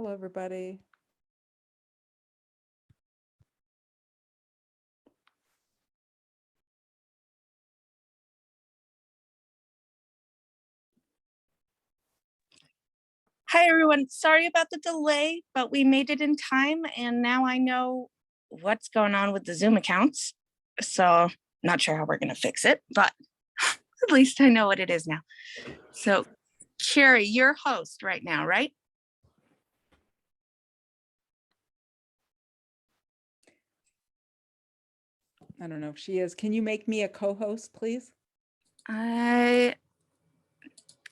Hello, everybody. Hi, everyone. Sorry about the delay, but we made it in time, and now I know what's going on with the Zoom accounts. So not sure how we're going to fix it, but at least I know what it is now. So Carrie, you're host right now, right? I don't know if she is. Can you make me a co-host, please? I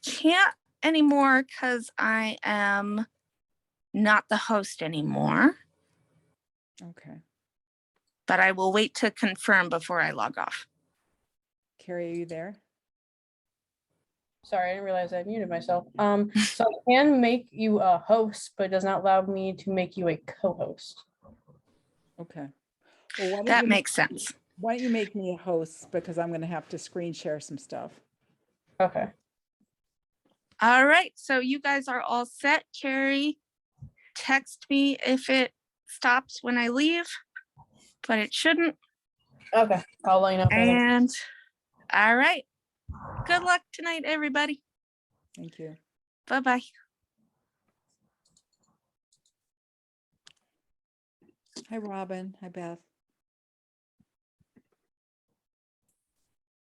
can't anymore because I am not the host anymore, Okay. but I will wait to confirm before I log off. Carrie, are you there? Sorry, I didn't realize I muted myself. So I can make you a host, but it does not allow me to make you a co-host. Okay. Well, why don't That you, makes sense. why don't you make me a host, because I'm going to have to screen share some stuff. Okay. All right, so you guys are all set. Carrie, text me if it stops when I leave, but it shouldn't. Okay. I'll let you know. And all right, good luck tonight, everybody. Thank you. Bye-bye. Hi, Robin. Hi, Beth.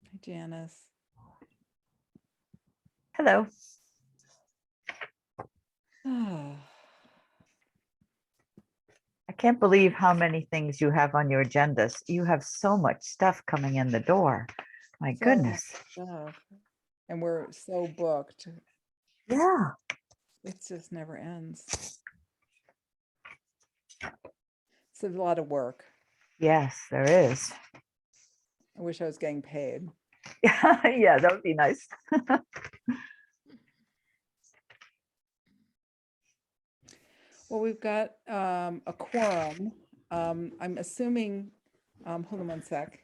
Hi, Janice. Hello. Oh, I can't believe how many things you have on your agendas. You have so much stuff coming in the door. My so much goodness. stuff. And we're so booked. Yeah. It just never ends. So there's a lot of work. Yes, there is. I wish I was getting paid. Yeah, that would be nice. Well, we've got a quorum. I'm assuming, hold on one sec.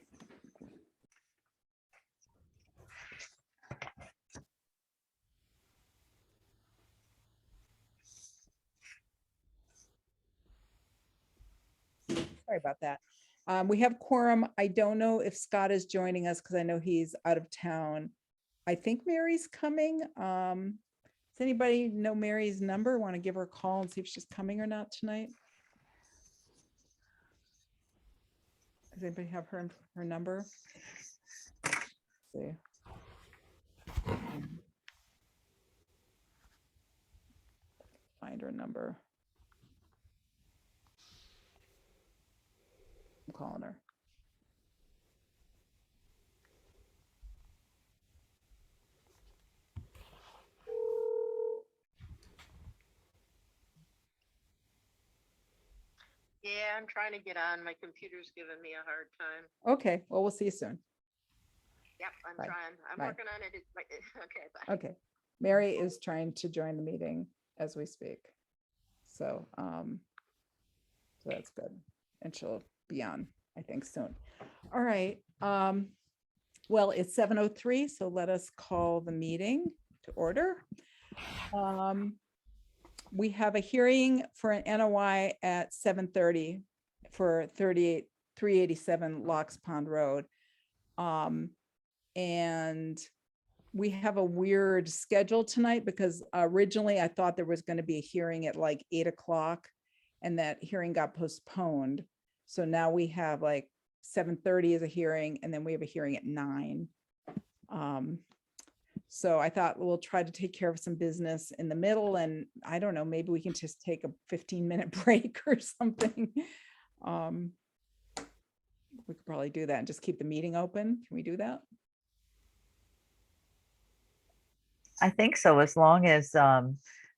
Sorry about that. We have quorum. I don't know if Scott is joining us because I know he's out of town. I think Mary's coming. Does anybody know Mary's number? Want to give her a call and see if she's coming or not tonight? Does anybody have her number? Let's see. Find her number. I'm calling her. Yeah, I'm trying to get on. My computer's giving me a hard time. Okay, well, we'll see you soon. Yep, I'm Bye. trying. I'm Bye. working on it. Okay, bye. Okay, Mary is trying to join the meeting as we speak. So, so that's good. And she'll be on, I think, soon. All right. Well, it's 7:03, so let us call the meeting to order. We have a hearing for an NOI at 7:30 for 387 Locks Pond Road. And we have a weird schedule tonight because originally I thought there was going to be a hearing at like 8 o'clock and that hearing got postponed. So now we have like 7:30 is a hearing and then we have a hearing at 9. So I thought we'll try to take care of some business in the middle and I don't know, maybe we can just take a 15-minute break or something. We could probably do that and just keep the meeting open. Can we do that? I think so, as long as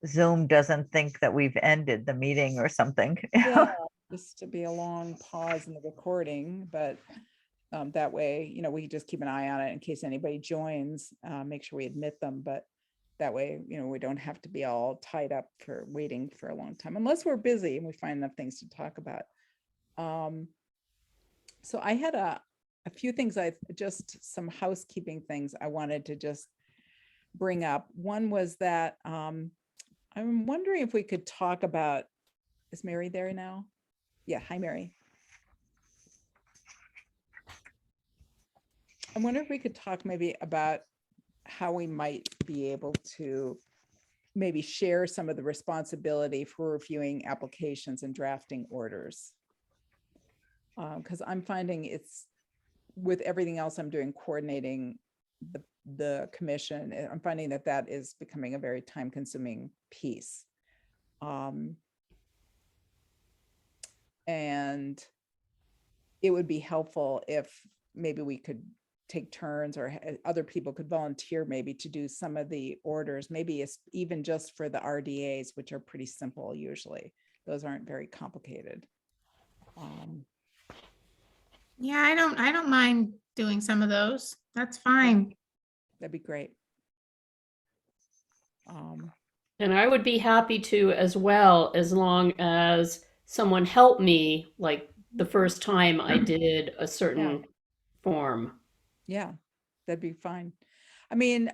Zoom doesn't think that we've ended the meeting or something. Yeah, just to be a long pause in the recording, but that way, you know, we just keep an eye on it in case anybody joins, make sure we admit them, but that way, you know, we don't have to be all tied up for waiting for a long time, unless we're busy and we find enough things to talk about. So I had a few things, just some housekeeping things I wanted to just bring up. One was that I'm wondering if we could talk about, is Mary there now? Yeah, hi, Mary. I wonder if we could talk maybe about how we might be able to maybe share some of the responsibility for reviewing applications and drafting orders. Because I'm finding it's, with everything else I'm doing, coordinating the commission, I'm finding that that is becoming a very time-consuming piece. And it would be helpful if maybe we could take turns, or other people could volunteer maybe to do some of the orders, maybe it's even just for the RDAs, which are pretty simple usually. Those aren't very complicated. Yeah, I don't mind doing some of those. That's fine. That'd be great. And I would be happy to as well, as long as someone helped me, like the first time I did a certain form. Yeah, that'd be fine. I mean,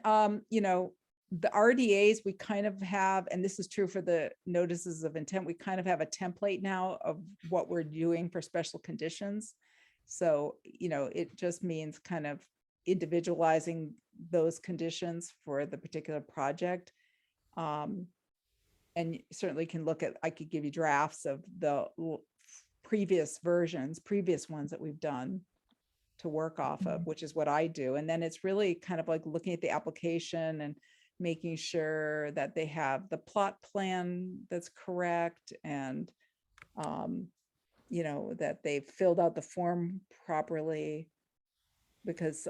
you know, the RDAs we kind of have, and this is true for the notices of intent, we kind of have a template now of what we're doing for special conditions. So, you know, it just means kind of individualizing those conditions for the particular project. And you certainly can look at, I could give you drafts of the previous versions, previous ones that we've done to work off of, which is what I do. And then it's really kind of like looking at the application and making sure that they have the plot plan that's correct, and you know, that they've filled out the form properly, because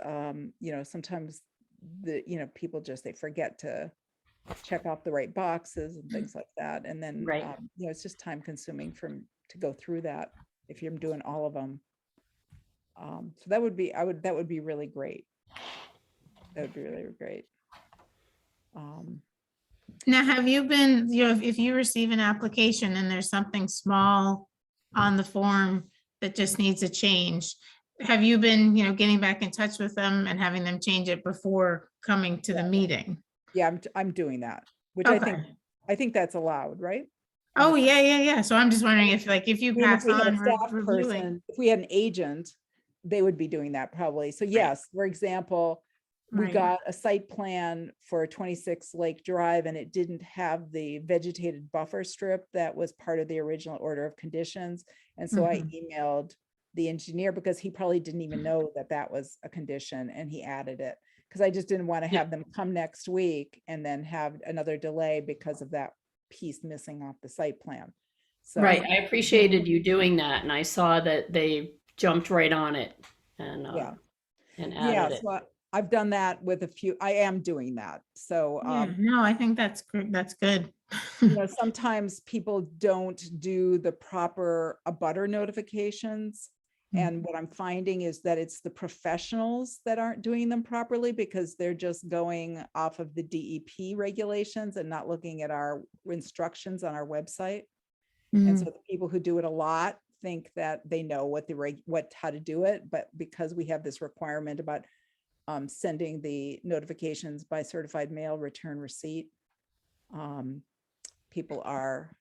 you know, sometimes people just, they forget to check off the right boxes and things like that. And then Right. you know, it's just time consuming to go through that if you're doing all of them. So that would be, that would be really great. That would be really great. Now, have you been, if you receive an application and there's something small on the form that just needs a change, have you been, getting back in touch with them and having them change it before coming to the meeting? Yeah, I'm doing that, which Okay. I think that's allowed, right? Oh, yeah. So I'm just wondering if you I mean, pass if we had a on staff reviewing. person, if we had an agent, they would be doing that probably. So yes, for example, we Right. got a site plan for 26 Lake Drive, and it didn't have the vegetated buffer strip that was part of the original order of conditions. And so I emailed the engineer, because he probably didn't even know that that was a condition, and he added it. Because I just didn't want to Yeah. have them come next week and then have another delay because of that piece missing off the site plan. So Right. I appreciated you doing that, and I saw that they jumped right on it and yeah. and Yeah, added it. so I've done that with a few, I am doing that. So, Yeah, no, I think that's good. you know, sometimes people don't do the proper abutter notifications. And what I'm finding is that it's the professionals that aren't doing them properly, because they're just going off of the DEP regulations and not looking at our instructions on our website. And so the people who do it a lot think that they know how to do it, but because we have this requirement about sending the notifications by certified mail, return receipt, people are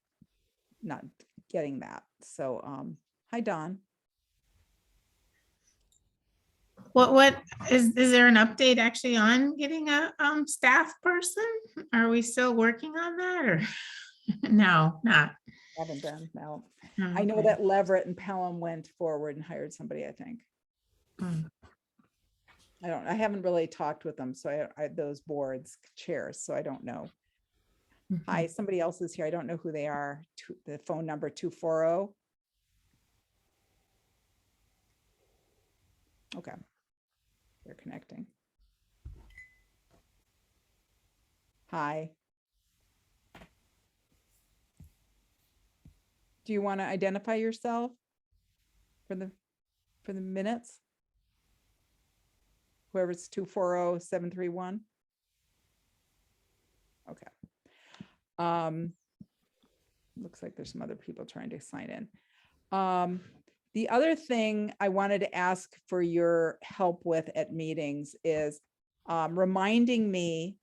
not getting that. So, hi, Don. What is there an update actually on getting a staff person? Are we still working on that, or no, not? Haven't been, no. Oh, I know okay. that Leverett and Pelham went forward and hired somebody, I think. I haven't really talked with them, so I those boards chairs, so I don't know. Hi, somebody else is here. I don't know who they are. The phone number 240. Okay. They're connecting. Hi. Do you want to identify yourself for the minutes? Whoever's 240-731. Okay. Looks like there's some other people trying to sign in. The other thing I wanted to ask for your help with at meetings is reminding me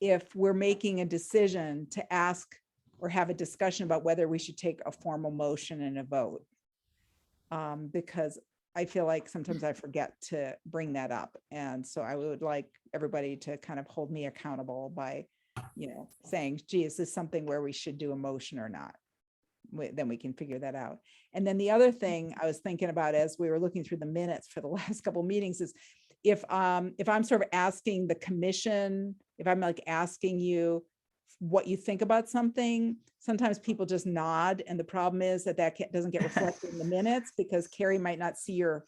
if we're making a decision to ask or have a discussion about whether we should take a formal motion and a vote. Because I feel like sometimes I forget to bring that up. And so I would like everybody to kind of hold me accountable by, saying, gee, is this something where we should do a motion or not? Then we can figure that out. And then the other thing I was thinking about as we were looking through the minutes for the last couple meetings is if I'm sort of asking the commission, if I'm like asking you what you think about something, sometimes people just nod. And the problem is that doesn't get reflected in the minutes because Carrie might not see your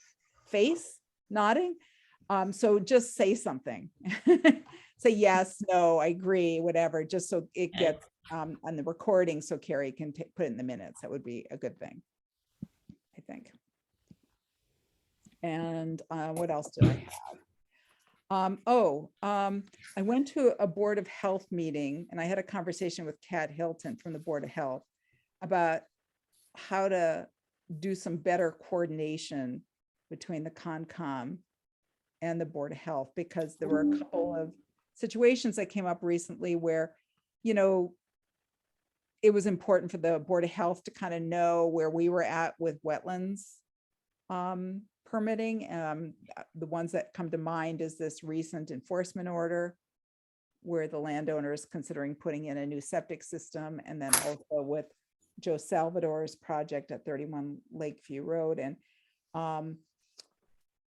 face nodding. So just say something. Say yes, no, I agree, whatever, just so it gets on the recording so Carrie can put it in the minutes. That would be a good thing, I think. And what else did I have? I went to a Board of Health meeting and I had a conversation with Kat Hilton from the Board of Health about how to do some better coordination between the Concom and the Board of Health, because there were a couple of situations that came up recently where, it was important for the Board of Health to kind of know where we were at with wetlands permitting. The ones that come to mind is this recent enforcement order where the landowner is considering putting in a new septic system, and then also with Joe Salvador's project at 31 Lakeview Road. And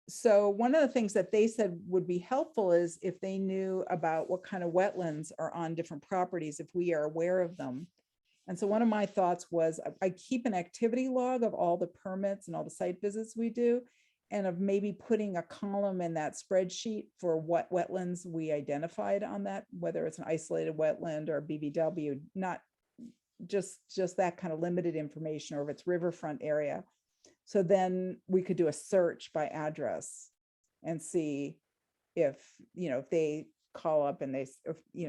so one of the things that they said would be helpful is if they knew about what kind of wetlands are on different properties, if we are aware of them. And so one of my thoughts was I keep an activity log of all the permits and all the site visits we do, and of maybe putting a column in that spreadsheet for what wetlands we identified on that, whether it's an isolated wetland or BBW, not just that kind of limited information, or if it's riverfront area. So then we could do a search by address and see if, if they call up and they,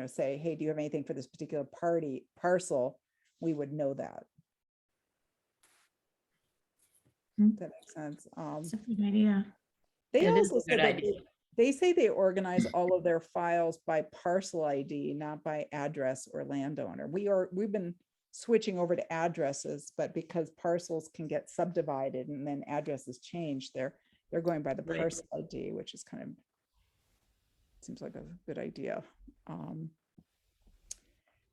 say, hey, do you have anything for this particular parcel? We would know that. Mm. That makes sense. That's a good idea. They It is also a said good that idea. they say they organize all of their files by parcel ID, not by address or landowner. We've been switching over to addresses, but because parcels can get subdivided and then addresses change, they're going by the Right. parcel ID, which is kind of seems like a good idea.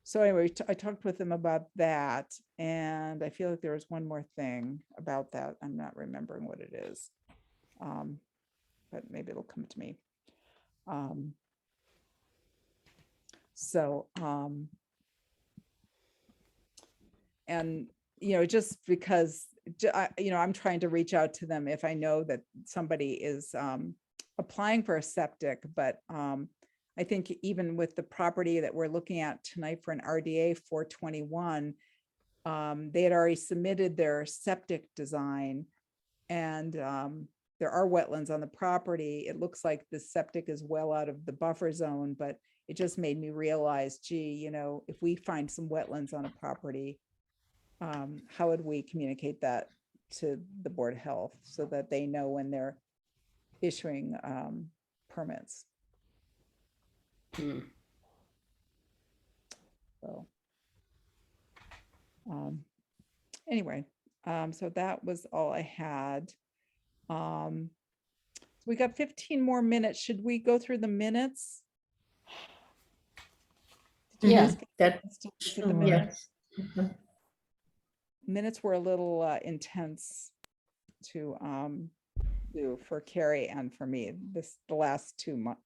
So anyway, I talked with them about that, and I feel like there was one more thing about that. I'm not remembering what it is, but maybe it'll come to me. And just because I'm trying to reach out to them if I know that somebody is applying for a septic, but I think even with the property that we're looking at tonight for an RDA 421, they had already submitted their septic design, and there are wetlands on the property. It looks like the septic is well out of the buffer zone, but it just made me realize, gee, if we find some wetlands on a property, how would we communicate that to the Board of Health so that they know when they're issuing permits? So anyway, so that was all I had. We got 15 more minutes. Should we go through the minutes? Did you Yeah, guys get that- a chance to look at the Sure. minutes? Yeah. Minutes were a little intense to do for Carrie and for me. The last two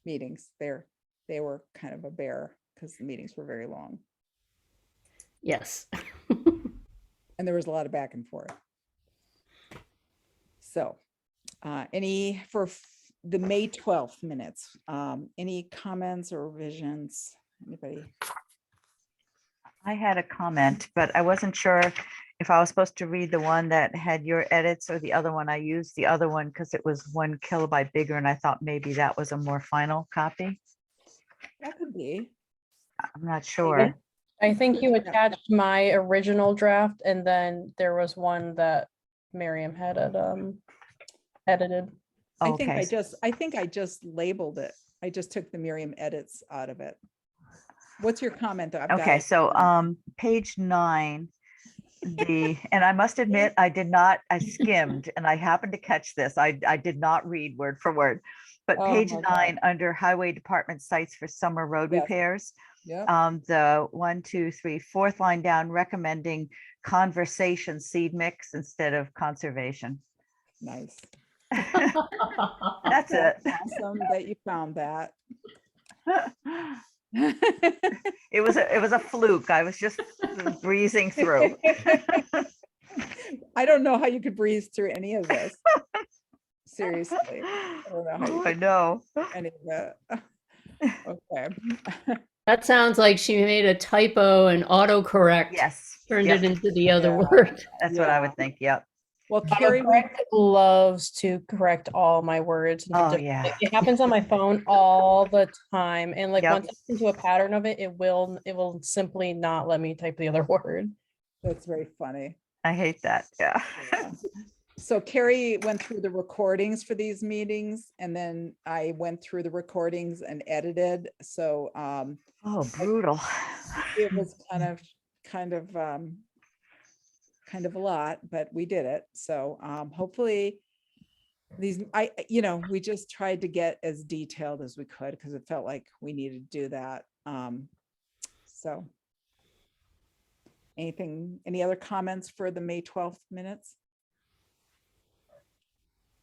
meetings, they were kind of a bear because the meetings were very long Yes. and there was a lot of back and forth. So any for the May 12th minutes, any comments or revisions? Anybody? I had a comment, but I wasn't sure if I was supposed to read the one that had your edits or the other one. I used the other one because it was 1 kilobyte bigger, and I thought maybe that was a more final copy. That could be. I'm not sure. I think you Yeah. attached my original draft, and then there was one that Miriam had edited. I think Okay. I think I just labeled it. I just took the Miriam edits out of it. What's your comment though? I've got Okay, it. so page 9, and I must admit, I skimmed and I happened to catch this. I did not read word for word. But Oh page my God. 9, under highway department sites for summer road Yes. repairs, Yep. the 1, 2, 3, fourth line down, recommending conversation seed mix instead of conservation. Nice. That's it. Awesome that you found that. It was a fluke. I was just breezing through. I don't know how you could breeze through any of this. Seriously. I don't know how you I could know. do any of that. Okay. That sounds like she made a typo and autocorrect Yes. turned Yep. it into the other Yeah. word. That's what I Yeah. would think. Yep. Well, Carrie, Greg loves to correct all my words. into Oh, different- yeah. It happens on my phone all the time. And like Yep. once I get into a pattern of it, it will simply not let me type the other word. that's very funny. I hate that. Yeah. Yeah. So Carrie went through the recordings for these meetings, and then I went through the recordings and edited. So Oh, brutal. it was kind of a lot, but we did it. So hopefully we just tried to get as detailed as we could because it felt like we needed to do that. So any other comments for the May 12th minutes?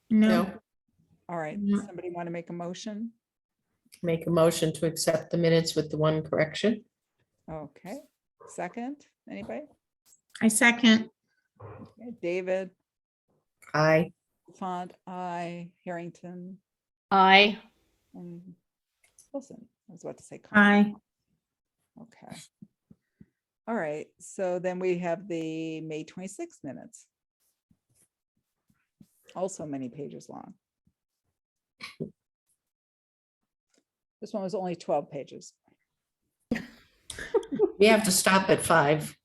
No, All right, No. somebody want to make a motion? Make a motion to accept the minutes with the one correction. Okay, second, anybody? I second. Okay, David, Aye. Font, I, Harrington, I, and Wilson. I was about to say. Conklin. Aye. Okay. All right, so then we have the May 26th minutes. Also many pages long. This one was only 12 pages. We have to stop at 5.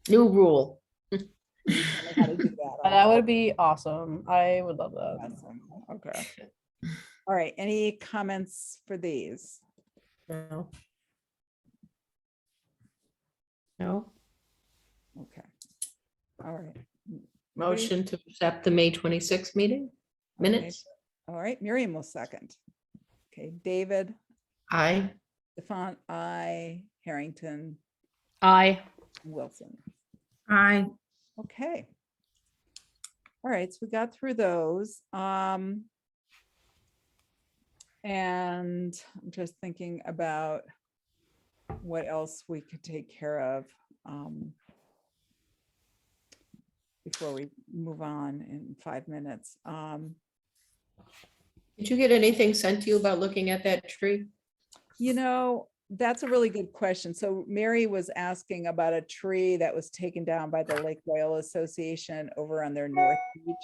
New rule. I don't know how to do that. That would be awesome. I would love that. Awesome. Okay. All right, any comments for these? No. no, Okay. All right. Motion to accept the May 26th meeting minutes. All right, Miriam will second. Okay, David, Aye. Defont, I, Harrington, I, Wilson. Aye. Okay. All right, so we got through those. And I'm just thinking about what else we could take care of before we move on in 5 minutes. Did you get anything sent to you about looking at that tree? That's a really good question. So Mary was asking about a tree that was taken down by the Lake Royal Association over on their North Beach.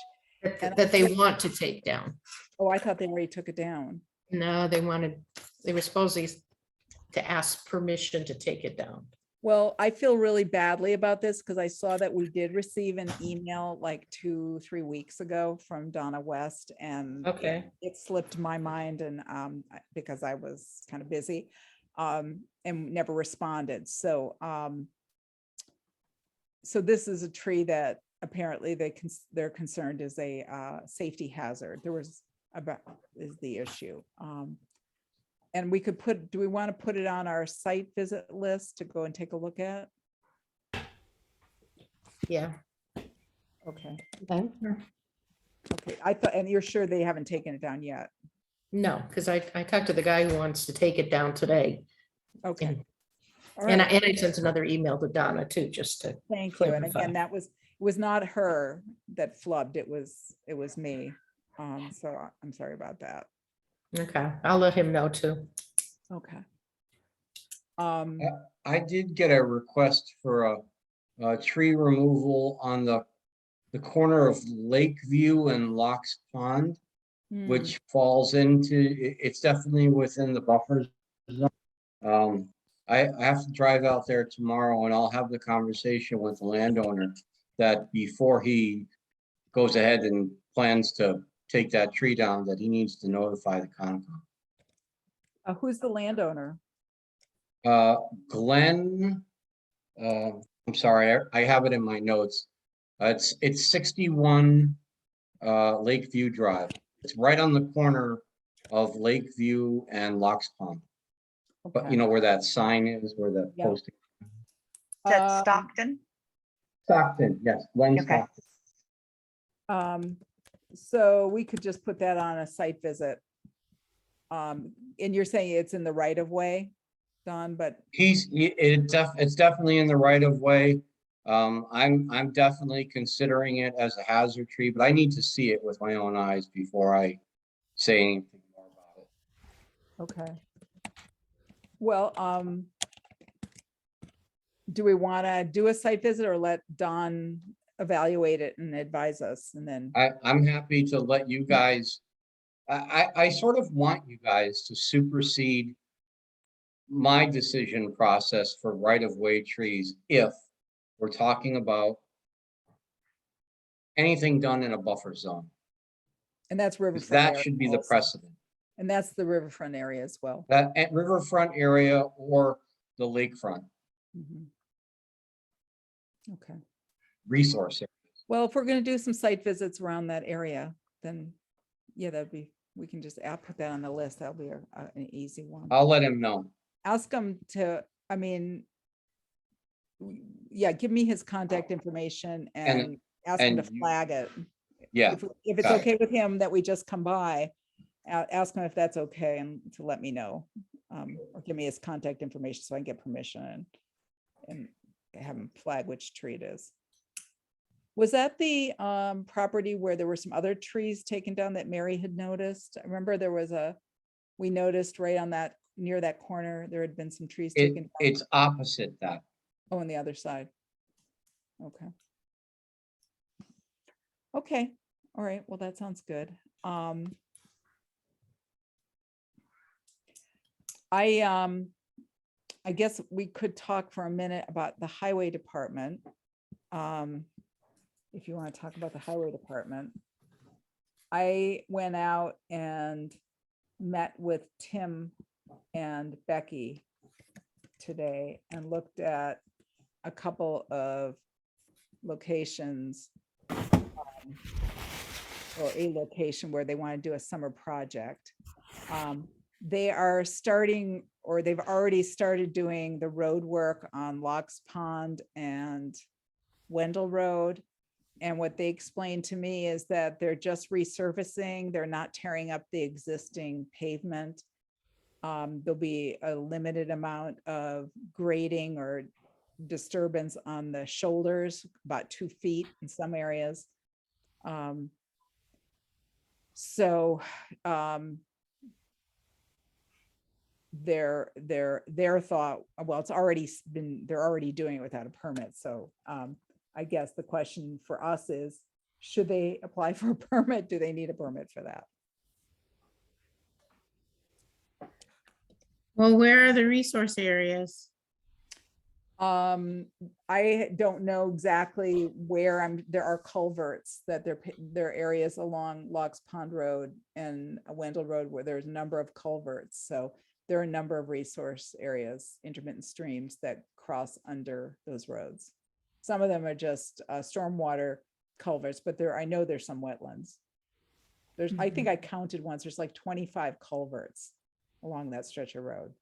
And That they want to take down. Oh, I thought they already took it down. No, they were supposedly to ask permission to take it down. Well, I feel really badly about this because I saw that we did receive an email like 2-3 weeks ago from Donna West, and Okay. it slipped my mind, and because I was kind of busy and never responded. So so this is a tree that apparently they're concerned is a safety hazard. Is the issue. And we could do we want to put it on our site visit list to go and take a look at? Yeah. Okay. okay. Okay, I thought, and you're sure they haven't taken it down yet? No, because I talked to the guy who wants to take it down today. Okay. All And right, I sent another email to Donna too, just to, thank you. And clarify. again, it was not her that flubbed, it was me. So I'm sorry about that. okay, I'll let him know too. Okay. I did get a request for a tree removal on the corner of Lakeview and Locks Pond, which falls into, it's definitely within the buffer zone. I have to drive out there tomorrow and I'll have the conversation with the landowner that before he goes ahead and plans to take that tree down, that he needs to notify the Concom. Who's the landowner? Glenn, I'm sorry, I have it in my notes. It's 61 Lakeview Drive. It's right on the corner of Lakeview and Locks Pond. But you Okay. know where that sign is, where the Yeah. posting. Is that Um, Stockton? Stockton, yes, Glenn Okay. Stockton. So we could just put that on a site visit. And you're saying it's in the right of way, Don, but It's definitely in the right of way. I'm definitely considering it as a hazard tree, but I need to see it with my own eyes before I say anything more about it. okay. Well, do we want to do a site visit or let Don evaluate it and advise us and then? I'm happy to let you guys, I sort of want you guys to supersede my decision process for right-of-way trees if we're talking about anything done in a buffer zone. And that's 'Cause riverfront. that area should be the also. precedent. And that's the riverfront area as well. That at riverfront area or the lakefront Mhm. Okay. resource area. Well, if we're going to do some site visits around that area, then yeah, we can just put that on the list. That'll be an easy one. I'll let him know. Ask him to, I mean, yeah, give me his contact information and ask him to and you- flag it. Yeah, If it's got it. okay with him that we just come by, ask him if that's okay and to let me know. Or give me his contact information so I can get permission and have him flag which tree it is. Was that the property where there were some other trees taken down that Mary had noticed? I remember there was we noticed right on that, near that corner, there had been some trees taken down. It's opposite that. Oh, on the other side. Okay. Okay, all right, well, that sounds good. I guess we could talk for a minute about the highway department. If you want to talk about the highway department. I went out and met with Tim and Becky today and looked at a couple of locations. Or a location where they want to do a summer project. They are starting, or they've already started doing the road work on Locks Pond and Wendell Road. And what they explained to me is that they're just resurfacing. They're not tearing up the existing pavement. There'll be a limited amount of grading or disturbance on the shoulders, about 2 feet in some areas. So their thought, well, it's already been, they're already doing it without a permit. So I guess the question for us is, should they apply for a permit? Do they need a permit for that? Well, where are the resource areas? I don't know exactly where there are culverts that there are areas along Locks Pond Road and Wendell Road where there's a number of culverts. So there are a number of resource areas, intermittent streams that cross under those roads. Some of them are just stormwater culverts, but I know there's some wetlands. I think I counted once, there's like 25 culverts along that stretch of road.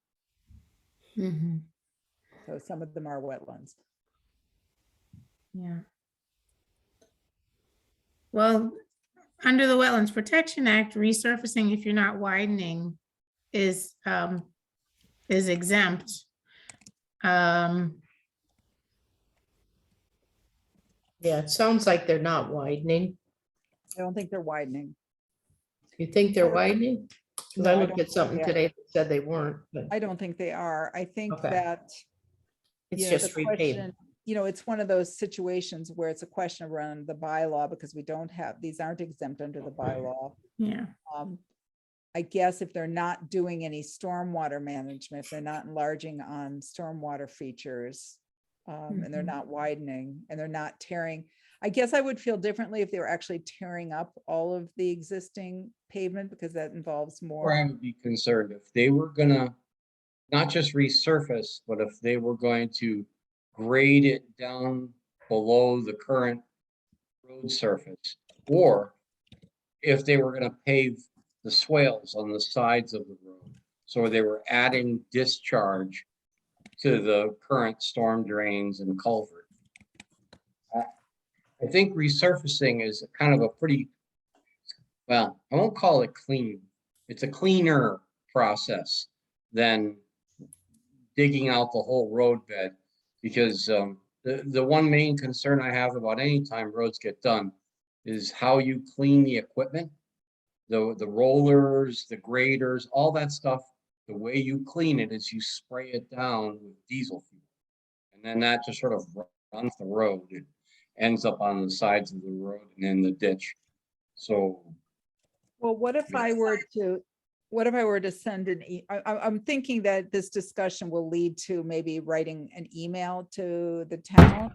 So some of them are wetlands. Yeah. Well, under the Wetlands Protection Act, resurfacing, if you're not widening, is exempt. Yeah, it sounds like they're not widening. I don't think they're widening. You think they're widening? 'Cause No, I I looked don't at think something they are. today that said they weren't, but I don't think they are. I think Okay. that, it's you know, just the repaving. question, you know, it's one of those situations where it's a question around the bylaw because we don't have, these aren't exempt under the bylaw. Yeah. I guess if they're not doing any stormwater management, if they're not enlarging on stormwater features, and they're not widening and they're not tearing, I guess I would feel differently if they were actually tearing up all of the existing pavement because that involves Or I more. would be concerned if they were gonna not just resurface, but if they were going to grade it down below the current road surface, or if they were gonna pave the swales on the sides of the road. So they were adding discharge to the current storm drains and culvert. I think resurfacing is kind of a pretty, well, I won't call it clean. It's a cleaner process than digging out the whole road bed. Because the one main concern I have about any time roads get done is how you clean the equipment. The rollers, the graders, all that stuff, the way you clean it is you spray it down with diesel fuel. And then that just sort of runs the road. It ends up on the sides of the road and in the ditch. So, Well, what if I were to send I'm thinking that this discussion will lead to maybe writing an email to the town.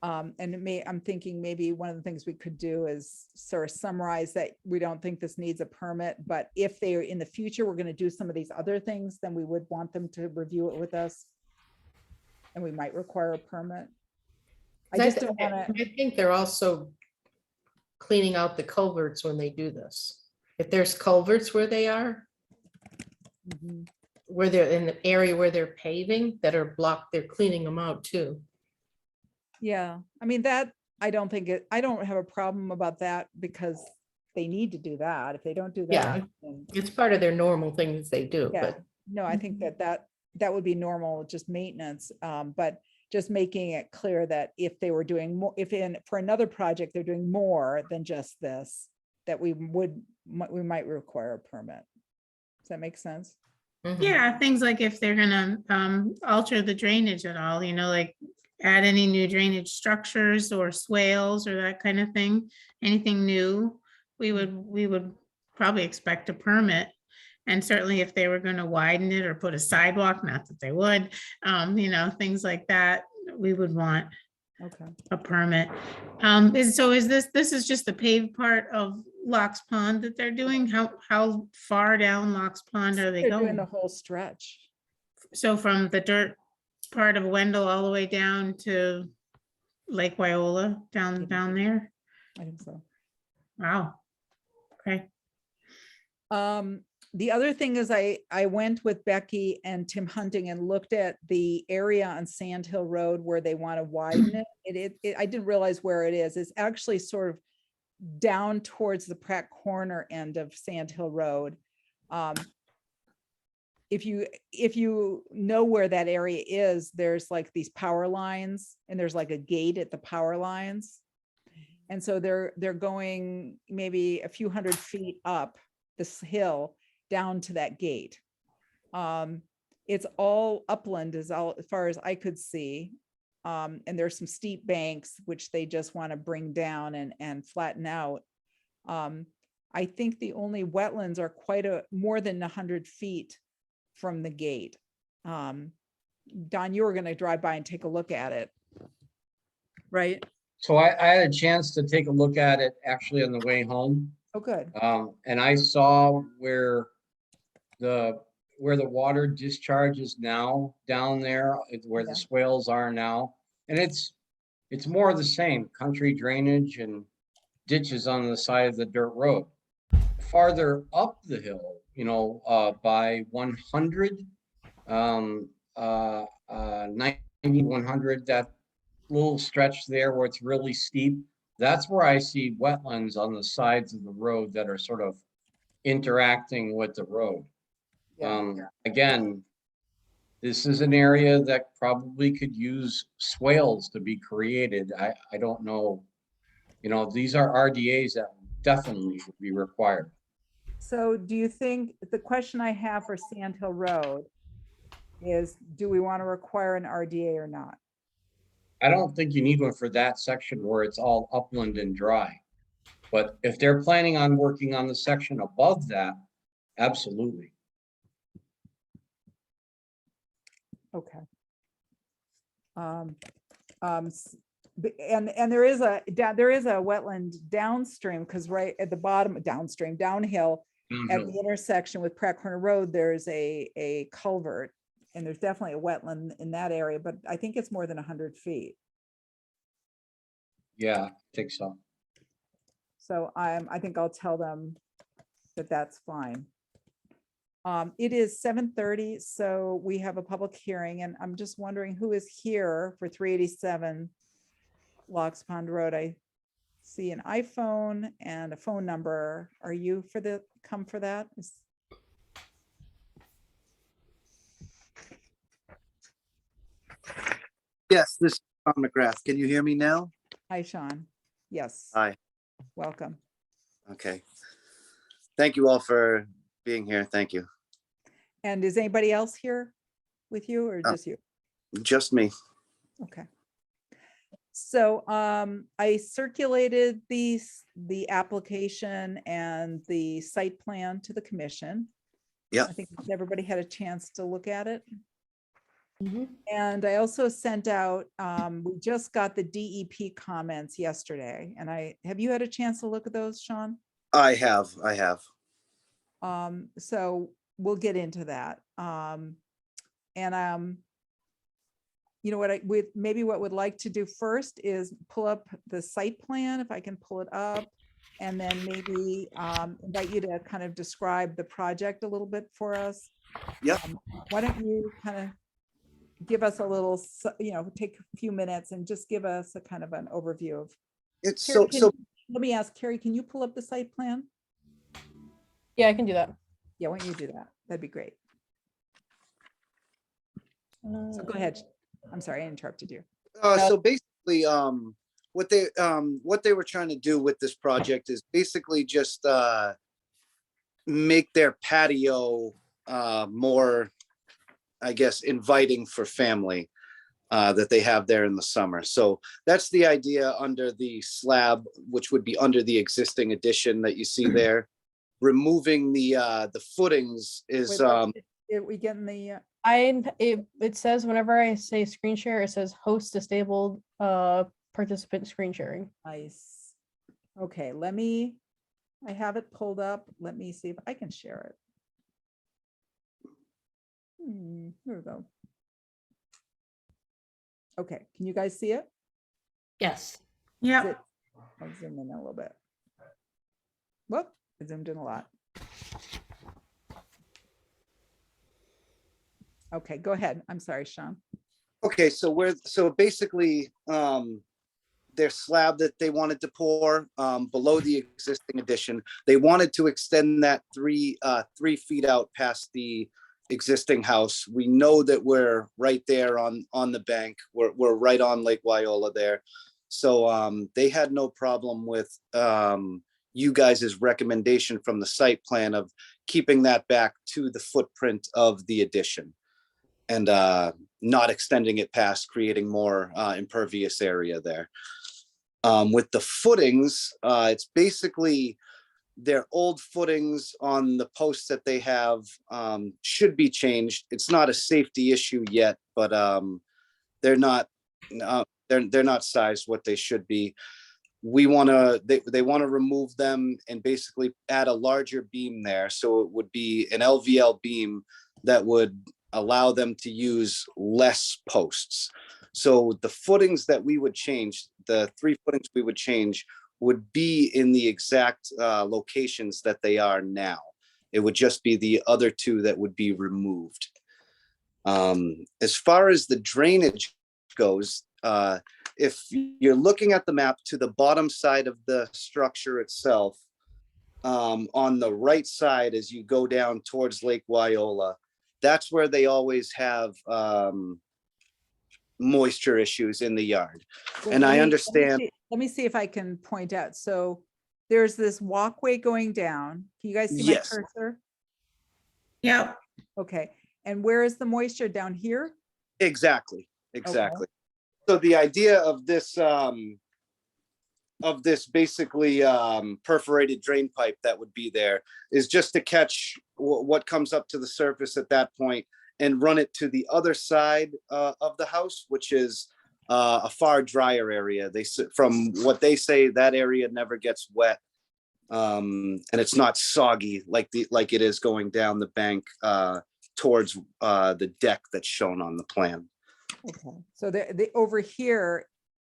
I'm thinking maybe one of the things we could do is sort of summarize that we don't think this needs a permit, but if they are in the future, we're going to do some of these other things, then we would want them to review it with us. And we might require a permit. I just don't want to. I think they're also cleaning out the culverts when they do this. If there's culverts where they are, where they're in the area where they're paving that are blocked, they're cleaning them out too. Yeah, I mean, that, I don't have a problem about that because they need to do that. If they don't do Yeah, that. then- it's part of their normal things they do, Yeah, but no, I think that would be normal, just maintenance, but just making it clear that if they were doing more, for another project, they're doing more than just this, that we might require a permit. Does that make sense? Yeah, things like if they're gonna alter the drainage at all, like add any new drainage structures or swales or that kind of thing, anything new, we would probably expect a permit. And certainly if they were gonna widen it or put a sidewalk, not that they would, things like that, we would want Okay. a permit. Is this just the paved part of Locks Pond that they're doing? How far down Locks Pond are they They're doing going? the whole stretch. So from the dirt part of Wendell all the way down to Lake Wyola, down there? I think so. Wow. Okay. The other thing is I went with Becky and Tim Hunting and looked at the area on Sand Hill Road where they want to widen it. I didn't realize where it is. It's actually sort of down towards the Pratt Corner end of Sand Hill Road. If you know where that area is, there's like these power lines and there's like a gate at the power lines. And so they're going maybe a few hundred feet up this hill down to that gate. It's all upland as far as I could see. And there's some steep banks, which they just want to bring down and flatten out. I think the only wetlands are more than 100 feet from the gate. Don, you were going to drive by and take a look at it, right? so I had a chance to take a look at it actually on the way home. Oh, good. And I saw where the water discharges now down there, where Yeah. the swales are now. And it's more of the same, country drainage and ditches on the side of the dirt road. Farther up the hill, by 100, 90, 100, that little stretch there where it's really steep, that's where I see wetlands on the sides of the road that are sort of interacting with the road. Again, this is an area that probably could use swales to be created. I don't know. These are RDAs that definitely would be required. So do you think, the question I have for Sand Hill Road is, do we want to require an RDA or not? I don't think you need one for that section where it's all upland and dry. But if they're planning on working on the section above that, absolutely. Okay. And there is a wetland downstream, because right at the bottom, downhill, at the intersection with Pratt Corner Road, there's a culvert and there's definitely a wetland in that area, but I think it's more than 100 feet. Yeah, I think so. So I think I'll tell them that that's fine. It is 7:30, so we have a public hearing, and I'm just wondering who is here for 387 Locks Pond Road. I see an iPhone and a phone number. Are you come for that? Yes, this is Tom McGrath. Can you hear me now? Hi, Sean. Yes, Hi. welcome. Okay. Thank you all for being here. Thank you. And is anybody else here with you or Oh. just you? Just me. Okay. So I circulated the application and the site plan to the commission. Yep. I think everybody had a chance to look at it. Mhm. And I also sent out, we just got the DEP comments yesterday, and have you had a chance to look at those, Sean? I have. So we'll get into that. You know what maybe what would like to do first is pull up the site plan, if I can pull it up, and then maybe invite you to kind of describe the project a little bit for us. Yep. Why don't you kind of give us a little, take a few minutes and just give us a kind of an overview of. It's Carrie, so let me ask Carrie, can you pull up the site plan? Yeah, I can do that. Yeah, why don't you do that? That'd be great. So go ahead. I'm sorry, I interrupted you. so basically what they were trying to do with this project is basically just make their patio more, I guess, inviting for family that they have there in the summer. So that's the idea under the slab, which would be under the existing addition that you see there. Removing the footings is Wait, we getting the, It says whenever I say screen share, it says host disabled participant screen sharing. nice. Okay, I have it pulled up. Let me see if I can share it. Here we go. Okay, can you guys see it? Yes. Yep. I'll zoom in a little bit. Whoop, I zoomed in a lot. Okay, go ahead. I'm sorry, Sean. okay. So basically their slab that they wanted to pour below the existing addition, they wanted to extend that 3 feet out past the existing house. We know that we're right there on the bank. We're right on Lake Wyola there. So they had no problem with you guys' recommendation from the site plan of keeping that back to the footprint of the addition and not extending it past, creating more impervious area there. With the footings, it's basically their old footings on the posts that they have should be changed. It's not a safety issue yet, but they're not sized what they should be. They want to remove them and basically add a larger beam there. So it would be an LVL beam that would allow them to use less posts. So the footings that we would change, the 3 footings we would change, would be in the exact locations that they are now. It would just be the other 2 that would be removed. As far as the drainage goes, if you're looking at the map to the bottom side of the structure itself, on the right side as you go down towards Lake Wyola, that's where they always have moisture issues in the yard. Well, And I let understand. me see if I can point out. So there's this walkway going down. Can you guys see my Yes. cursor? Yep. Okay. And where is the moisture down here? Exactly. So the idea of this basically perforated drain pipe that would be there is just to catch what comes up to the surface at that point and run it to the other side of the house, which is a far drier area. From what they say, that area never gets wet, and it's not soggy like it is going down the bank towards the deck that's shown on the plan. Okay, so the over here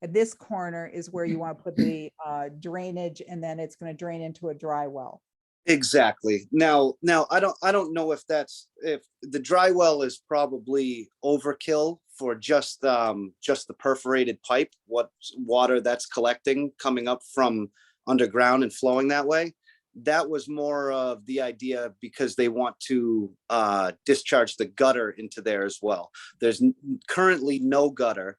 at this corner is where you want to put the drainage, and then it's going to drain into a dry well. Exactly. Now I don't know if the dry well is probably overkill for just the perforated pipe, what water that's collecting coming up from underground and flowing that way. That was more of the idea because they want to discharge the gutter into there as well. There's currently no gutter.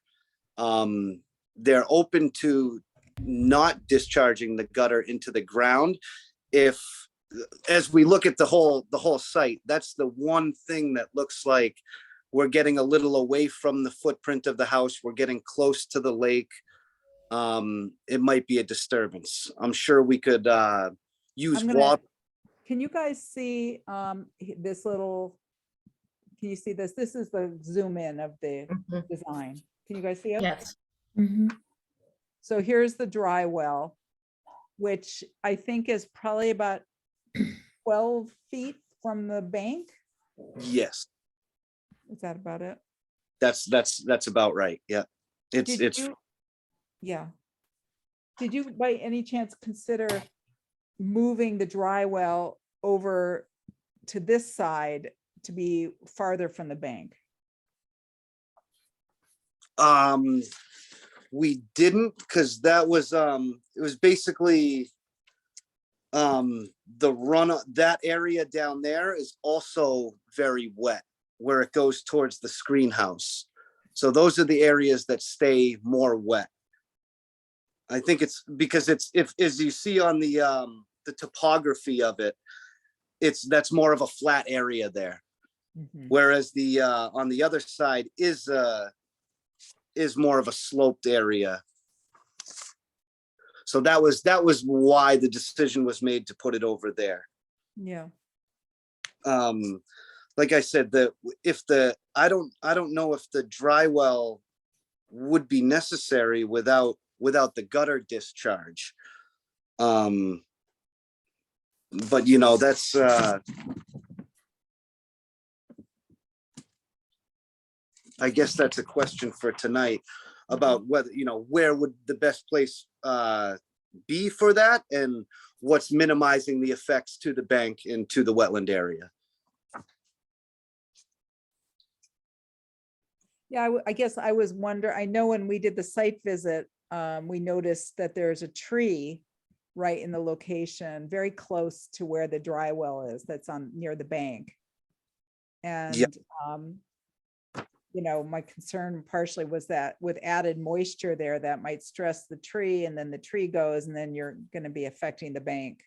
They're open to not discharging the gutter into the ground if, as we look at the whole site, that's the one thing that looks like we're getting a little away from the footprint of the house. We're getting close to the lake. It might be a disturbance. I'm sure we could use water. Can you guys see this little, can you see this? This is the zoom in of the design. Can you guys see it? Yes. So here's the dry well, which I think is probably about 12 feet from the bank. Yes, Is that about it? that's about right. Yeah, Yeah. Did you by any chance consider moving the dry well over to this side to be farther from the bank? We didn't, because that was it was basically the run, that area down there is also very wet where it goes towards the screen house. So those are the areas that stay more wet. I think it's because if as you see on the topography of it, that's more of a flat area there. Whereas the on the other side is more of a sloped area. So that was why the decision was made to put it over there. Yeah. Like I said, I don't know if the dry well would be necessary without the gutter discharge. But you know, that's I guess that's a question for tonight about whether, you know, where would the best place be for that, and what's minimizing the effects to the bank and to the wetland area. Yeah, I guess I was wondering, I know when we did the site visit, we noticed that there's a tree right in the location, very close to where the dry well is, that's on near the bank. And, you know, my concern partially was that with added moisture there, that might stress the tree, and then the tree goes, and then you're going to be affecting the bank.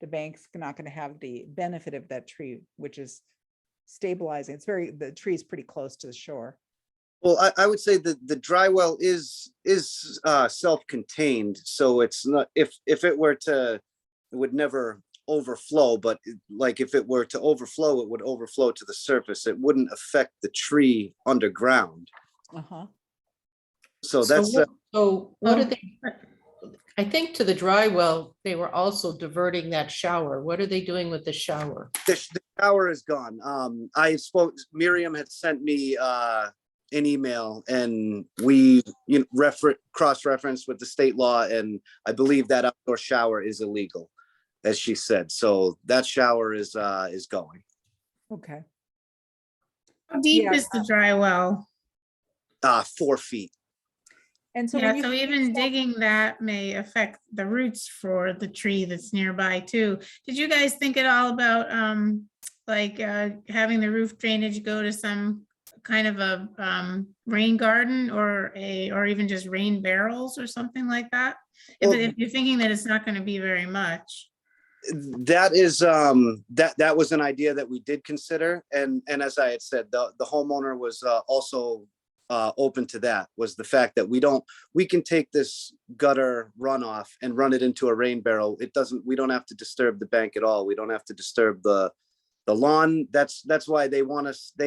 The bank's not going to have the benefit of that tree, which is stabilizing. The tree is pretty close to the shore. Well, I would say that the dry well is self-contained, so it's not, if it were to, it would never overflow, but like if it were to overflow, it would overflow to the surface. It wouldn't affect the tree underground. So that's so what are they? I think to the dry well, they were also diverting that shower. What are they doing with the shower? The shower is gone. Miriam had sent me an email, and we cross-referenced with the state law, and I believe that outdoor shower is illegal, as she said. So that shower is going. Okay. How deep Yeah, is the dry well? 4 feet. And so, Yeah, so even digging that may affect the roots for the tree that's nearby too. Did you guys think at all about having the roof drainage go to some kind of a rain garden or even just rain barrels or something like that? If you're thinking that it's not going to be very much. That is that was an idea that we did consider, and as I had said, the homeowner was also open to that, was the fact that we can take this gutter runoff and run it into a rain barrel. We don't have to disturb the bank at all. We don't have to disturb the lawn. That's why they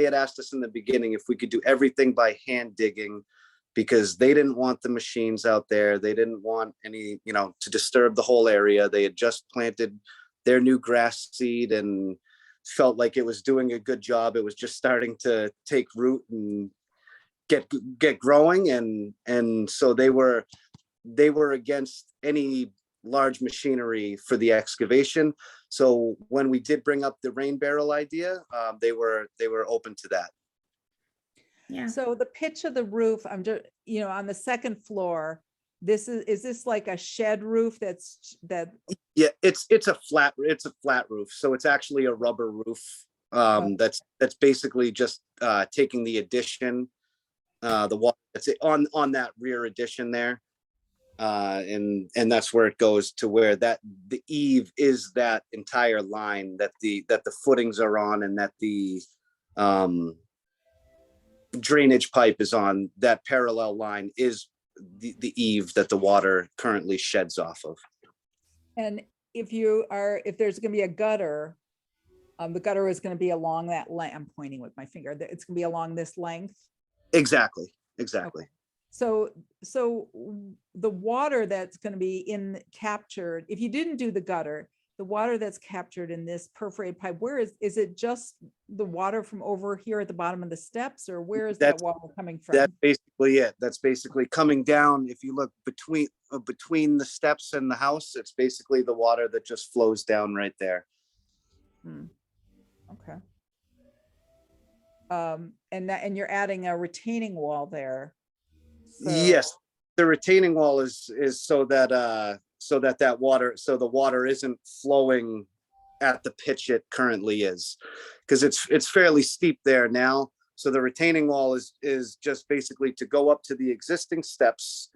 had asked us in the beginning if we could do everything by hand digging, because they didn't want the machines out there. They didn't want any, to disturb the whole area. They had just planted their new grass seed, and felt like it was doing a good job. It was just starting to take root and get growing, and so they were against any large machinery for the excavation. So when we did bring up the rain barrel idea, they were open to that. Yeah. So the pitch of the roof, I'm just, on the second floor, is this like a shed roof that? Yeah, it's a flat roof. So it's actually a rubber roof. That's basically just taking the addition, the wall that's on that rear addition there. And that's where it goes to where the eave is that entire line that the footings are on, and that the drainage pipe is on. That parallel line is the eave that the water currently sheds off of. And if there's gonna be a gutter, the gutter is gonna be along that length. I'm pointing with my finger. It's gonna be along this length. Exactly. Okay. So the water that's going to be captured, if you didn't do the gutter, the water that's captured in this perforated pipe, where is it just the water from over here at the bottom of the steps, or where is that water coming from? That's basically it. That's basically coming down. If you look between the steps and the house, it's basically the water that just flows down right there. Okay. And you're adding a retaining wall there. Yes, the retaining wall is so that the water isn't flowing at the pitch it currently is, because it's fairly steep there now. So the retaining wall is just basically to go up to the existing steps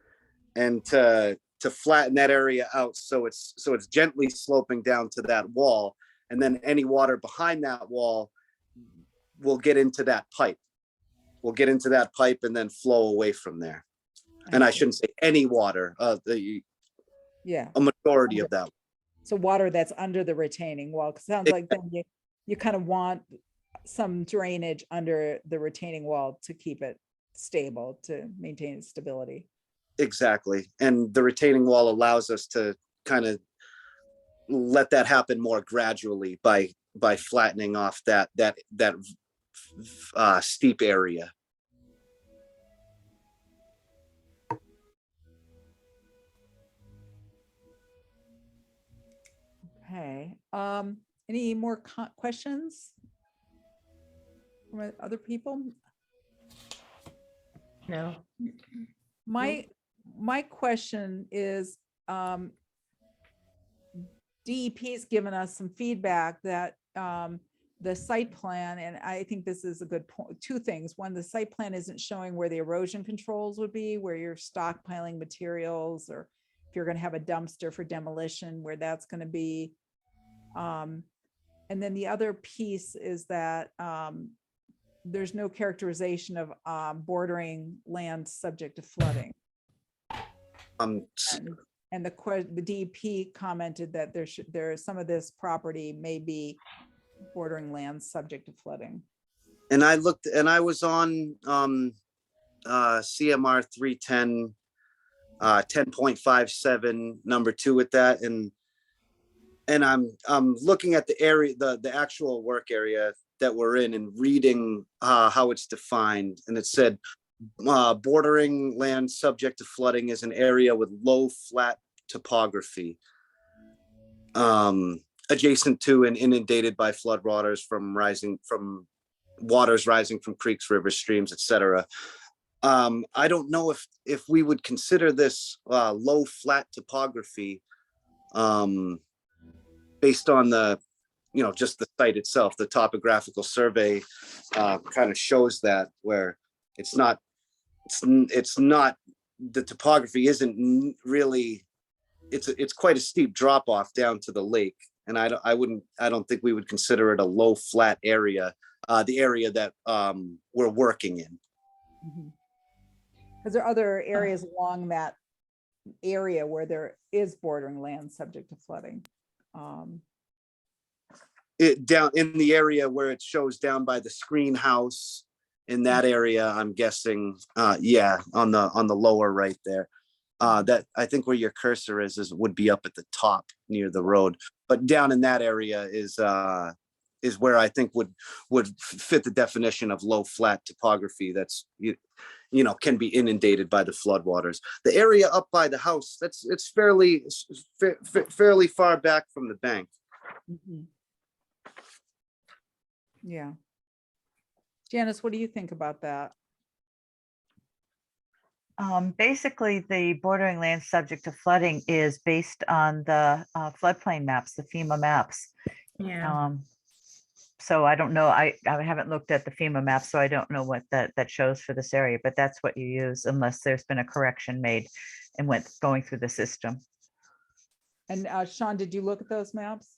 and to flatten that area out, so it's gently sloping down to that wall, and then any water behind that wall will get into that pipe. Will get into that pipe and then flow away from there. And I shouldn't say any water, a majority of that. So water that's under the retaining wall, 'cause it sounds like then you kind of want some drainage under the retaining wall to keep it stable, to maintain its stability. Exactly. And the retaining wall allows us to kind of let that happen more gradually by flattening off that steep area. Okay, any more questions from other people? No. My question is, DEP's given us some feedback that the site plan, and I think this is a good point, two things. One, the site plan isn't showing where the erosion controls would be, where you're stockpiling materials, or if you're going to have a dumpster for demolition, where that's going to be. And then the other piece is that there's no characterization of bordering land subject to flooding. And the DEP commented that there some of this property may be bordering land subject to flooding. And I was on CMR 310 10.57 number 2 with that, and I'm looking at the area, the actual work area that we're in, and reading how it's defined, and it said bordering land subject to flooding is an area with low flat topography, adjacent to and inundated by floodwaters from waters rising from creeks, rivers, streams, etc. I don't know if we would consider this low flat topography based on the, just the site itself. The topographical survey kind of shows that, where it's not, the topography isn't really, it's quite a steep drop off down to the lake. And I don't think we would consider it a low flat area, the area that we're working in. Because there are other areas along that area where there is bordering land subject to flooding. It down in the area where it shows down by the screen house, in that area, I'm guessing, on the lower right there. That I think where your cursor is would be up at the top near the road, but down in that area is is where I think would fit the definition of low flat topography. That's can be inundated by the floodwaters. The area up by the house, it's fairly far back from the bank. Mhm. Yeah. Janice, what do you think about that? Basically, the bordering land subject to flooding is based on the floodplain maps, the FEMA maps. Yeah. So I don't know, I haven't looked at the FEMA map, so I don't know what that shows for this area, but that's what you use unless there's been a correction made and going through the system. And Sean, did you look at those maps?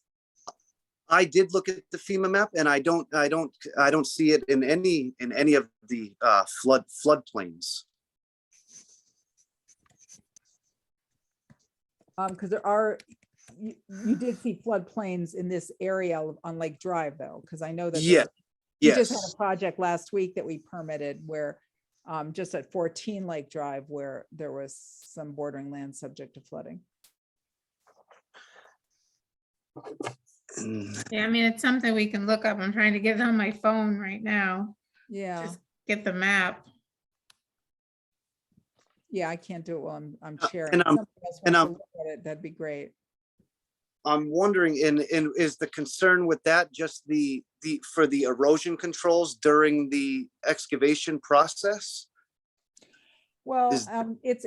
I did look at the FEMA map, and I don't see it in any of the floodplains. Because there are, you did see floodplains in this area on Lake Drive, though, because I know that Yeah. we just had Yes. a project last week that we permitted where just at 14 Lake Drive, where there was some bordering land subject to flooding. Yeah, I mean, it's something we can look up. I'm trying to get it on my phone right now. Yeah, Just get the map. yeah, I can't do it while I'm sharing. and If I'm- somebody else and wants to I'm- look at it, that'd be great. I'm wondering, is the concern with that just for the erosion controls during the excavation process? Well, Is-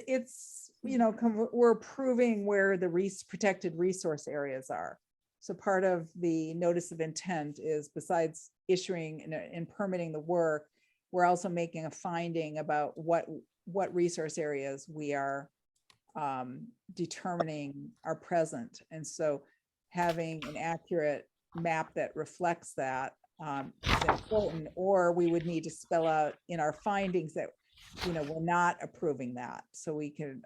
it's, we're approving where the protected resource areas are. So part of the notice of intent is, besides issuing and permitting the work, we're also making a finding about what resource areas we are determining are present. And so having an accurate map that reflects that is important, or we would need to spell out in our findings that, we're not approving that. So we could,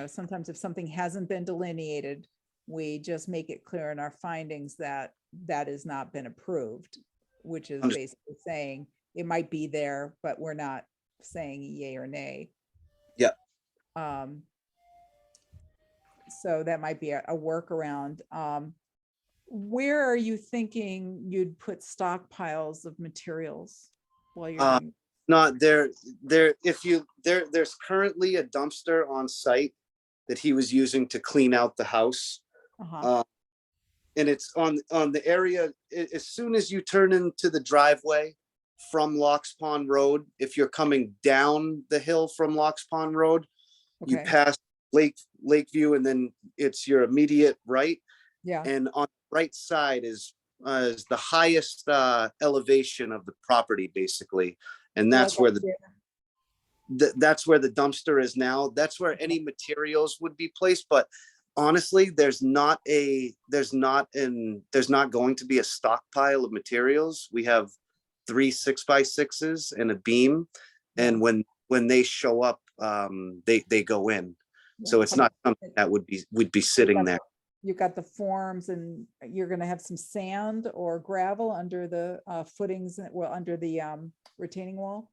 sometimes if something hasn't been delineated, we just make it clear in our findings that that has not been approved, which is basically saying it might be there, but we're not saying yay or nay. Yeah. So that might be a workaround. Where are you thinking you'd put stockpiles of materials while you're doing? Not there. There's currently a dumpster on site that he was using to clean out the house. Uh-huh. And it's on the area, as soon as you turn into the driveway from Locks Pond Road, if you're coming down the hill from Locks Pond Road, you Okay. pass Lakeview, and then it's your immediate right. Yeah. And on the right side is the highest elevation of the property, basically. And that's where that's where the dumpster is now. That's where any materials would be placed. But honestly, there's not going to be a stockpile of materials. We have 3 6x6s and a beam, and when they show up, they go in. So it's not something that would be sitting there. You've got the forms, and you're going to have some sand or gravel under the footings, under the retaining wall.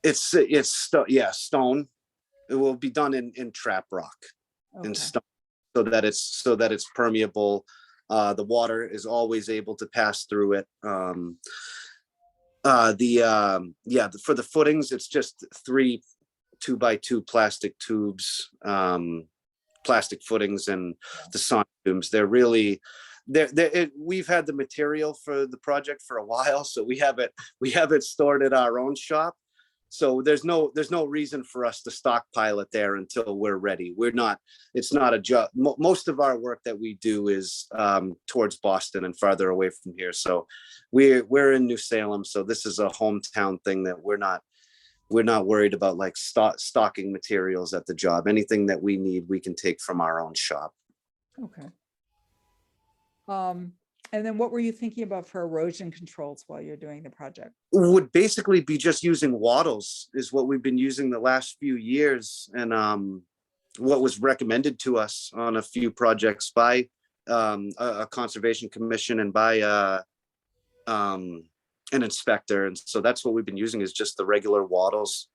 It's stone. It will be done in trap rock and stone, so that it's permeable. The water is always able to pass through it. For the footings, it's just 3 2x2 plastic tubes, plastic footings, and the sonotubes. They're really, we've had the material for the project for a while, so we have it stored at our own shop. So there's no reason for us to stockpile it there until we're ready. It's not a job. Most of our work that we do is towards Boston and farther away from here. So we're in New Salem. So this is a hometown thing that we're not worried about, like stocking materials at the job. Anything that we need, we can take from our own shop. Okay. And then what were you thinking about for erosion controls while you're doing the project? Would basically be just using wattles is what we've been using the last few years, and what was recommended to us on a few projects by a conservation commission and by an inspector. And so that's what we've been using, is just the regular wattles.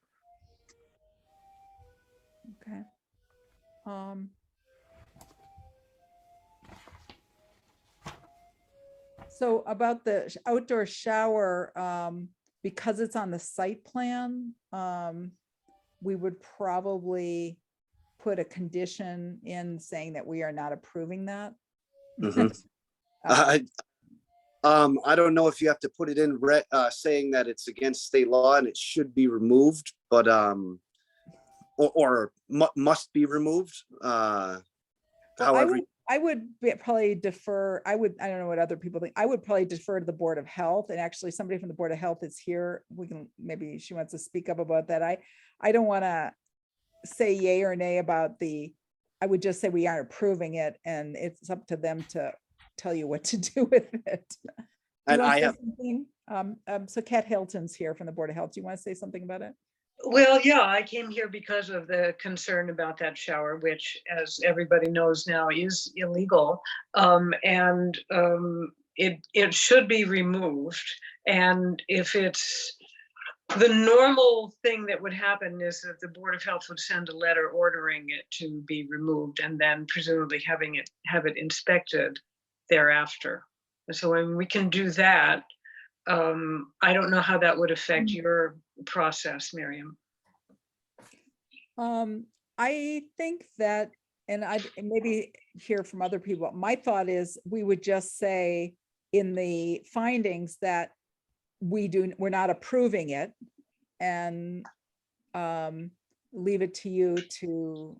Okay. So about the outdoor shower, because it's on the site plan, we would probably put a condition in saying that we are not approving that. Mhm. Um, I don't know if you have to put it in saying that it's against state law and it should be removed, but must be removed. Well, However, I would probably defer, I don't know what other people think. I would probably defer to the Board of Health, and actually somebody from the Board of Health is here. We can, maybe she wants to speak up about that. I don't want to say yay or nay about I would just say we aren't approving it, and it's up to them to tell you what to do with it. Do you and want I to say have, something? So Kat Hilton's here from the Board of Health. Do you want to say something about it? Well, yeah, I came here because of the concern about that shower, which, as everybody knows now, is illegal. It should be removed. And if it's the normal thing that would happen is that the Board of Health would send a letter ordering it to be removed and then presumably have it inspected thereafter. And so when we can do that, I don't know how that would affect your process, Miriam. I think that, and I maybe hear from other people, my thought is we would just say in the findings that we're not approving it, and leave it to you to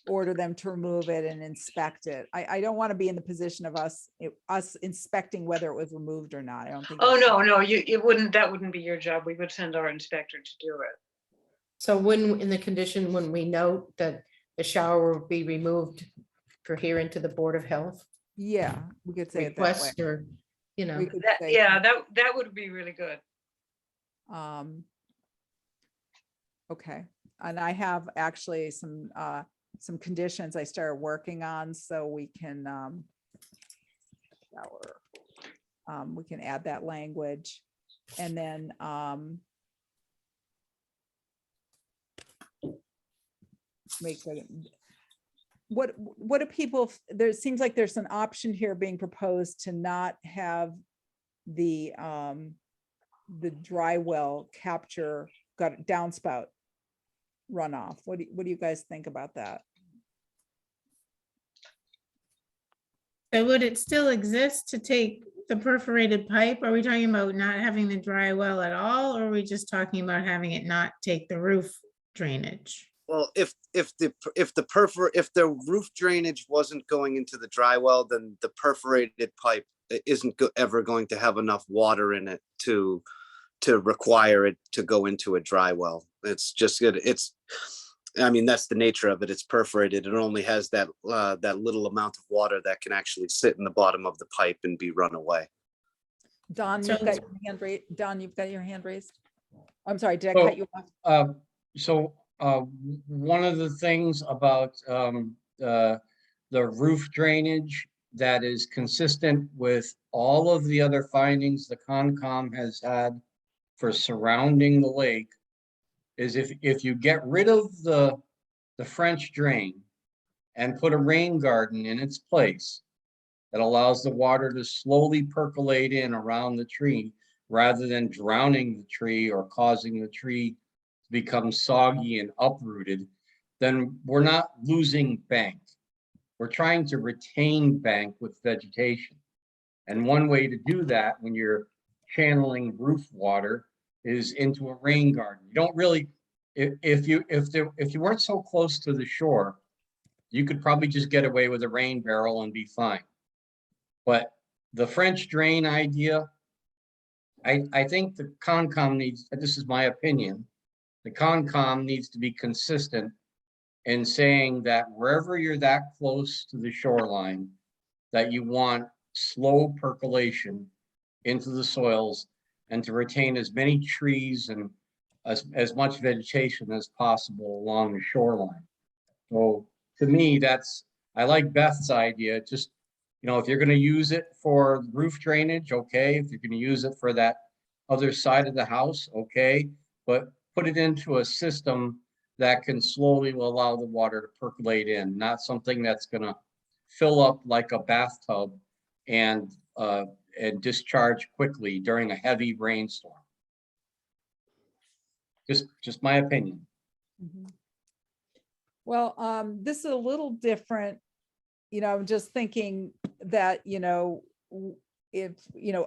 order them to remove it and inspect it. I don't want to be in the position of us inspecting whether it was removed or not. I don't think. Oh, no, that wouldn't be your job. We would send our inspector to do it. So when, in the condition, when we note that the shower will be removed for hearing to the Board of Health, Yeah, we could say it that way. request or, you know, We could say, Yeah, that would be really good. okay, and I have actually some conditions I started working on, so we can we can add that language, and then make it. What do people, there seems like there's an option here being proposed to not have the dry well capture downspout runoff. What do you guys think about that? So would it still exist to take the perforated pipe? Are we talking about not having the dry well at all? Or are we just talking about having it not take the roof drainage? well, if the roof drainage wasn't going into the dry well, then the perforated pipe isn't ever going to have enough water in it to require it to go into a dry well. It's just good. I mean, that's the nature of it. It's perforated. It only has that little amount of water that can actually sit in the bottom of the pipe and be run away. Don, So- you've got your hand raised. Don, you've got your hand raised. I'm sorry, did I cut you off? One of the things about the roof drainage that is consistent with all of the other findings the Concom has had for surrounding the lake is if you get rid of the French drain and put a rain garden in its place that allows the water to slowly percolate in around the tree rather than drowning the tree or causing the tree to become soggy and uprooted, then we're not losing bank. We're trying to retain bank with vegetation. And one way to do that when you're channeling roof water is into a rain garden. You don't really, if you weren't so close to the shore, you could probably just get away with a rain barrel and be fine. But the French drain idea, I think the Concom needs, this is my opinion, the Concom needs to be consistent in saying that wherever you're that close to the shoreline, that you want slow percolation into the soils and to retain as many trees and as much vegetation as possible along the shoreline. So to me, I like Beth's idea. Just, if you're going to use it for roof drainage, okay. If you're going to use it for that other side of the house, okay. But put it into a system that can slowly allow the water to percolate in, not something that's going to fill up like a bathtub and discharge quickly during a heavy rainstorm. Just my opinion. Mhm. Well, this is a little different. I'm just thinking that, if,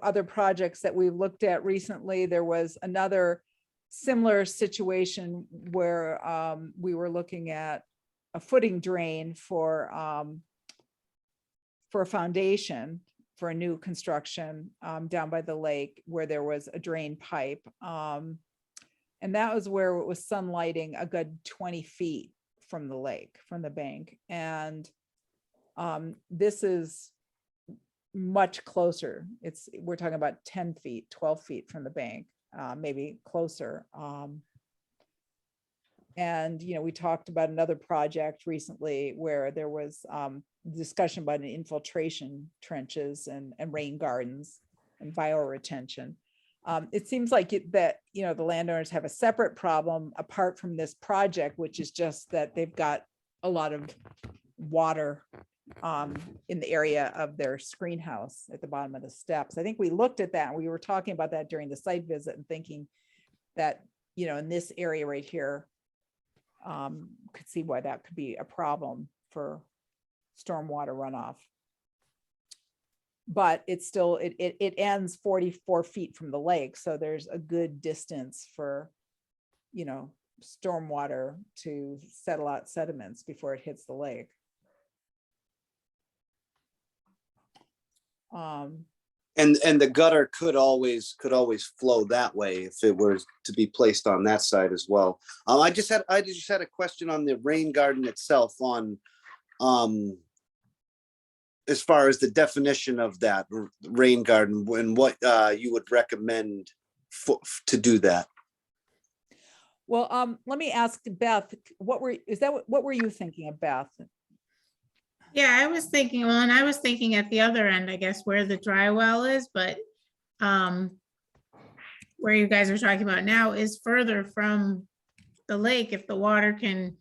other projects that we looked at recently, there was another similar situation where we were looking at a footing drain for a foundation for a new construction down by the lake where there was a drain pipe. And that was where it was sunlighting a good 20 feet from the lake, from the bank. And this is much closer. We're talking about 10 feet, 12 feet from the bank, maybe closer. And, we talked about another project recently where there was discussion about an infiltration trenches and rain gardens and bioretention. It seems like the landowners have a separate problem apart from this project, which is just that they've got a lot of water in the area of their screen house at the bottom of the steps. I think we looked at that and we were talking about that during the site visit and thinking that, in this area right here, could see why that could be a problem for stormwater runoff. But it's still, it ends 44 feet from the lake. So there's a good distance for, stormwater to settle out sediments before it hits the lake. And the gutter could always flow that way if it were to be placed on that side as well. I just had a question on the rain garden itself on as far as the definition of that rain garden and what you would recommend to do that. Well, let me ask Beth, what were you thinking of, Beth? Yeah, I was thinking, well, and I was thinking at the other end, I guess, where the dry well is, but where you guys are talking about now is further from the lake. If the water can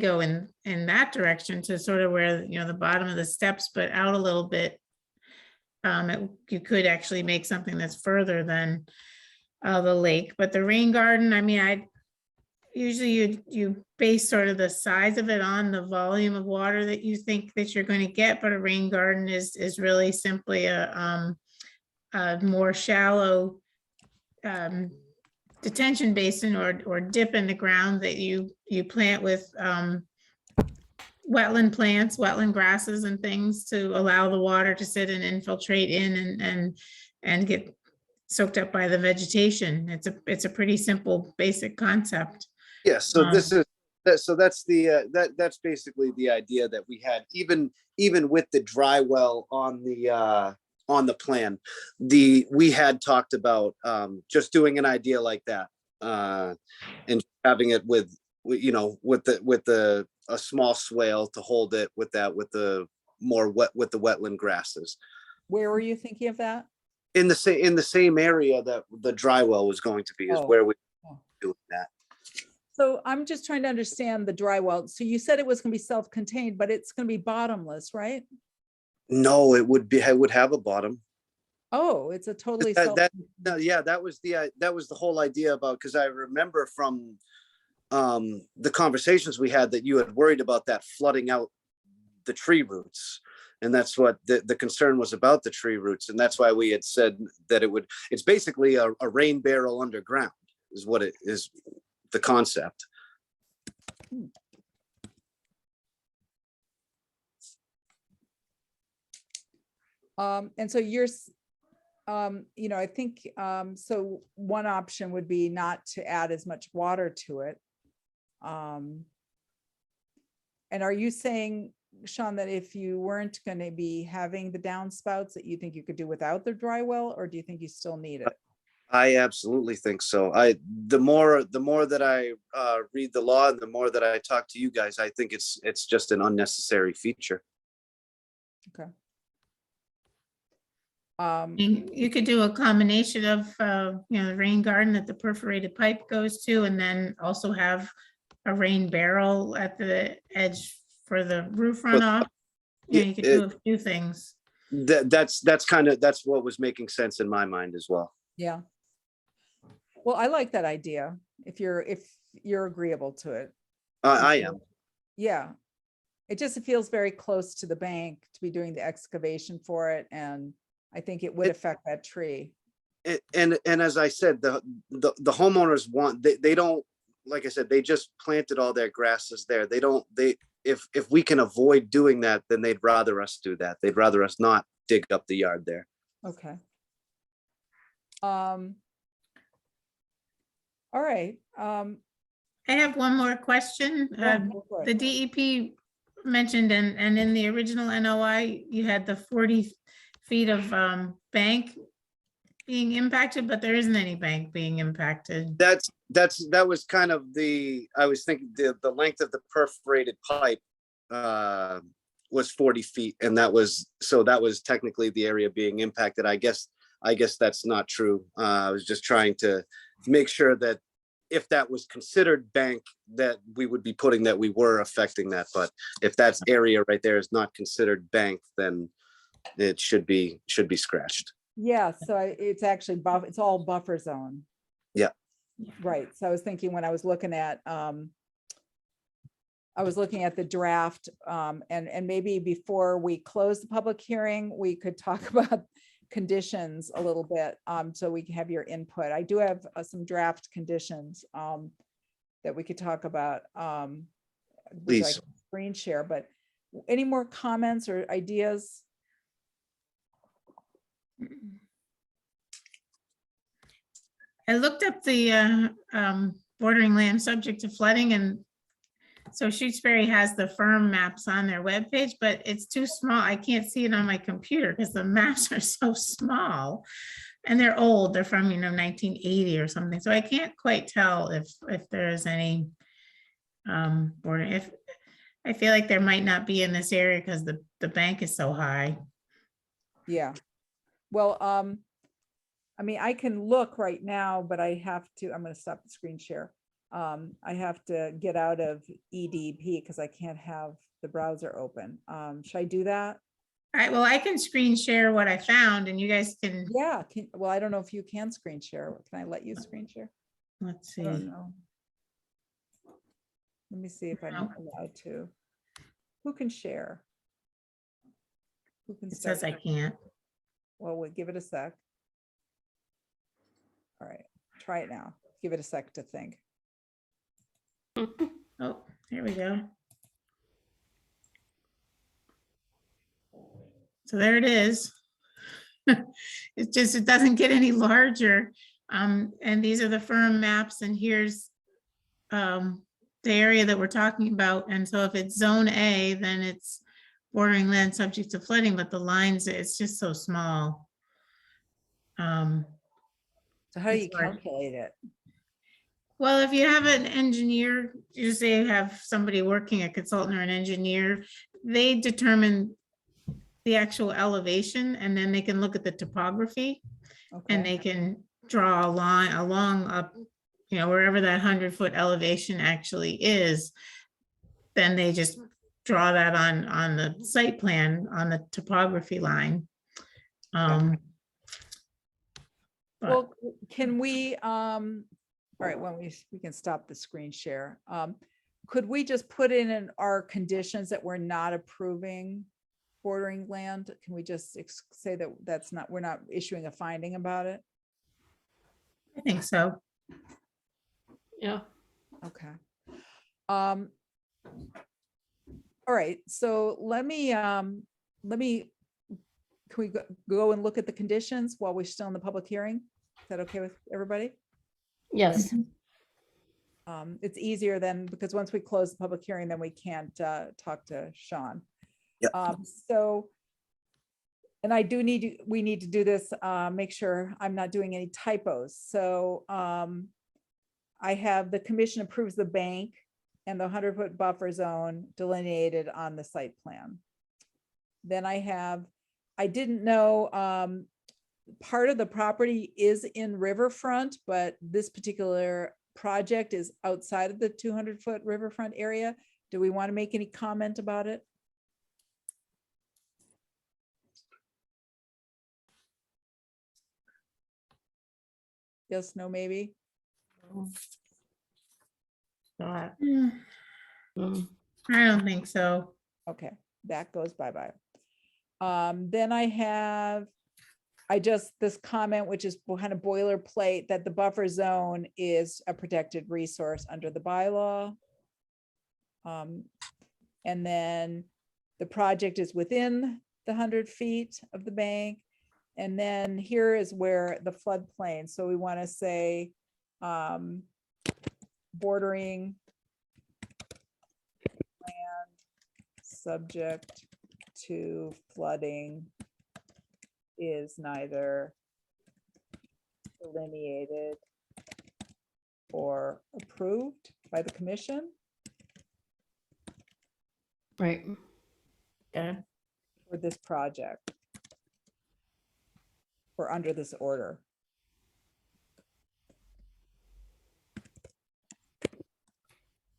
go in that direction to sort of where, the bottom of the steps, but out a little bit, you could actually make something that's further than the lake. But the rain garden, I mean, usually you base sort of the size of it on the volume of water that you think that you're going to get, but a rain garden is really simply a more shallow detention basin or dip in the ground that you plant with wetland plants, wetland grasses and things to allow the water to sit and infiltrate in and get soaked up by the vegetation. It's a pretty simple, basic concept. Yeah, so that's basically the idea that we had, even with the dry well on the plan. We had talked about just doing an idea like that and having it with a small swale to hold it with the wetland grasses. Where were you thinking of that? In the same area that the dry well was going to be is where we doing that. So I'm just trying to understand the dry well. So you said it was going to be self-contained, but it's going to be bottomless, right? No, it would have a bottom. Oh, it's a totally that was the whole idea about, because I remember from the conversations we had that you had worried about that flooding out the tree roots. And that's what the concern was about, the tree roots. And that's why we had said that it's basically a rain barrel underground is what it is, the concept. And so you're, I think, so one option would be not to add as much water to it. And are you saying, Sean, that if you weren't going to be having the downspouts that you think you could do without the dry well, or do you think you still need it? I absolutely think so. The more that I read the law and the more that I talk to you guys, I think it's just an unnecessary feature. Okay. You could do a combination of, the rain garden that the perforated pipe goes to, and then also have a rain barrel at the edge for the roof runoff. You could do a few things. That's what was making sense in my mind as well. Yeah. Well, I like that idea. If you're agreeable to it. I am. Yeah. It just feels very close to the bank to be doing the excavation for it. And I think it would affect that tree. And as I said, the homeowners want, they don't, like I said, they just planted all their grasses there. If we can avoid doing that, then they'd rather us do that. They'd rather us not dig up the yard there. Okay. All right. I have one more question. Yeah, go for The it. DEP mentioned, and in the original NOI, you had the 40 feet of bank being impacted, but there isn't any bank being impacted. That was kind of I was thinking the length of the perforated pipe was 40 feet, and that was technically the area being impacted. I guess that's not true. I was just trying to make sure that if that was considered bank, that we would be putting that we were affecting that. But if that area right there is not considered bank, then it should be scratched. Yeah, so it's actually it's all buffer zone. Yeah. Right. So I was thinking when I was looking at the draft, and maybe before we close the public hearing, we could talk about conditions a little bit, so we can have your input. I do have some draft conditions that we could talk about. Which I Please. can screen share, but any more comments or ideas? I looked up the bordering land subject to flooding, and so Shutesbury has the firm maps on their webpage, but it's too small. I can't see it on my computer because the maps are so small and they're old. They're from 1980 or something. So I can't quite tell if there is any border. If I feel like there might not be in this area because the bank is so high. Yeah. Well, I mean, I can look right now, but I'm going to stop the screen share. I have to get out of EDP because I can't have the browser open. Should I do that? All right, well, I can screen share what I found and you guys can. Yeah. Well, I don't know if you can screen share. Can I let you screen share? Let's I don't see. know. Let me see if I'm No. allowed to. Who can share? Who can It start? says I can't. Well, we'll give it a sec. All right, try it now. Give it a sec to think. Oh, here we go. So there it is. It doesn't get any larger. And these are the firm maps, and here's the area that we're talking about. And so if it's zone A, then it's bordering land subject to flooding, but the lines, it's just so small. So how do you It's hard. calculate it? Well, if you have an engineer, you say you have somebody working, a consultant or an engineer, they determine the actual elevation, and then they can look at the topography and Okay, they can draw a line along up, wherever that 100-foot elevation actually is. Then they just draw that on the site plan on the topography line. But- well, can we, all right, well, we can stop the screen share. Could we just put in our conditions that we're not approving bordering land? Can we just say that we're not issuing a finding about it? I think so. Yeah. Okay. All right, so let me, can we go and look at the conditions while we're still in the public hearing? Is that okay with everybody? Yes. It's easier then, because once we close the public hearing, then we can't talk to Sean. Yep. So, and we need to do this, make sure I'm not doing any typos. So I have the commission approves the bank and the 100-foot buffer zone delineated on the site plan. Then I didn't know, part of the property is in riverfront, but this particular project is outside of the 200-foot riverfront area. Do we want to make any comment about it? Yes, no, maybe? Not. Mm. I don't think so. Okay, that goes bye-bye. Then this comment, which is kind of boilerplate, that the buffer zone is a protected resource under the bylaw. And then the project is within the 100 feet of the bank. And then here is where the floodplain, so we want to say bordering land subject to flooding is neither delineated or approved by the commission. Right. Okay. For this project. Or under this order.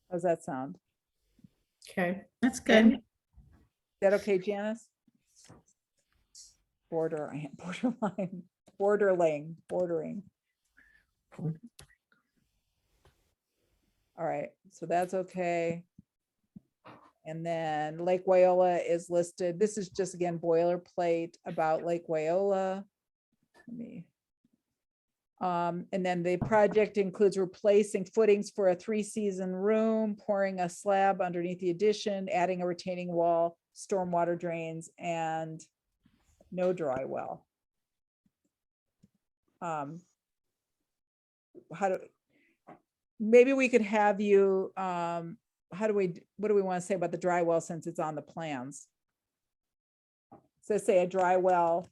How's that sound? Okay. That's good. Is that okay, Janice? Bordering. All right, so that's okay. And then Lake Wyola is listed. This is just again boilerplate about Lake Wyola. And then the project includes replacing footings for a 3-season room, pouring a slab underneath the addition, adding a retaining wall, stormwater drains, and no dry well. Maybe we could have you, what do we want to say about the dry well since it's on the plans? So say a dry well,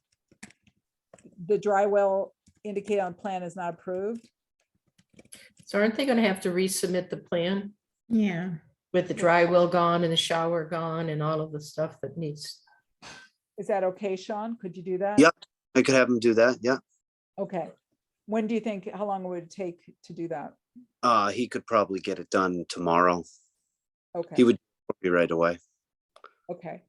the dry well indicated on plan is not approved. So aren't they gonna have to resubmit the plan Yeah. with the dry well gone and the shower gone and all of the stuff that needs? Is that okay, Sean? Could you do that? Yep. I could have him do that. Yeah. Okay. When do you think, how long would it take to do that? He could probably get it done tomorrow. Okay. He would be right away. Okay.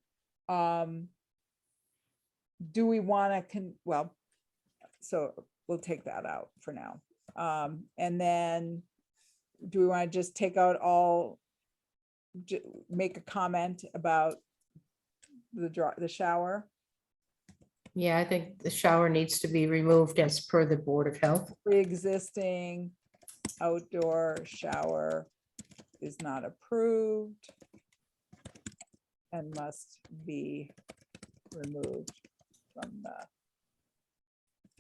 Do we want to, well, so we'll take that out for now. And then do we want to just take out all, make a comment about the shower? Yeah, I think the shower needs to be removed as per the Board of Health. Pre-existing outdoor shower is not approved and must be removed from the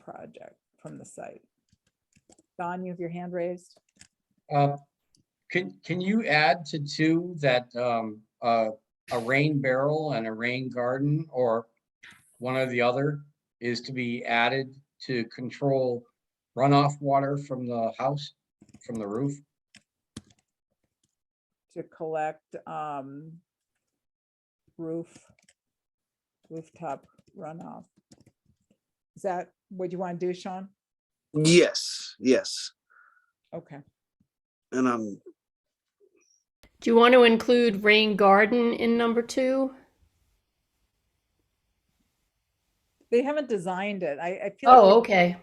project, from the site. Don, you have your hand raised? Can you add to 2 that a rain barrel and a rain garden or one or the other is to be added to control runoff water from the house, from the roof? To collect rooftop runoff. Is that what you want to do, Sean? Yes. Okay. And Do you want to include rain garden in number 2? They haven't designed it. I feel like Oh, okay.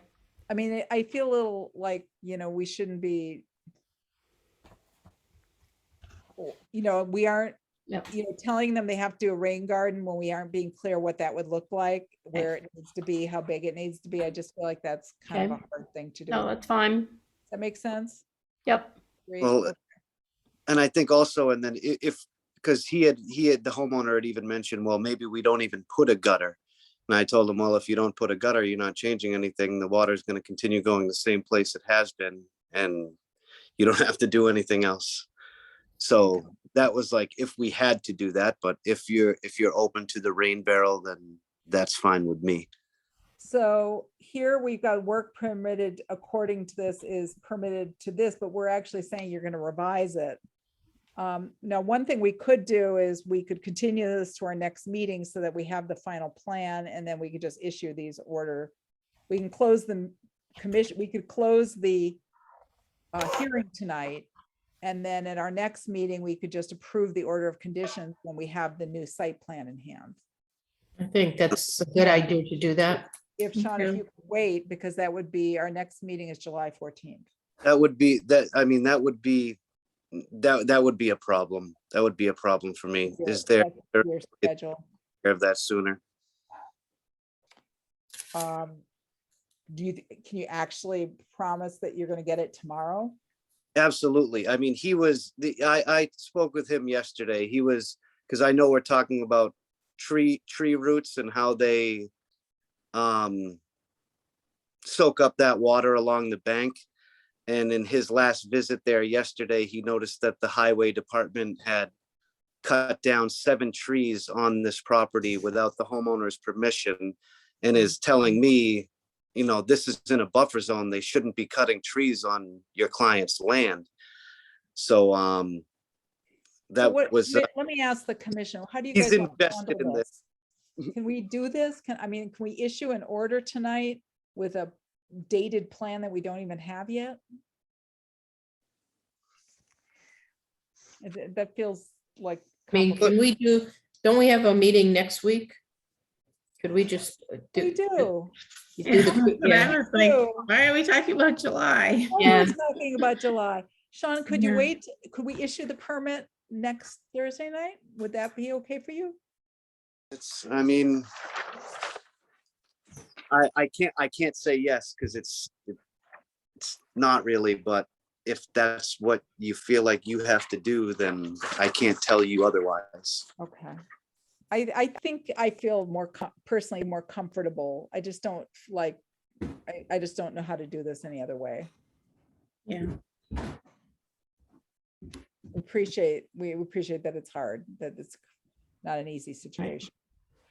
I mean, I feel a little like, we shouldn't be, we aren't, Yep. telling them they have to do a rain garden when we aren't being clear what that would look like, where it needs to be, how big it needs to be. I just feel like that's kind of Okay. a hard thing to do. No, Does that's fine. that make sense? Yep. Great. well, and I think also, and then if, because he had, the homeowner had even mentioned, well, maybe we don't even put a gutter. And I told him, well, if you don't put a gutter, you're not changing anything. The water is going to continue going the same place it has been, and you don't have to do anything else. So that was like, if we had to do that, but if you're open to the rain barrel, then that's fine with me. So here we've got work permitted according to this is permitted to this, but we're actually saying you're going to revise it. Now, one thing we could do is we could continue this to our next meeting so that we have the final plan, and then we could just issue these order. We can close the commission, we could close the hearing tonight. And then at our next meeting, we could just approve the order of conditions when we have the new site plan in hand. I think that's a good idea to do that. if Sean, if Okay. you could wait, because that would be, our next meeting is July 14th. That would be, I mean, that would be a problem. That would be a problem for me. Is there Your schedule. care of that sooner? Can you actually promise that you're gonna get it tomorrow? Absolutely. I mean, I spoke with him yesterday. He was, because I know we're talking about tree roots and how they soak up that water along the bank. And in his last visit there yesterday, he noticed that the highway department had cut down 7 trees on this property without the homeowner's permission, and is telling me, you know, this is in a buffer zone. They shouldn't be cutting trees on your client's land. So So that what, was, let me ask the commission, how do you he's guys want to invested handle in this. this? Can we do this? Can we issue an order tonight with a dated plan that we don't even have yet? That feels like. I mean, can we don't we have a meeting next week? Could we just We do. you do the- But yeah. I was like, why are we talking about July? Yeah. Talking about July. Sean, could you Yeah. wait? Could we issue the permit next Thursday night? Would that be okay for you? I mean, I can't say yes, because it's not really, but if that's what you feel like you have to do, then I can't tell you otherwise. Okay. I think I feel personally more comfortable. I just don't like, I just don't know how to do this any other way. Yeah. We appreciate that it's hard, that it's not an easy situation.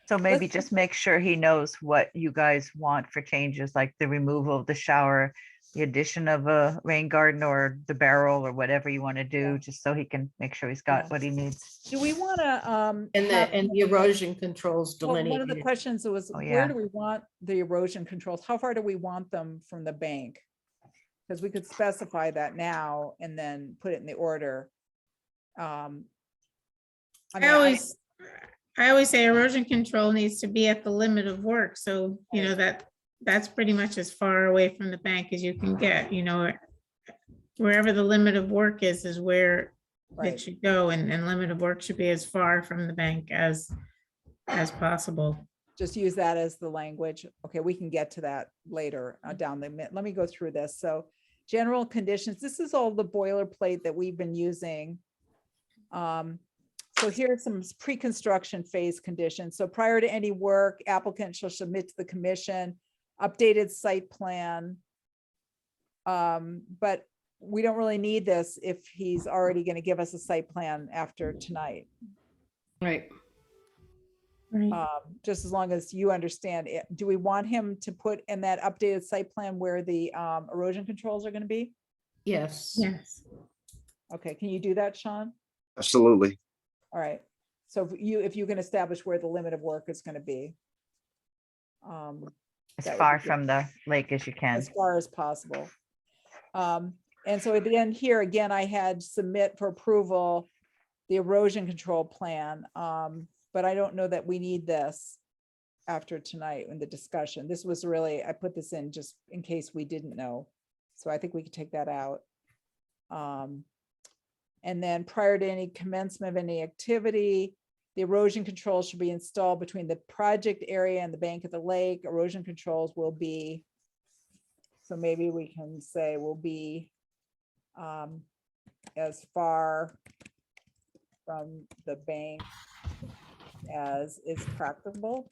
So maybe Let's- just make sure he knows what you guys want for changes, like the removal of the shower, the addition of a rain garden or the barrel or whatever you want to do, just so he can make sure he's got Yeah. what he needs. Do we want to, and the erosion controls one of the delineated. questions was, Oh, where yeah. do we want the erosion controls? How far do we want them from the bank? Because we could specify that now and then put it in the order. I mean, I always say erosion control needs to be at the limit of work. So, you know, that's pretty much as far away from the bank as you can get, you know, wherever the limit of work is where Right. it should go, and limit of work should be as far from the bank as possible. just use that as the language. Okay, we can get to that later down the minute. Let me go through this. So general conditions, this is all the boilerplate that we've been using. So here are some pre-construction phase conditions. So prior to any work, applicant shall submit to the commission updated site plan. But we don't really need this if he's already going to give us a site plan after tonight. Right. Just as long as you understand it. Do we want him to put in that updated site plan where the erosion controls are going to be? Yes. Yes. Okay, can you do that, Sean? Absolutely. All right. So if you can establish where the limit of work is going to be. As that would far be good. from the lake as you can. As far as possible. And so at the end here, again, I had submit for approval the erosion control plan. But I don't know that we need this after tonight in the discussion. This was really, I put this in just in case we didn't know. So I think we could take that out. And then prior to any commencement of any activity, the erosion control should be installed between the project area and the bank of the lake. Erosion controls will be, so maybe we can say will be as far from the bank as is practicable.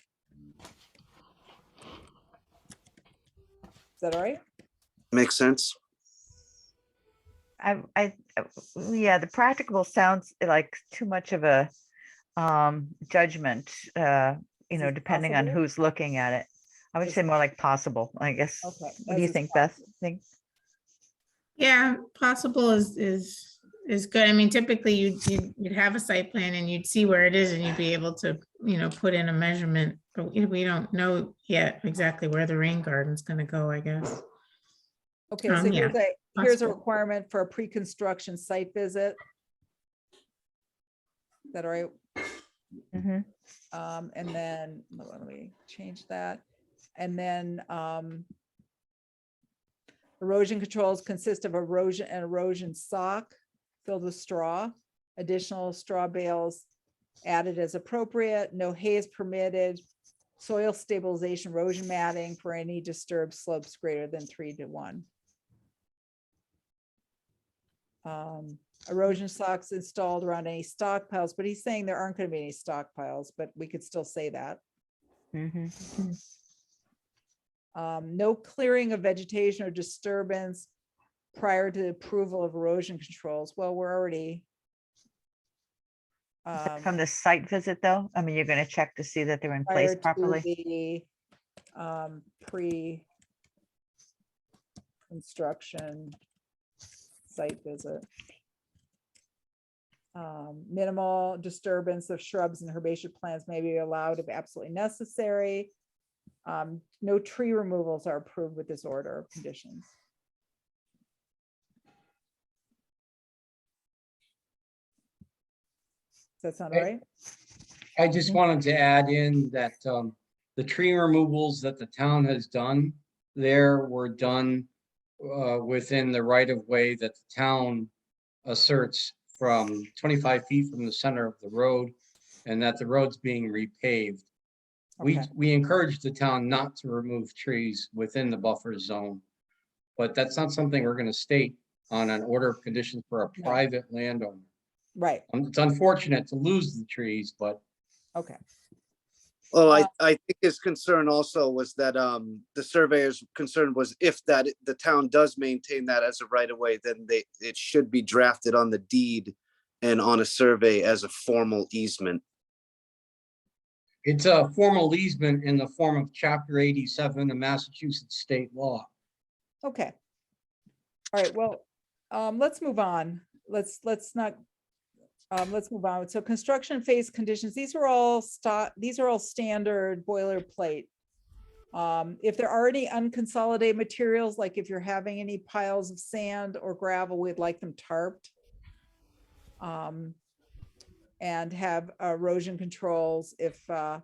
Is that all right? Makes sense. Yeah, the practicable sounds like too much of a judgment, you know, it depending on possible? who's looking at it. I would Is say it- more like possible, I guess. Okay, What do you as is think, Beth? Think? Yeah, possible is good. I mean, typically you'd have a site plan and you'd see where it is and you'd be able to, you know, put in a measurement, but we don't know yet exactly where the rain garden's gonna go, I guess. Okay, so Yeah, here's a possible. requirement for a pre-construction site visit. Is that all right? Mhm. And then let me change that. And then erosion controls consist of erosion sock filled with straw, additional straw bales added as appropriate, no hay is permitted, soil stabilization erosion matting for any disturbed slopes greater than 3:1. Erosion socks installed around any stockpiles, but he's saying there aren't going to be any stockpiles, but we could still say that. No clearing of vegetation or disturbance prior to the approval of erosion controls. Well, we're already. From the site visit though, I mean, you're gonna check to see that they're in place prior to properly. the pre-construction site visit. Minimal disturbance of shrubs and herbaceous plants may be allowed if absolutely necessary. No tree removals are approved with this order of conditions. Does that sound all right? I just wanted to add in that the tree removals that the town has done there were done within the right of way that the town asserts from 25 feet from the center of the road, and that the road's being repaved. Okay. We encourage the town not to remove trees within the buffer zone, but that's not something we're going to state on an order of conditions for a No. private landowner. Right. It's unfortunate to lose the trees, but Okay. Well, I think his concern also was that the surveyor's concern was if that the town does maintain that as a right of way, then it should be drafted on the deed and on a survey as a formal easement. it's a formal easement in the form of Chapter 87 of Massachusetts state law. Okay. All right, well, let's move on. Let's not, let's move on. So construction phase conditions, these are all standard boilerplate. If there are any unconsolidated materials, like if you're having any piles of sand or gravel, we'd like them tarped. And have erosion controls if, I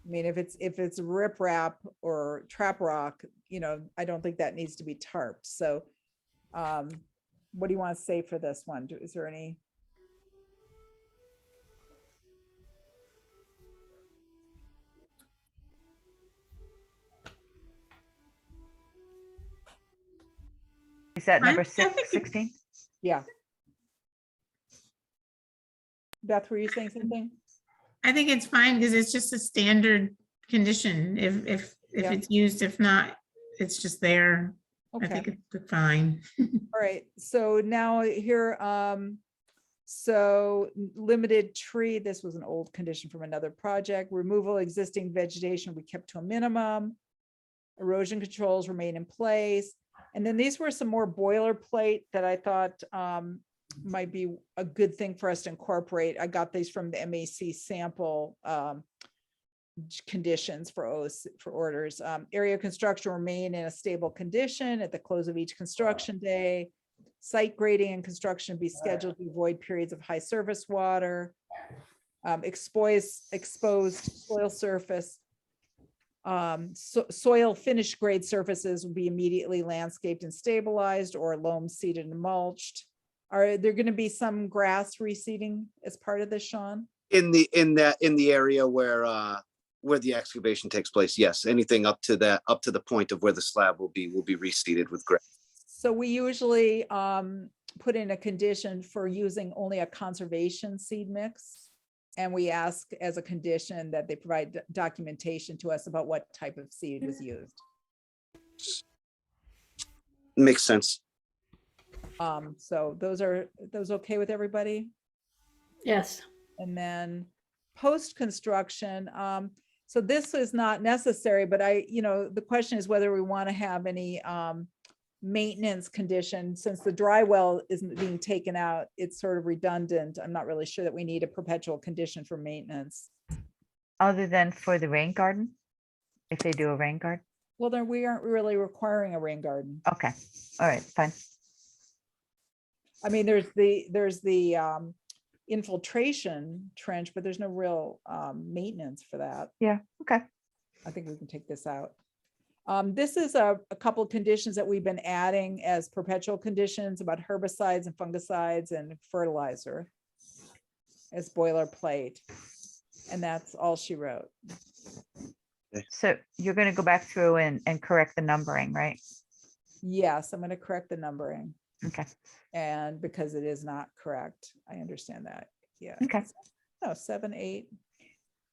mean, if it's riprap or trap rock, you know, I don't think that needs to be tarped. So what do you want to say for this one? Is there any? Is that number I think it- 16? Yeah. Beth, were you saying something? I think it's fine because it's just a standard condition. If Yeah. it's used, if not, it's just there. I Okay. think it's fine. All right, so now here, so limited tree, this was an old condition from another project, removal existing vegetation we kept to a minimum. Erosion controls remain in place. And then these were some more boilerplate that I thought might be a good thing for us to incorporate. I got these from the MAC sample conditions for orders. Area construction remain in a stable condition at the close of each construction day. Site grading and construction be scheduled to avoid periods of high surface water. Exposed soil surface. Soil finished grade surfaces will be immediately landscaped and stabilized or loam seeded and mulched. Are there going to be some grass reseeding as part of this, Sean? In the area where the excavation takes place, yes, anything up to the point of where the slab will be reseeded with grass. So we usually put in a condition for using only a conservation seed mix. And we ask as a condition that they provide documentation to us about what type of seed was used. Makes sense. So those okay with everybody? Yes. And then post-construction, so this is not necessary, but the question is whether we want to have any maintenance condition. Since the dry well isn't being taken out, it's sort of redundant. I'm not really sure that we need a perpetual condition for maintenance. Other than for the rain garden? If they do a rain garden? Well, then we aren't really requiring a rain garden. Okay, all right, fine. I mean, there's the infiltration trench, but there's no real maintenance for that. Yeah, okay. I think we can take this out. This is a couple conditions that we've been adding as perpetual conditions about herbicides and fungicides and fertilizer as boilerplate. And that's all she wrote. So you're going to go back through and correct the numbering, right? Yes, I'm going to correct the numbering. Okay. And because it is not correct, I understand that. Yeah. Okay. No, 7, 8.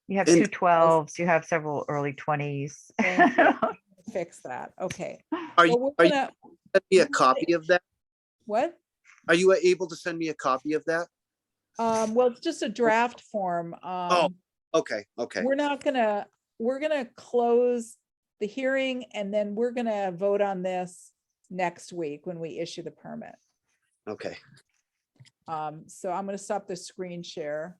You have And- 2 12s, you have several early 20s. Thank you. Fix that. Okay. Are Well, you, we're are you gonna- send me a copy of that? What? Are you able to send me a copy of that? Well, it's just a draft form. Okay, okay. We're gonna close the hearing and then we're gonna vote on this next week when we issue the permit. Okay. So I'm gonna stop the screen share.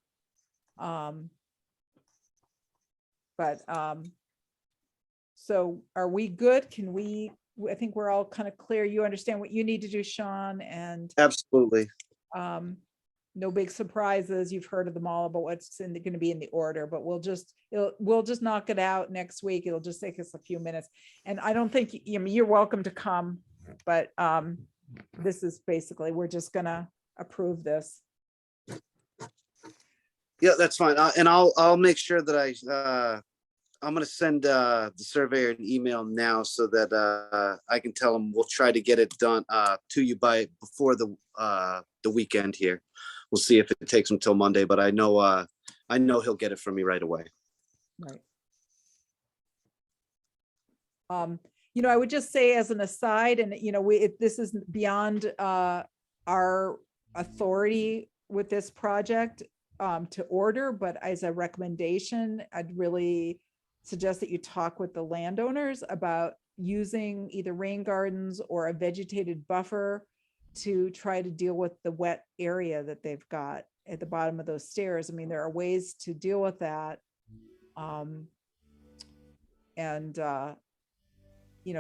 So are we good? Can we, I think we're all kind of clear. You understand what you need to do, Sean, and Absolutely. no big surprises. You've heard of them all about what's going to be in the order, but we'll just knock it out next week. It'll just take us a few minutes. And I don't think, I mean, you're welcome to come, but this is basically, we're just gonna approve this. Yeah, that's fine. And I'll make sure that I'm gonna send the surveyor an email now so that I can tell him we'll try to get it done to you before the weekend here. We'll see if it takes him till Monday, but I know he'll get it from me right away. Right. I would just say as an aside, and this is beyond our authority with this project to order, but as a recommendation, I'd really suggest that you talk with the landowners about using either rain gardens or a vegetated buffer to try to deal with the wet area that they've got at the bottom of those stairs. I mean, there are ways to deal with that.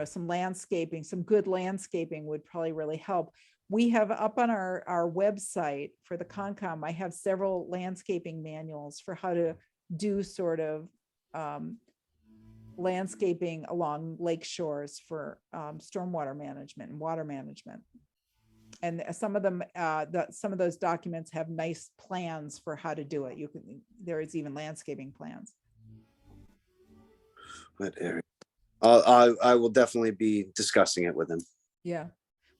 Some landscaping, some good landscaping would probably really help. We have up on our website for the Concom, I have several landscaping manuals for how to do sort of landscaping along lake shores for stormwater management and water management. And some of them, some of those documents have nice plans for how to do it. There is even landscaping plans. What area? I will definitely be discussing it with him. Yeah.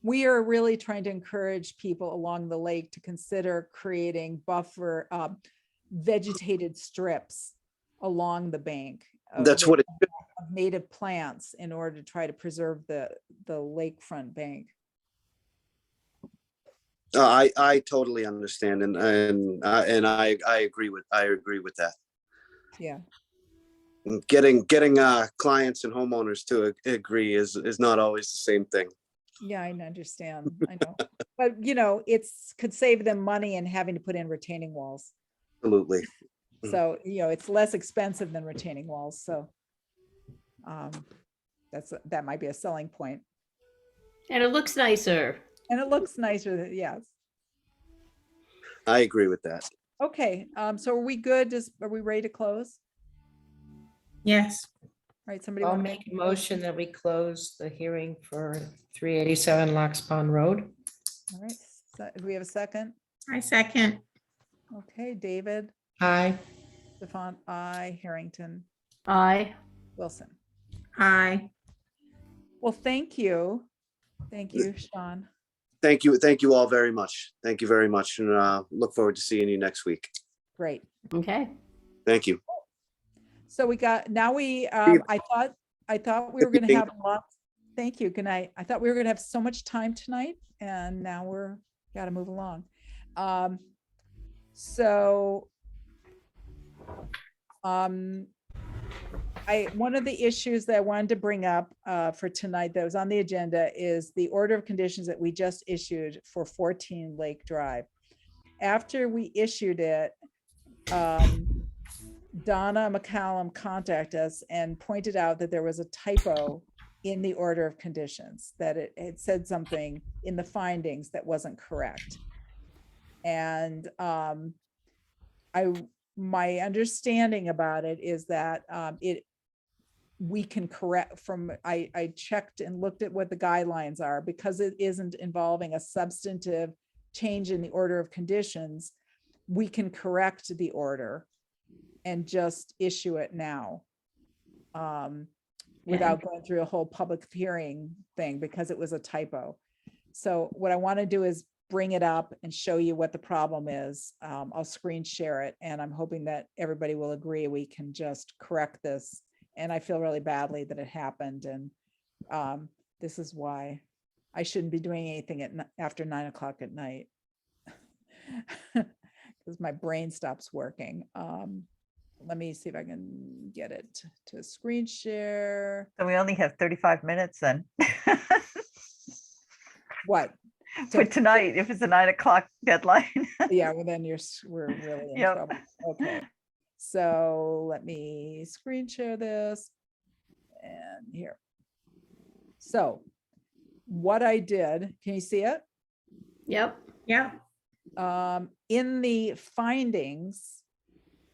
We are really trying to encourage people along the lake to consider creating buffer vegetated strips along the bank. That's what it of native plants in order to try to preserve the lakefront bank. I totally understand, and I agree with that. Yeah. Getting clients and homeowners to agree is not always the same thing. Yeah, I understand. I know, but could save them money and having to put in retaining walls. Absolutely. So it's less expensive than retaining walls. So that might be a selling point. And it looks nicer. And it looks nicer. Yes. I agree with that. Okay. So are we good? Are we ready to close? Yes. All right. Somebody I'll want to make a motion that we close the hearing for 387 Locks Pond Road. All right. So, do we have a second? I second. Okay. David, Aye. Stefan, I, Harrington, Aye. Wilson. Aye. Well, thank you. Thank you, Sean. Thank you all very much. Thank you very much, and look forward to seeing you next week. Great. Okay. Thank you. So I thought we were going to have lots. Thank you. Good night. I thought we were going to have so much time tonight, and now we're got to move along. One of the issues that I wanted to bring up for tonight that was on the agenda is the order of conditions that we just issued for 14 Lake Drive. After we issued it, Donna McCallum contacted us and pointed out that there was a typo in the order of conditions, that it said something in the findings that wasn't correct. And my understanding about it is that we can correct from, I checked and looked at what the guidelines are, because it isn't involving a substantive change in the order of conditions. We can correct the order and just issue it now. Without going through a whole public hearing thing, because it was a typo. So what I want to do is bring it up and show you what the problem is. I'll screen share it, and I'm hoping that everybody will agree we can just correct this. And I feel really badly that it happened, and this is why I shouldn't be doing anything after 9 o'clock at night, because my brain stops working. Let me see if I can get it to screen share. So we only have 35 minutes then. What? For tonight, if it's a 9 o'clock deadline. Yeah, well then we're really in Yep. trouble. Okay. So let me screen share this, and here. So what I did, can you see it? Yep. Yeah. In the findings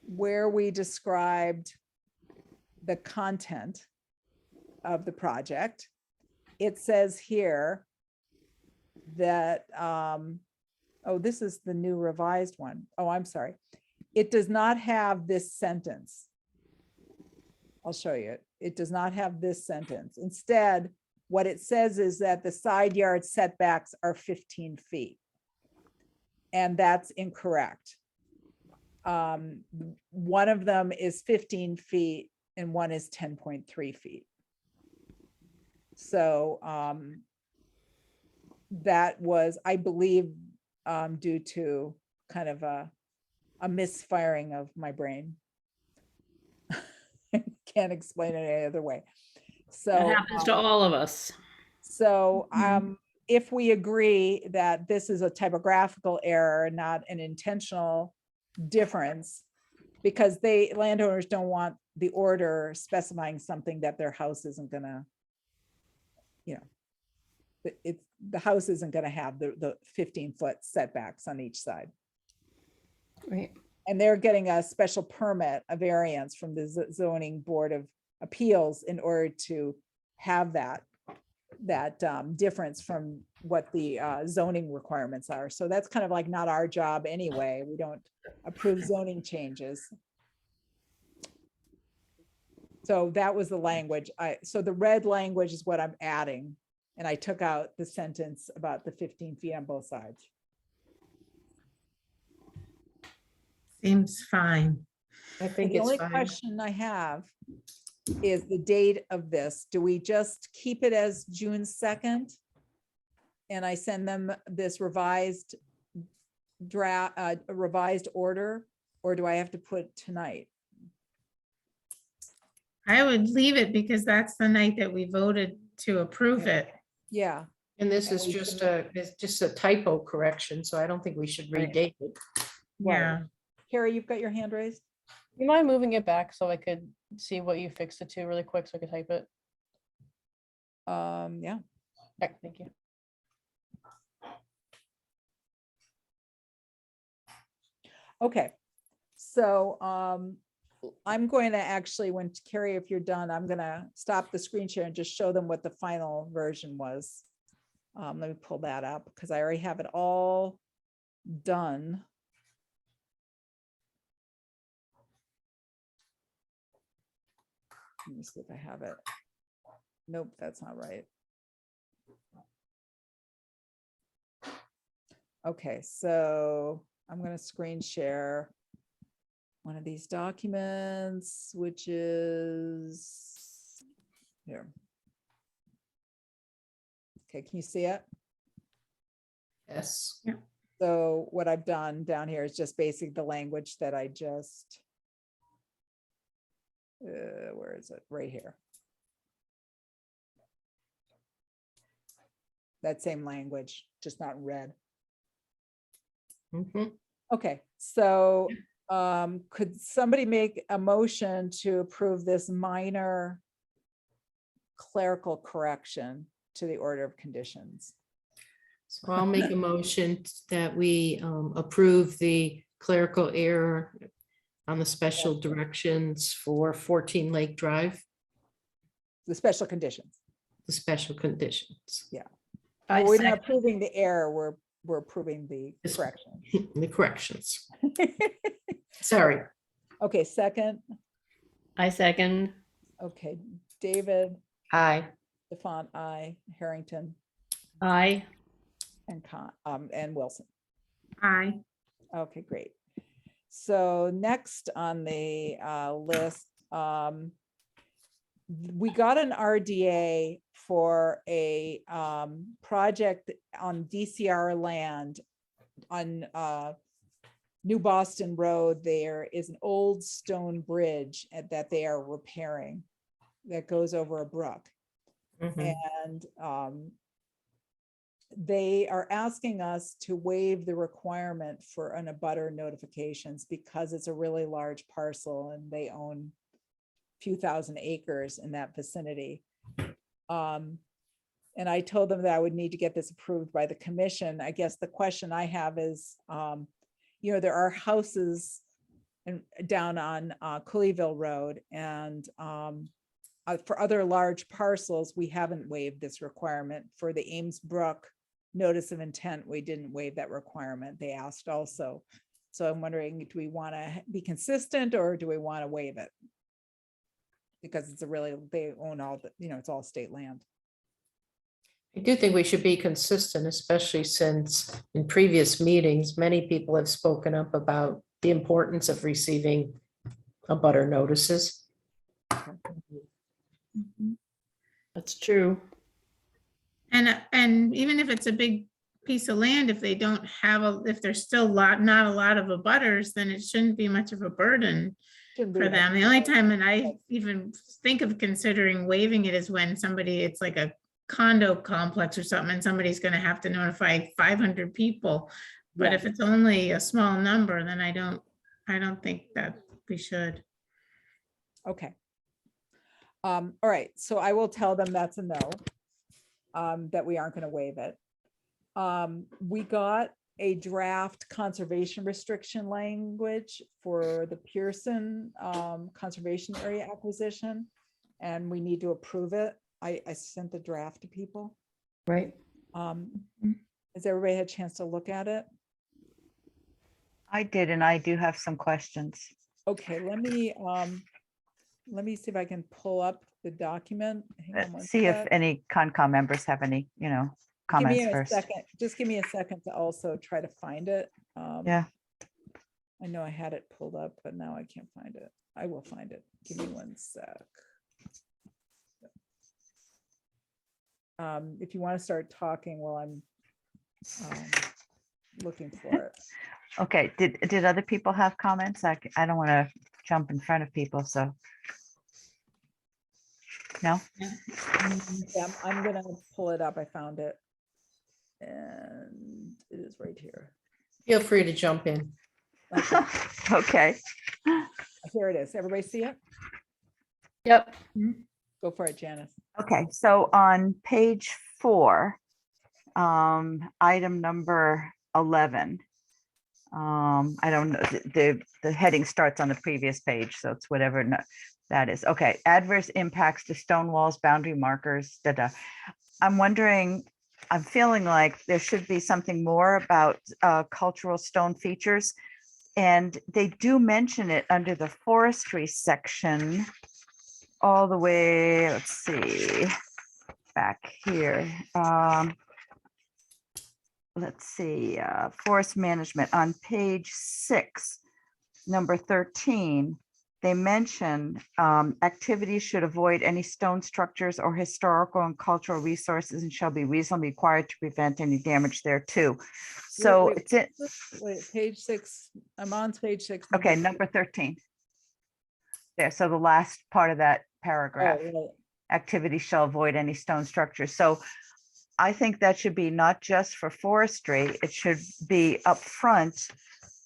where we described the content of the project, it says here that, oh, this is the new revised one. Oh, I'm sorry. It does not have this sentence. I'll show you it. It does not have this sentence. Instead, what it says is that the side yard setbacks are 15 feet. And that's incorrect. One of them is 15 feet and one is 10.3 feet. So that was, I believe, due to kind of a misfiring of my brain. Can't explain it any other way. So That happens to all of us. So Mhm. if we agree that this is a typographical error, not an intentional difference, because landowners don't want the order specifying something that their house isn't gonna, the house isn't gonna have the 15-foot setbacks on each side. Right. And they're getting a special permit, a variance from the zoning board of appeals in order to have that difference from what the zoning requirements are. So that's kind of like not our job anyway. We don't approve zoning changes. So that was the language. So the red language is what I'm adding. And I took out the sentence about the 15 feet on both sides. Seems fine. I think The it's only fine. question I have is the date of this. Do we just keep it as June 2nd? And I send them this revised draft, revised order, or do I have to put tonight? I would leave it because that's the night that we voted to approve it. Yeah, And this And is we just a typo correction, so I don't think we should Right. redate it. Yeah. Carrie, you've got your hand raised? You mind moving it back so I could see what you fixed it to really quick so I could type it? Yeah. Okay, thank you. Okay, so I'm going to actually, when Carrie, if you're done, I'm gonna stop the screen share and just show them what the final version was. Let me pull that up because I already have it all done. Let me see if I have it. Nope, that's not right. Okay, so I'm going to screen share one of these documents, which is here. Okay, can you see it? Yes. So what I've done down here is just basically the language that I just, where is it? Right here. That same language, just not red. Mhm. Okay, so could somebody make a motion to approve this minor clerical correction to the order of conditions? So I'll make a motion that we approve the clerical error on the special directions for 14 Lake Drive. the special conditions. the special conditions. I We're not second, approving the error, we're approving the Yes. correction. The corrections. Sorry. Okay, second, I second, okay, David, Aye. Stefan, I, Harrington, I, and Wilson. Aye. Okay, great. So next on the list, we got an RDA for a project on DCR land on New Boston Road. There is an old stone bridge that they are repairing that goes over a brook. Mhm. And they are asking us to waive the requirement for an abutter notifications because it's a really large parcel and they own a few thousand acres in that vicinity. And I told them that I would need to get this approved by the commission. I guess the question I have is, there are houses down on Cooleyville Road, and for other large parcels, we haven't waived this requirement. For the Ames Brook notice of intent, we didn't waive that requirement. They asked also. So I'm wondering, do we want to be consistent or do we want to waive it? Because they own all the, it's all state land. I do think we should be consistent, especially since in previous meetings, many people have spoken up about the importance of receiving abutter notices. that's true. And even if it's a big piece of land, if they don't have if there's still not a lot of abutters, then it shouldn't be much of a burden Shouldn't be for an them. The only time that I even think of considering waiving it is when it's like a condo complex or something, and somebody's gonna have to notify 500 people. But Yeah. if it's only a small number, then I don't think that we should. Okay. All right, so I will tell them that's a no, that we aren't going to waive it. We got a draft conservation restriction language for the Pearson conservation area acquisition, and we need to approve it. I sent the draft to people. Right. Has everybody had a chance to look at it? I did, and I do have some questions. Okay, let me see if I can pull up the document. Hang on one See if sec. any Concom members have any, Give me comments a first. second. Just give me a second to also try to find it. Yeah. I know I had it pulled up, but now I can't find it. I will find it. Give me one sec. If you want to start talking while I'm looking for it. Okay, did other people have comments? I don't want to jump in front of people, so. No? Yeah, I'm gonna pull it up. I found it. And it is right here. Feel free to jump in. Okay, Okay. here it is. Everybody see it? Yep. Go for it, Janice. Okay, so on page 4, item number 11. I don't know, the heading starts on the previous page, so it's whatever that is. Okay, adverse impacts to stone walls, boundary markers, I'm wondering, I'm feeling like there should be something more about cultural stone features. And they do mention it under the forestry section all the way, let's see, back here. Let's see, forest management on page 6, number 13. They mention activities should avoid any stone structures or historical and cultural resources and shall be reasonably required to prevent any damage thereto. So Wait, it's it. Wait, page 6. I'm on page 6. Okay, number 13. There, so the last part of that paragraph. Oh, right. Activities shall avoid any stone structures. So I think that should be not just for forestry, it should be up front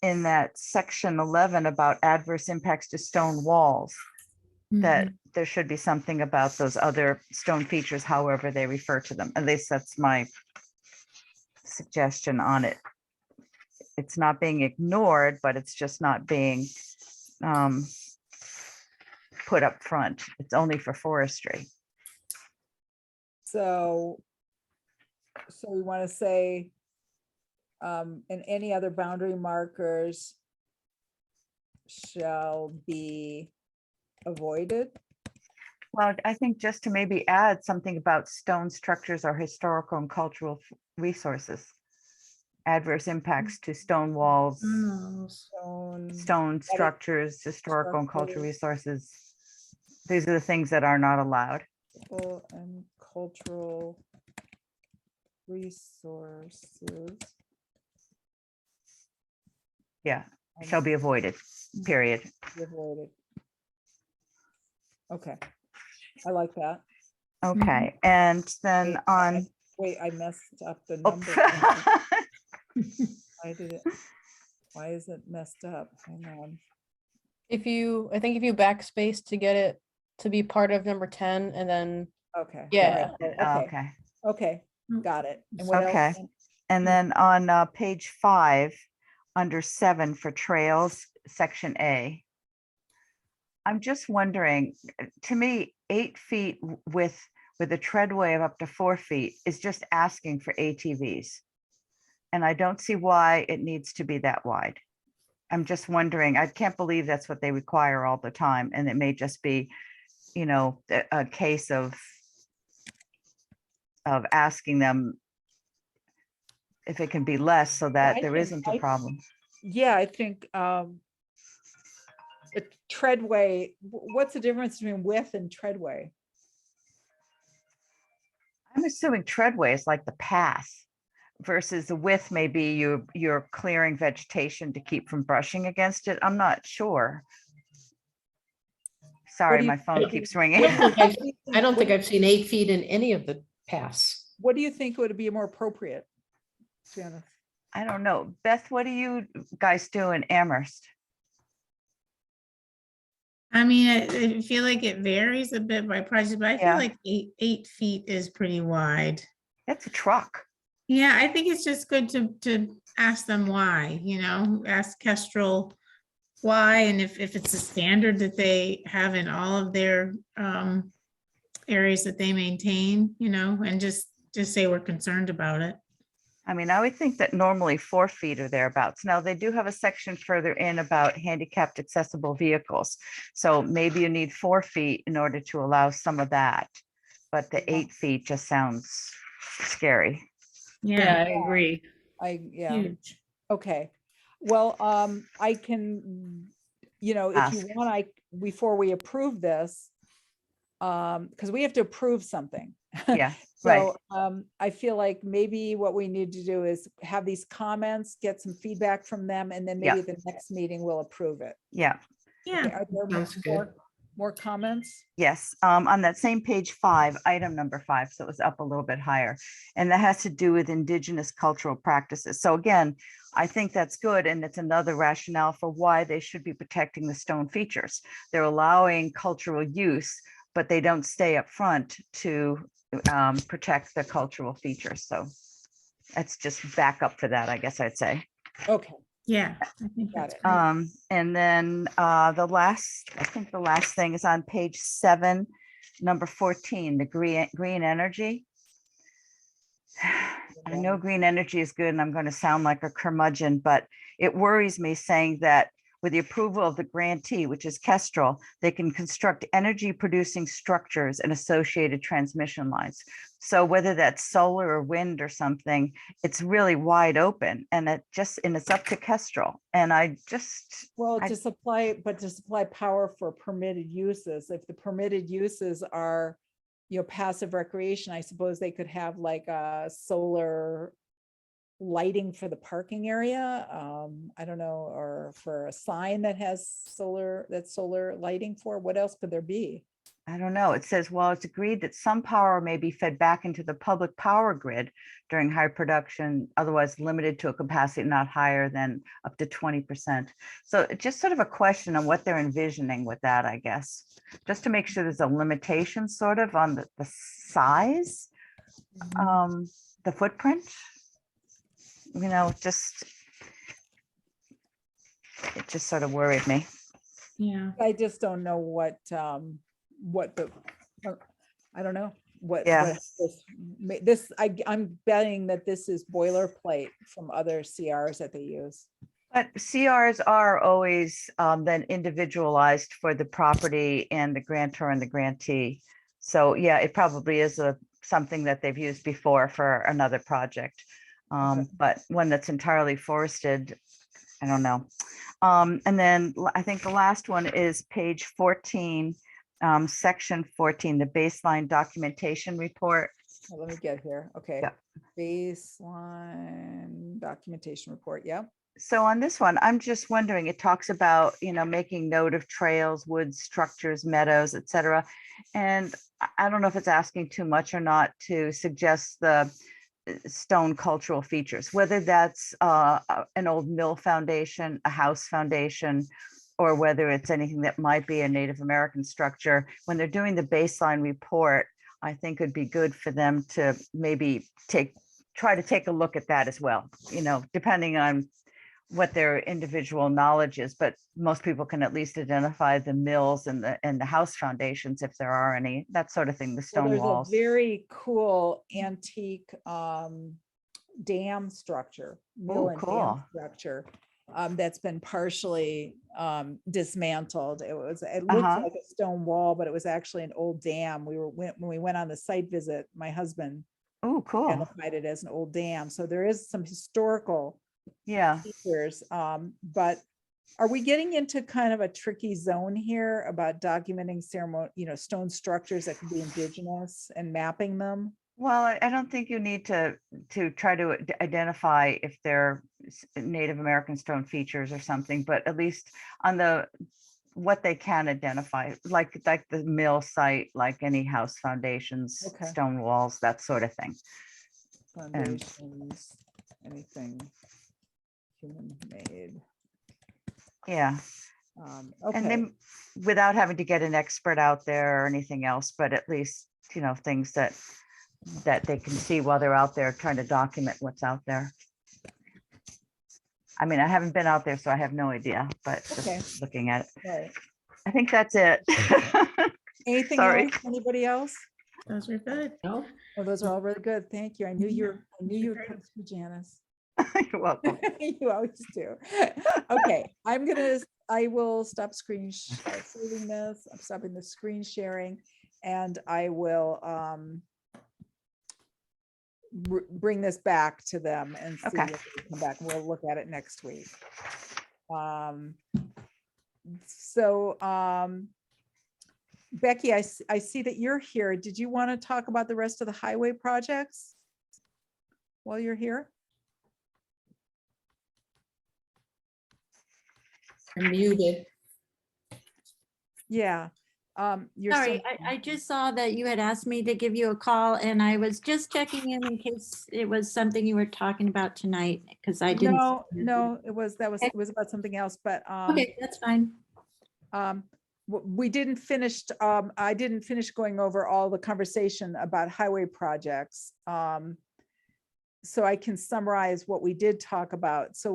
in that section 11 about adverse impacts to stone walls, that there should be something about those other stone features, however they refer to them. At least that's my suggestion on it. It's not being ignored, but it's just not being put up front. It's only for forestry. So we want to say, and any other boundary markers shall be avoided. Well, I think just to maybe add something about stone structures or historical and cultural resources. Adverse impacts to stone walls, stone structures, historical and cultural resources. These are the things that are not allowed. And cultural resources. Yeah, shall be avoided, period. Be avoided. Okay, I like that. Okay, and then Wait, on. Wait, I messed up the Oh. number. Why did it? Why is it messed up? Hang on. I think if you backspace to get it to be part of number 10 and then, Okay. yeah. all right, Okay, Okay, got it. And what okay. else? And then on page 5, under 7 for trails, section A. I'm just wondering, to me, 8 feet with a treadway of up to 4 feet is just asking for ATVs. And I don't see why it needs to be that wide. I'm just wondering, I can't believe that's what they require all the time. And it may just be, you know, a case of asking them if it can be less so that I there think isn't a problem. Yeah, I think a treadway, what's the difference between width and treadway? I'm assuming treadway is like the path versus the width may be you're clearing vegetation to keep from brushing against it. I'm not sure. Sorry, my phone keeps ringing. I don't think I've seen 8 feet in any of the paths. What do you think would be more appropriate, Janice? I don't know. Beth, what do you guys do in Amherst? I mean, I feel like it varies a bit by project, but I feel Yeah. like 8 feet is pretty wide. That's a truck. Yeah, I think it's just good to ask them why, ask Kestrel why, and if it's a standard that they have in all of their areas that they maintain, and just say we're concerned about it. I mean, I would think that normally 4 feet or thereabouts. Now, they do have a section further in about handicapped accessible vehicles. So maybe you need 4 feet in order to allow some of that. But the 8 feet just sounds scary. Yeah, I agree. Yeah. Huge. Okay. Well, I can, if you Ask. want, before we approve this, because we have to approve something. Yeah, right. So I feel like maybe what we need to do is have these comments, get some feedback from them, and then maybe Yeah. at the next meeting we'll approve it. Yeah. Yeah. Okay, are there Sounds good. more comments? Yes, on that same page 5, item number 5, so it was up a little bit higher. And that has to do with indigenous cultural practices. So again, I think that's good. And it's another rationale for why they should be protecting the stone features. They're allowing cultural use, but they don't stay up front to protect the cultural features. So that's just back up for that, I guess I'd say. Okay, Yeah. I think got that's it. great. And then I think the last thing is on page 7, number 14, the green energy. I know green energy is good and I'm going to sound like a curmudgeon, but it worries me saying that with the approval of the grantee, which is Kestrel, they can construct energy producing structures and associated transmission lines. So whether that's solar or wind or something, it's really wide open and it's up to Kestrel. And To supply power for permitted uses. If the permitted uses are, passive recreation, I suppose they could have like a solar lighting for the parking area. I don't know, or for a sign that has solar lighting for. What else could there be? I don't know. It says, well, it's agreed that some power may be fed back into the public power grid during high production, otherwise limited to a capacity not higher than up to 20%. So it's just sort of a question on what they're envisioning with that, I guess, just to make sure there's a limitation sort of on the size, the footprint, it just sort of worried me. Yeah. I just don't know what I don't know. Yeah. I'm betting that this is boilerplate from other CRs that they use. But CRs are always then individualized for the property and the grantor and the grantee. So yeah, it probably is something that they've used before for another project. But one that's entirely forested, I don't know. And then I think the last one is page 14, section 14, the baseline documentation report. Well, let me get here. Okay. Yeah. Baseline documentation report. Yeah. So on this one, I'm just wondering, it talks about, making note of trails, woods, structures, meadows, et cetera. And I don't know if it's asking too much or not to suggest the stone cultural features, whether that's an old mill foundation, a house foundation, or whether it's anything that might be a Native American structure. When they're doing the baseline report, I think it'd be good for them to maybe try to take a look at that as well, depending on what their individual knowledge is, but most people can at least identify the mills and the house foundations, if there are any, that sort of thing, the stone There's walls. a very cool antique dam structure, mill Oh, and dam cool. structure that's been partially dismantled. It looks Uh-huh. like a stone wall, but it was actually an old dam. When we went on the site visit, my husband Oh, cool. identified it as an old dam. So there is some historical Yeah. features. But are we getting into kind of a tricky zone here about documenting ceremony, stone structures that could be indigenous and mapping them? Well, I don't think you need to try to identify if they're Native American stone features or something, but at least on what they can identify, like the mill site, like any house foundations, Okay. stone walls, that sort of thing. Foundations, anything human made. Yeah. Okay. And then without having to get an expert out there or anything else, but at least, things that they can see while they're out there trying to document what's out there. I mean, I haven't been out there, so I have no idea, but Okay. just looking at it. Right. I think that's it. Anything Sorry. else? Anybody else? Those were good. No? Oh, those are all really good. Thank you. I knew you would come to Janice. You're welcome. You always do. Okay, I will stop saving this. I'm stopping the screen sharing, and I will bring this back to them and see Okay. if they come back. We'll look at it next week. Becky, I see that you're here. Did you want to talk about the rest of the highway projects while you're here? I'm muted. Yeah. You're Sorry, I just saw that you had asked me to give you a call and I was just checking in case it was something you were talking about tonight, because I didn't. No, it was about something else, but Okay, that's fine. we didn't finish, I didn't finish going over all the conversation about highway projects. So I can summarize what we did talk about. So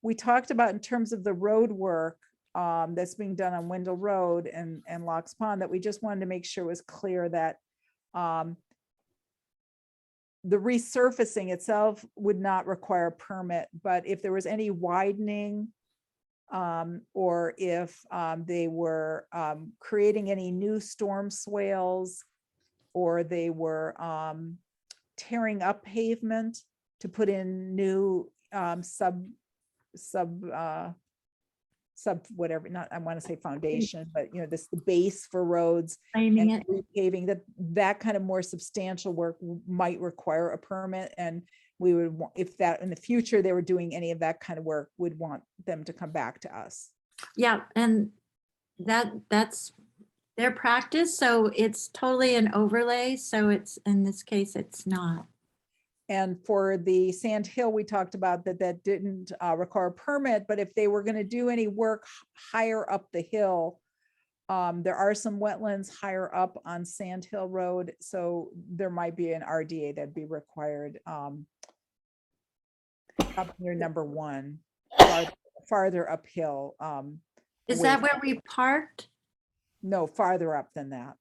we talked about in terms of the road work that's being done on Wendell Road and Locks Pond, that we just wanted to make sure it was clear that the resurfacing itself would not require a permit, but if there was any widening or if they were creating any new storm swales, or they were tearing up pavement to put in new whatever, not, I want to say foundation, but this the base for roads Framing and it. repaving, that kind of more substantial work might require a permit, and we would want, if that in the future they were doing any of that kind of work, would want them to come back to us. Yeah, and that's their practice, so it's totally an overlay, so it's, in this case, it's not. And for the Sand Hill, we talked about that didn't require a permit, but if they were going to do any work higher up the hill, there are some wetlands higher up on Sand Hill Road, so there might be an RDA that'd be required up near number 1, farther uphill. Is away that from- where we parked? No, farther up than that.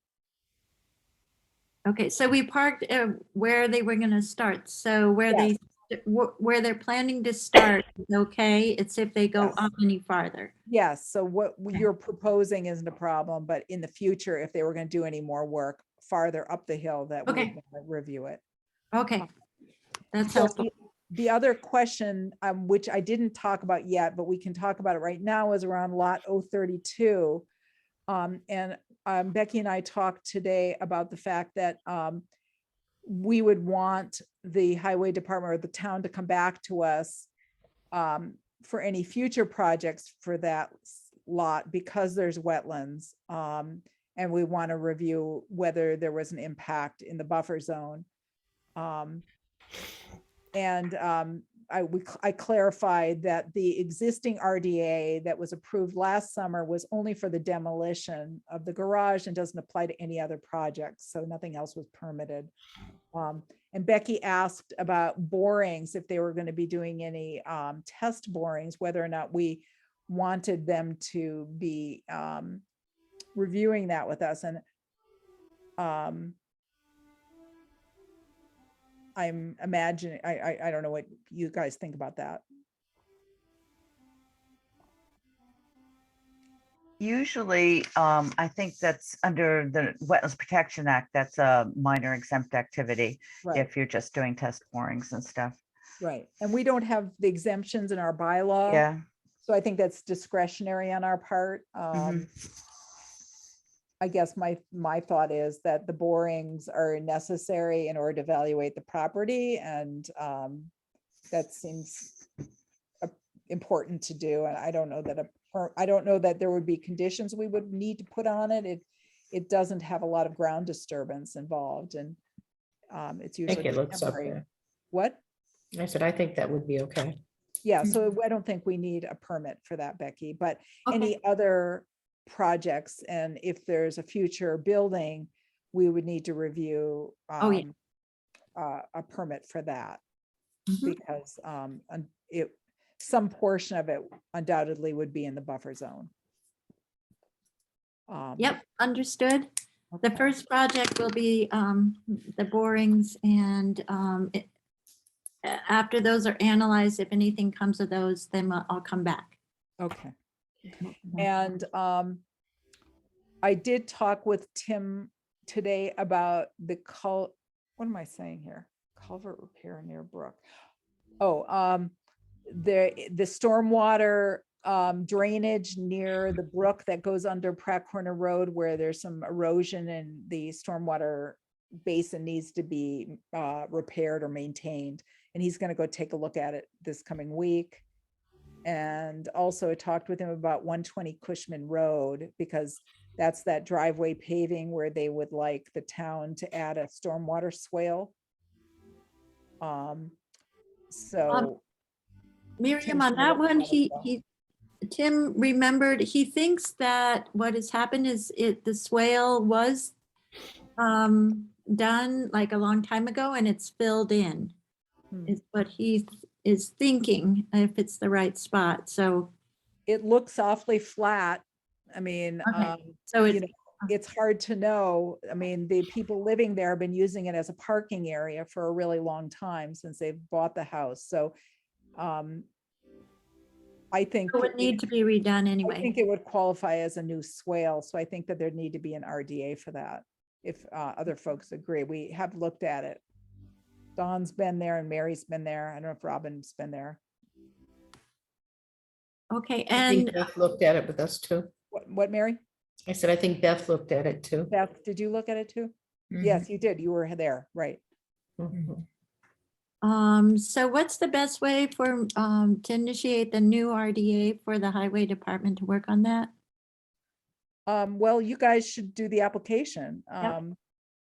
Okay, so we parked where they were gonna start. So where Yes. where they're planning to start, is okay? It's if they go Yes. up any farther. Yes, so what you're proposing isn't a problem, but in the future, if they were gonna do any more work farther up the hill, that we Okay. would review it. Okay, that's So helpful. the other question, which I didn't talk about yet, but we can talk about it right now, is around lot 032. And Becky and I talked today about the fact that we would want the highway department or the town to come back to us for any future projects for that lot, because there's wetlands. And we want to review whether there was an impact in the buffer zone. I clarified that the existing RDA that was approved last summer was only for the demolition of the garage and doesn't apply to any other projects. So nothing else was permitted. And Becky asked about borings, if they were going to be doing any test borings, whether or not we wanted them to be reviewing that with us. And I'm imagining, I don't know what you guys think about that. Usually, I think that's under the Wetlands Protection Act, that's a minor exempt activity Right, if you're just doing test borings and stuff. right. And we don't have the exemptions in our bylaw. Yeah. So I think that's discretionary on our part. Mhm. I guess my thought is that the borings are necessary in order to evaluate the property, and that seems important to do. And I don't know that I don't know that there would be conditions we would need to put on it. It doesn't have a lot of ground disturbance involved, and it's I usually think it looks temporary. okay. What? I said, I think that would be okay. Yeah, so I don't think we need a permit for that, Becky, but Okay. any other projects, and if there's a future building, we would need to review Oh, yeah. a permit for that, Mhm. because some portion of it undoubtedly would be in the buffer zone. Yep, understood. The Okay. first project will be the borings, and after those are analyzed, if anything comes of those, then I'll come back. Okay. And I did talk with Tim today about the what am I saying here? Culvert repair near Brook. Oh, the stormwater drainage near the brook that goes under Pratt Corner Road, where there's some erosion and the stormwater basin needs to be repaired or maintained. And he's going to go take a look at it this coming week. And also I talked with him about 120 Cushman Road, because that's that driveway paving where they would like the town to add a stormwater swale. So Miriam, Tim's on gonna that look one, at it, so. Tim remembered, he thinks that what has happened is the swale was done like a long time ago and it's filled in. Hmm. Is what he is thinking, if it's the right spot. So It looks awfully flat. I mean, okay. So you it's know, it's hard to know. I mean, the people living there have been using it as a parking area for a really long time, since they've bought the house. So I think it would need to be redone I anyway. think it would qualify as a new swale. So I think that there'd need to be an RDA for that, if other folks agree. We have looked at it. Dawn's been there and Mary's been there. I don't know if Robin's been there. Okay, I think and Beth looked at it with us too. What, Mary? I said, I think Beth looked at it too. Beth, did you look at it too? Mhm. Yes, you did. You were there, right? Mhm. so what's the best way for to initiate the new RDA for the highway department to work on that? Well, you guys should do the application.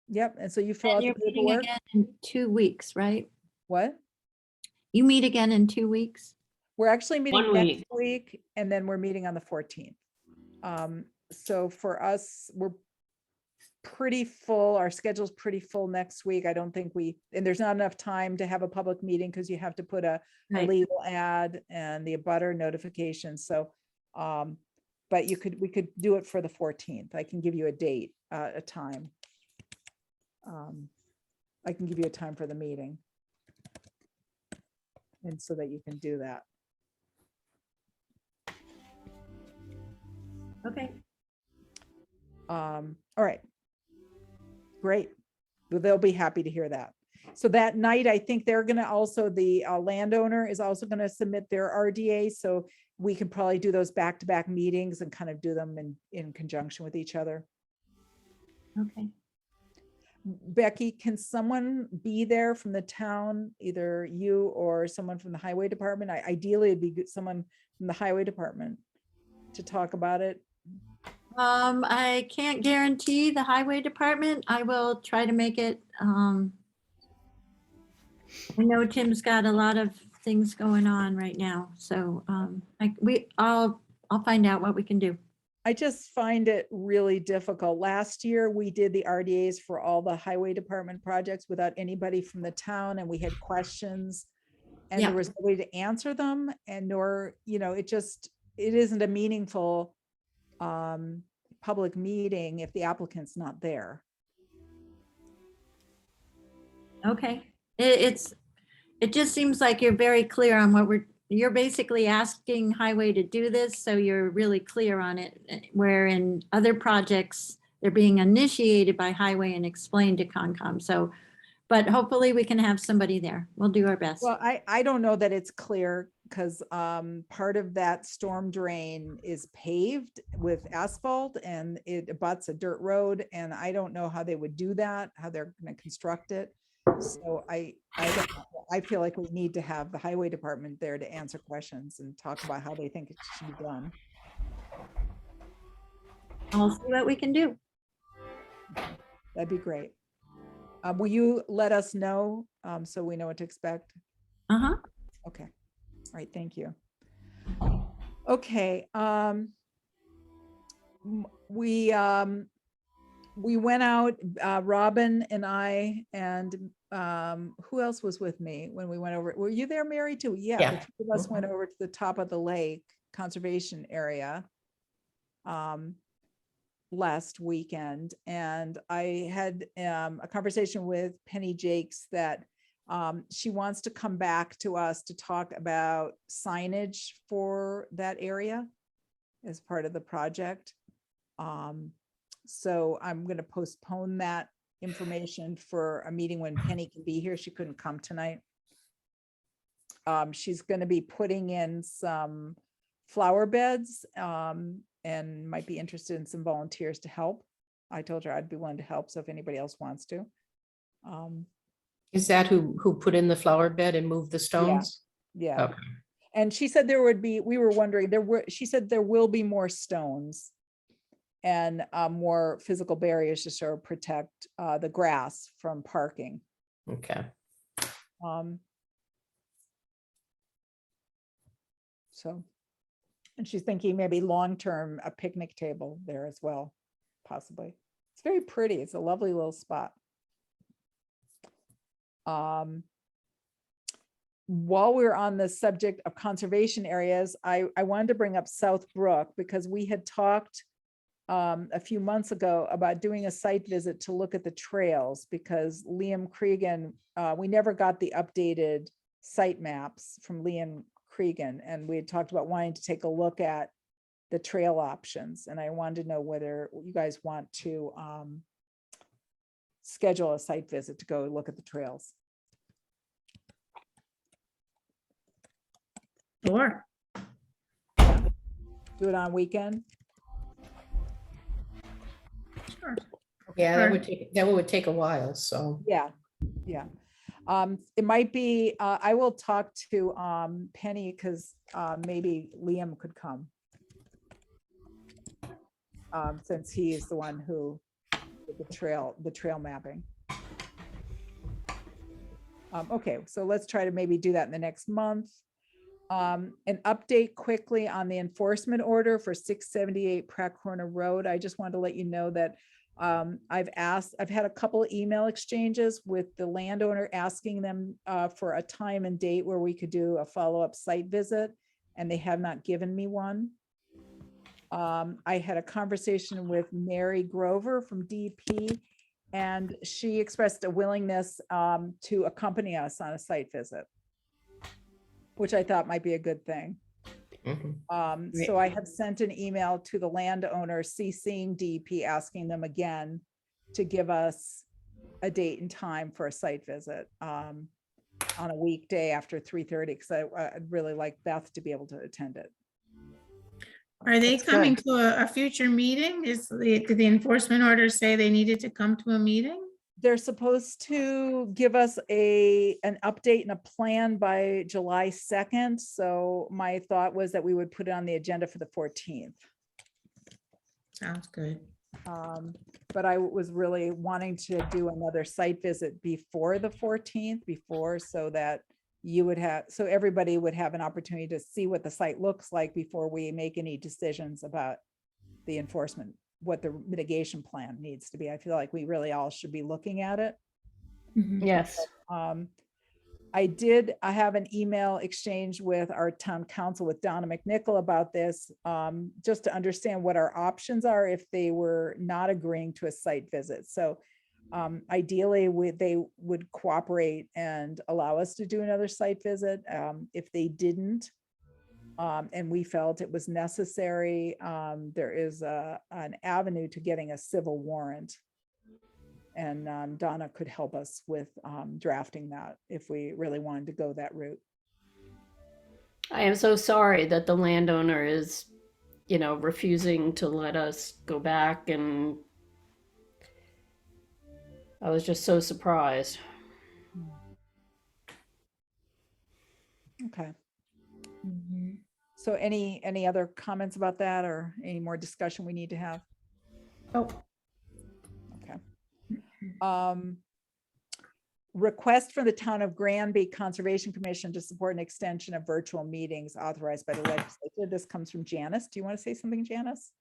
Yep, and so you fill And out the you're meeting paperwork. again in 2 weeks, right? What? You meet again in 2 weeks? We're actually meeting 1 next week. week, and then we're meeting on the 14th. So for us, we're pretty full. Our schedule's pretty full next week. I don't think and there's not enough time to have a public meeting, because you have to put a Right. legal ad and the abutter notification. So, but we could do it for the 14th. I can give you a date, a time. I can give you a time for the meeting. And so that you can do that. Okay. All right. Great. Well, they'll be happy to hear that. So that night, I think they're gonna also, the landowner is also gonna submit their RDA, so we can probably do those back-to-back meetings and kind of do them in conjunction with each other. Okay. Becky, can someone be there from the town, either you or someone from the highway department? Ideally, it'd be someone from the highway department to talk about it. I can't guarantee the highway department. I will try to make it. I know Tim's got a lot of things going on right now, so I'll find out what we can do. I just find it really difficult. Last year, we did the RDAs for all the highway department projects without anybody from the town, and we had questions. And Yeah. there was no way to answer them, and nor, it isn't a meaningful public meeting if the applicant's not there. Okay. It just seems like you're very clear on what you're basically asking highway to do this, so you're really clear on it, where in other projects, they're being initiated by highway and explained to Concom. So, but hopefully we can have somebody there. We'll do our best. Well, I don't know that it's clear, because part of that storm drain is paved with asphalt and it abuts a dirt road, and I don't know how they would do that, how they're going to construct it. So I feel like we need to have the highway department there to answer questions and talk about how they think it should be done. I'll see what we can do. That'd be great. Will you let us know so we know what to expect? Uh-huh. Okay. All right. Thank you. Okay. We went out, Robin and I, and who else was with me when we went over? Were you there, Mary, too? Yeah, Yeah. the two of us went over to the top of the lake conservation area last weekend, and I had a conversation with Penny Jakes that she wants to come back to us to talk about signage for that area as part of the project. So I'm going to postpone that information for a meeting when Penny can be here. She couldn't come tonight. She's going to be putting in some flower beds and might be interested in some volunteers to help. I told her I'd be willing to help, so if anybody else wants to. Is that who put in the flower bed and moved the stones? Yeah. Okay. And she said there would be, we were wondering, she said there will be more stones and more physical barriers to sort of protect the grass from parking. Okay. So, and she's thinking maybe long-term a picnic table there as well, possibly. It's very pretty. It's a lovely little spot. While we're on the subject of conservation areas, I wanted to bring up South Brook because we had talked a few months ago about doing a site visit to look at the trails, because Liam Cregan, we never got the updated site maps from Liam Cregan, and we had talked about wanting to take a look at the trail options, and I wanted to know whether you guys want to schedule a site visit to go look at the trails. Sure. Do it on weekend. Sure. Yeah, Sure. that would take a while, so. Yeah. It might be, I will talk to Penny, because maybe Liam could come. Since he is the one who did the trail mapping. Okay, so let's try to maybe do that in the next month. An update quickly on the enforcement order for 678 Pratt Corner Road. I just wanted to let you know that I've had a couple of email exchanges with the landowner asking them for a time and date where we could do a follow-up site visit, and they have not given me one. I had a conversation with Mary Grover from DP, And she expressed a willingness to accompany us on a site visit, which I thought might be a good thing. So I have sent an email to the landowner CCing DEP, asking them again to give us a date and time for a site visit on a weekday after 3:30, because I'd really like Beth to be able to attend it. Are they That's coming good. to a future meeting? Did the enforcement order say they needed to come to a meeting? They're supposed to give us an update and a plan by July 2nd. So my thought was that we would put it on the agenda for the 14th. Sounds good. But I was really wanting to do another site visit before the 14th, so that so everybody would have an opportunity to see what the site looks like before we make any decisions about the enforcement, what the mitigation plan needs to be. I feel like we really all should be looking at it. Yes. I have an email exchange with our town council, with Donna McNichol, about this, just to understand what our options are if they were not agreeing to a site visit. So ideally, they would cooperate and allow us to do another site visit. If they didn't, and we felt it was necessary, there is an avenue to getting a civil warrant. And Donna could help us with drafting that if we really wanted to go that route. I am so sorry that the landowner is, refusing to let us go back, and I was just so surprised. Okay. So any other comments about that, or any more discussion we need to have? Oh, Okay. Request from the town of Granby Conservation Commission to support an extension of virtual meetings authorized by the legislature. This comes from Janice. Do you want to say something, Janice?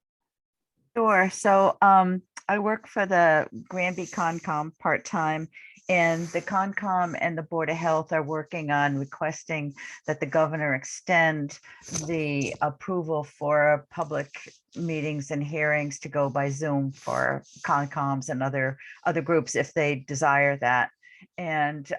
Sure. So I work for the Granby Concom part-time, and the Concom and the Board of Health are working on requesting that the governor extend the approval for public meetings and hearings to go by Zoom for Concoms and other groups if they desire that. And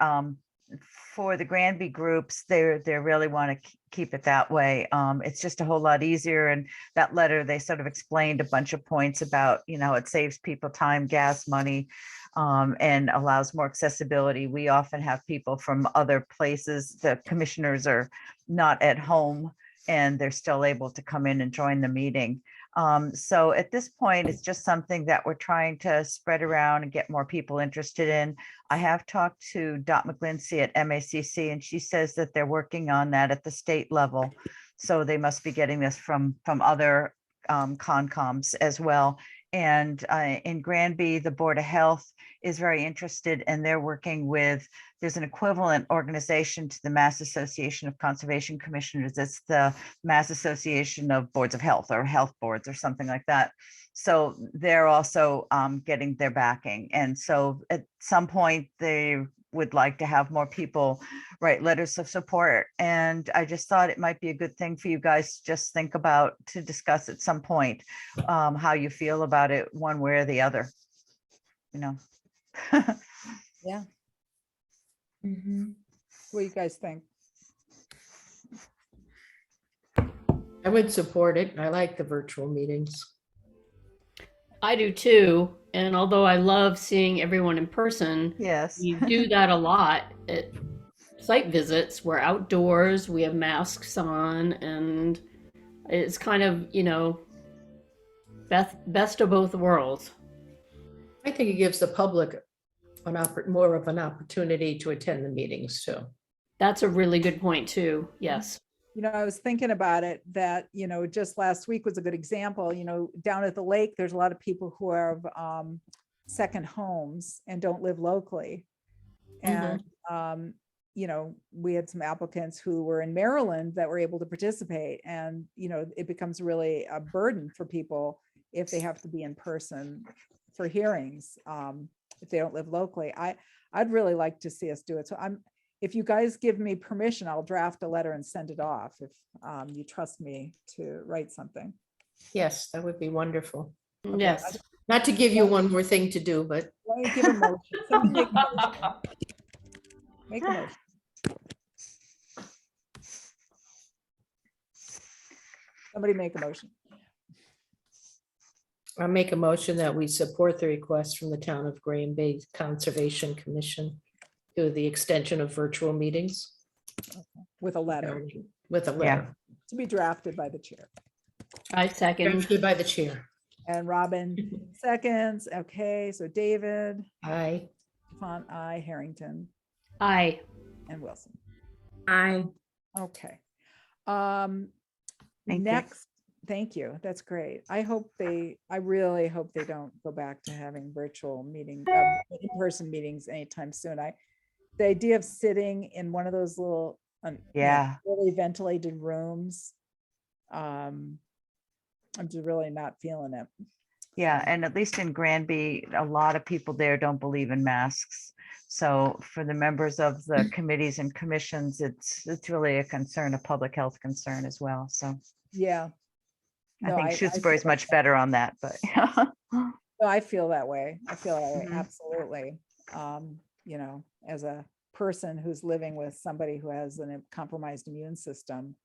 for the Granby groups, they really want to keep it that way. It's just a whole lot easier. And that letter, they sort of explained a bunch of points about, it saves people time, gas, money, and allows more accessibility. We often have people from other places. The commissioners are not at home and they're still able to come in and join the meeting. So at this point, it's just something that we're trying to spread around and get more people interested in. I have talked to Dot McGlincy at MACC, and she says that they're working on that at the state level. So they must be getting this from other Concoms as well. And in Granby, the Board of Health is very interested, and they're working with, there's an equivalent organization to the Mass Association of Conservation Commissioners. It's the Mass Association of Boards of Health, or health boards, or something like that. So they're also getting their backing. And so at some point they would like to have more people write letters of support. And I just thought it might be a good thing for you guys to just think about, to discuss at some point, how you feel about it, one way or the other. Yeah. mm-hmm. What do you guys think? I would support it. I like the virtual meetings. I do too. And although I love seeing everyone in person, Yes. we do that a lot at site visits. We're outdoors, we have masks on, and it's kind of, best of both worlds. I think it gives the public more of an opportunity to attend the meetings too. That's a really good point too. Yes. I was thinking about it, that, just last week was a good example. Down at the lake, there's a lot of people who have second homes and don't live locally. And, we had some applicants who were in Maryland that were able to participate. And, it becomes really a burden for people if they have to be in person for hearings, if they don't live locally. I'd really like to see us do it. So if you guys give me permission, I'll draft a letter and send it off if you trust me to write something. Yes, that would be wonderful. Okay, Yes. Not to give you one more thing to do, but Let me give a motion. Somebody make a motion. Make a motion. Somebody make a motion. I make a motion that we support the request from the town of Green Bay Conservation Commission to the extension of virtual meetings. With a letter With a letter. to be drafted by the chair. I second. Drafted by the chair. And Robin seconds. Okay, so David, Aye. Font, I, Harrington, Aye. and Wilson. I, Okay. Thank you. Next, thank you. That's great. I really hope they don't go back to having virtual meeting, in-person meetings anytime soon. The idea of sitting in one of those little, Yeah. really ventilated rooms. I'm just really not feeling it. Yeah, and at least in Granby, a lot of people there don't believe in masks. So for the members of the committees and commissions, it's really a concern, a public health concern as well. So Yeah. I No, think I Shutesbury is feel much better on that, but No, I feel that way. I feel that way, Mhm. absolutely. You know, as a person who's living with somebody who has a compromised immune system,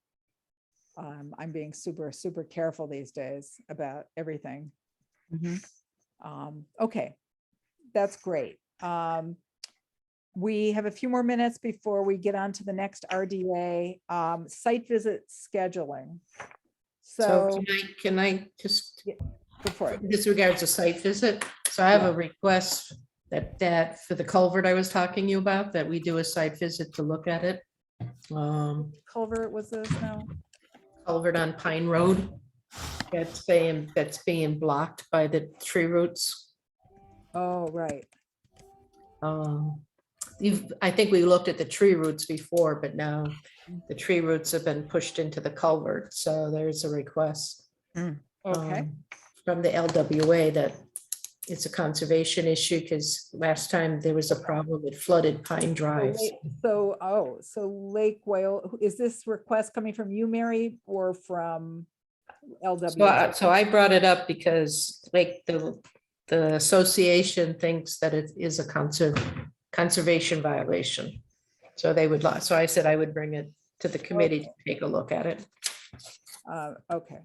I'm being super, super careful these days about everything. Mhm. Okay, that's great. We have a few more minutes before we get on to the next RDA, site visit scheduling. So So can I just, go for it. this regards a site visit, so I have a request that for the culvert I was talking to you about, that we do a site visit to look at it. Culvert was this now? Culvert on Pine Road. That's being blocked by the tree roots. Oh, right. I think we looked at the tree roots before, but now the tree roots have been pushed into the culvert, so there's a request. Okay. From the LWA that it's a conservation issue, because last time there was a problem with flooded Pine Drives. So Lake Whale, is this request coming from you, Mary, or from LWA? So I brought it up because like the association thinks that it is a conservation violation. So they would, so I said I would bring it to the committee to take a look at it. Okay.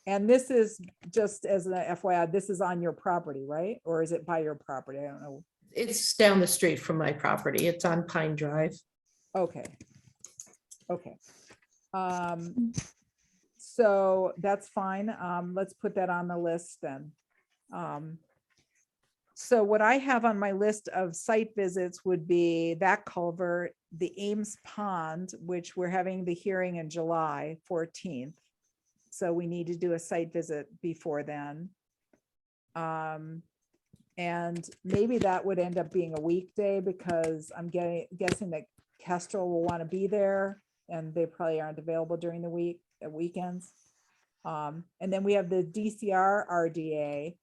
And this is just as an FYI, this is on your property, right? Or is it by your property? I don't know. It's down the street from my property. It's on Pine Drive. Okay. Okay. So that's fine. Let's put that on the list then. So what I have on my list of site visits would be that culvert, the Ames Pond, which we're having the hearing in July 14th. So we need to do a site visit before then. And maybe that would end up being a weekday because I'm guessing that Kestrel will want to be there and they probably aren't available during the weekends. And then we have the DCR RDA.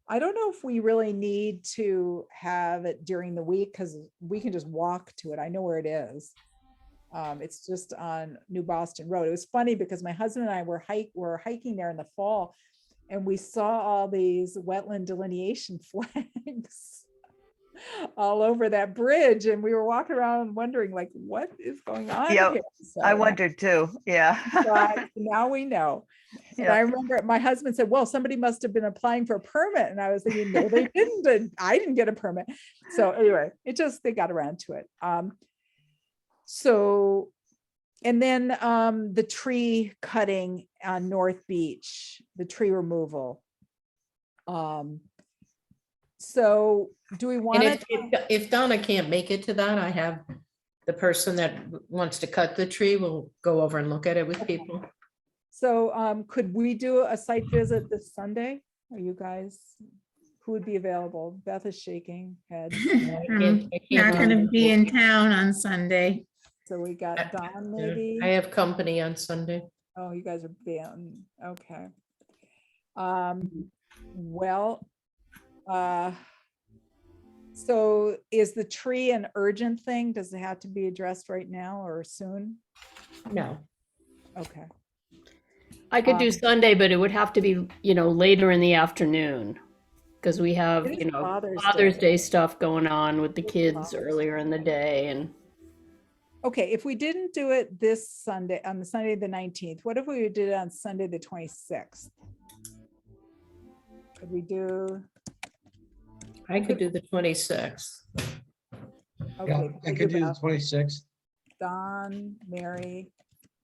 I don't know if we really need to have it during the week because we can just walk to it. I know where it is. It's just on New Boston Road. It was funny because my husband and I were hiking there in the fall and we saw all these wetland delineation flags all over that bridge. And we were walking around wondering like, what is going on Yep, here? I So wondered too. Yeah. but now we know. And I remember my husband said, well, somebody must have been applying for a permit. And I was thinking, no, they didn't. And I didn't get a permit. So anyway, they got around to it. So, and then the tree cutting on North Beach, the tree removal. So do we want And to? if Donna can't make it to that, I have the person that wants to cut the tree will go over and look at it with people. So could we do a site visit this Sunday? Are you guys, who would be available? Beth is shaking head. I'm not gonna be in town on Sunday. So we got Dawn maybe. I have company on Sunday. Oh, you guys are being, okay. Well, so is the tree an urgent thing? Does it have to be addressed right now or soon? No. Okay. I could do Um, Sunday, but it would have to be, later in the afternoon. Because we have, It is Father's Father's Day. Day stuff going on with the It is kids Father's earlier in the day. And Okay, if we didn't do it this Sunday, on the Sunday, the 19th, what if we did it on Sunday, the 26th? Could we do, I could do the 26th. Yeah, okay, I could do the 26th. Don, Mary,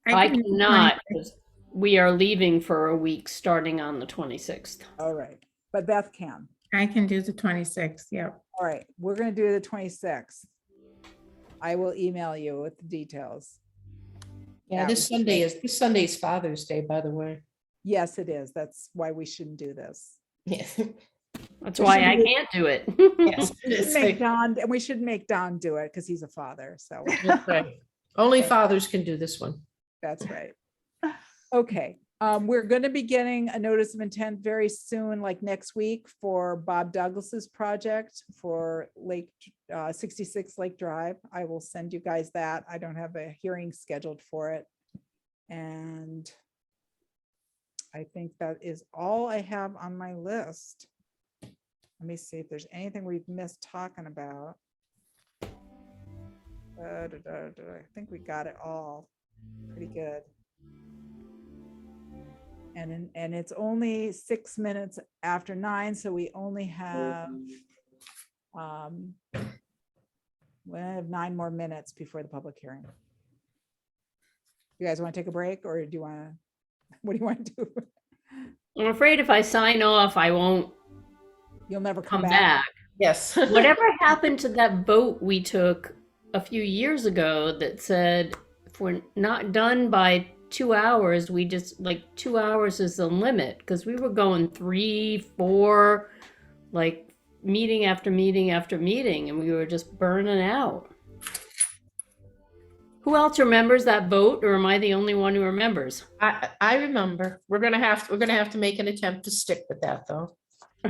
I can do cannot, 'cause we are leaving for a week starting on the 26th. all right, but Beth can. I can do the 26th, yep. All right, we're gonna do the 26th. I will email you with the details. Yeah, That this would be This Sunday's Father's Day, by the way. Yes, it is. That's why we shouldn't do this. Yeah. That's why I can't do it. Yes. We should make Don, and we should make Don do it because he's a father, so That's right. Only fathers can do this one. that's right. Okay, we're gonna be getting a notice of intent very soon, like next week, for Bob Douglas's project for 66 Lake Drive. I will send you guys that. I don't have a hearing scheduled for it. And I think that is all I have on my list. Let me see if there's anything we've missed talking about. I think we got it all pretty good. And it's only 6 minutes after 9, so we only have we have 9 more minutes before the public hearing. You guys want to take a break, or do you want to, what do you want to do? I'm afraid if I sign off, I won't You'll never come come back. Yes. Whatever happened to that vote we took a few years ago that said if we're not done by 2 hours, we just, 2 hours is the limit, because we were going 3, 4, meeting after meeting after meeting, and we were just burning out. Who else remembers that vote, or am I the only one who remembers? I remember. We're gonna have to make an attempt to stick with that, though.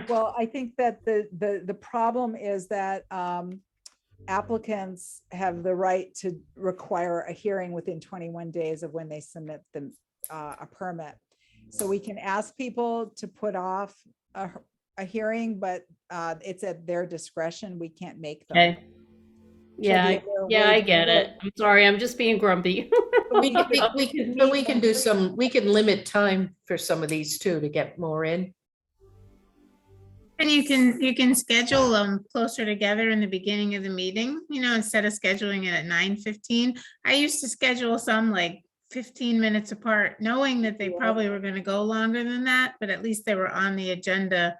Well, I think that the problem is that applicants have the right to require a hearing within 21 days of when they submit a permit. So we can ask people to put off a hearing, but it's at their discretion. We can't make them. Okay. Yeah, the other way I to get do it. I'm sorry, I'm just being grumpy. We can limit time for some of these too, to get more in. And you can schedule them closer together in the beginning of the meeting, instead of scheduling it at 9:15. I used to schedule some 15 minutes apart, knowing that they probably were going to go longer than that, but at least they were on the agenda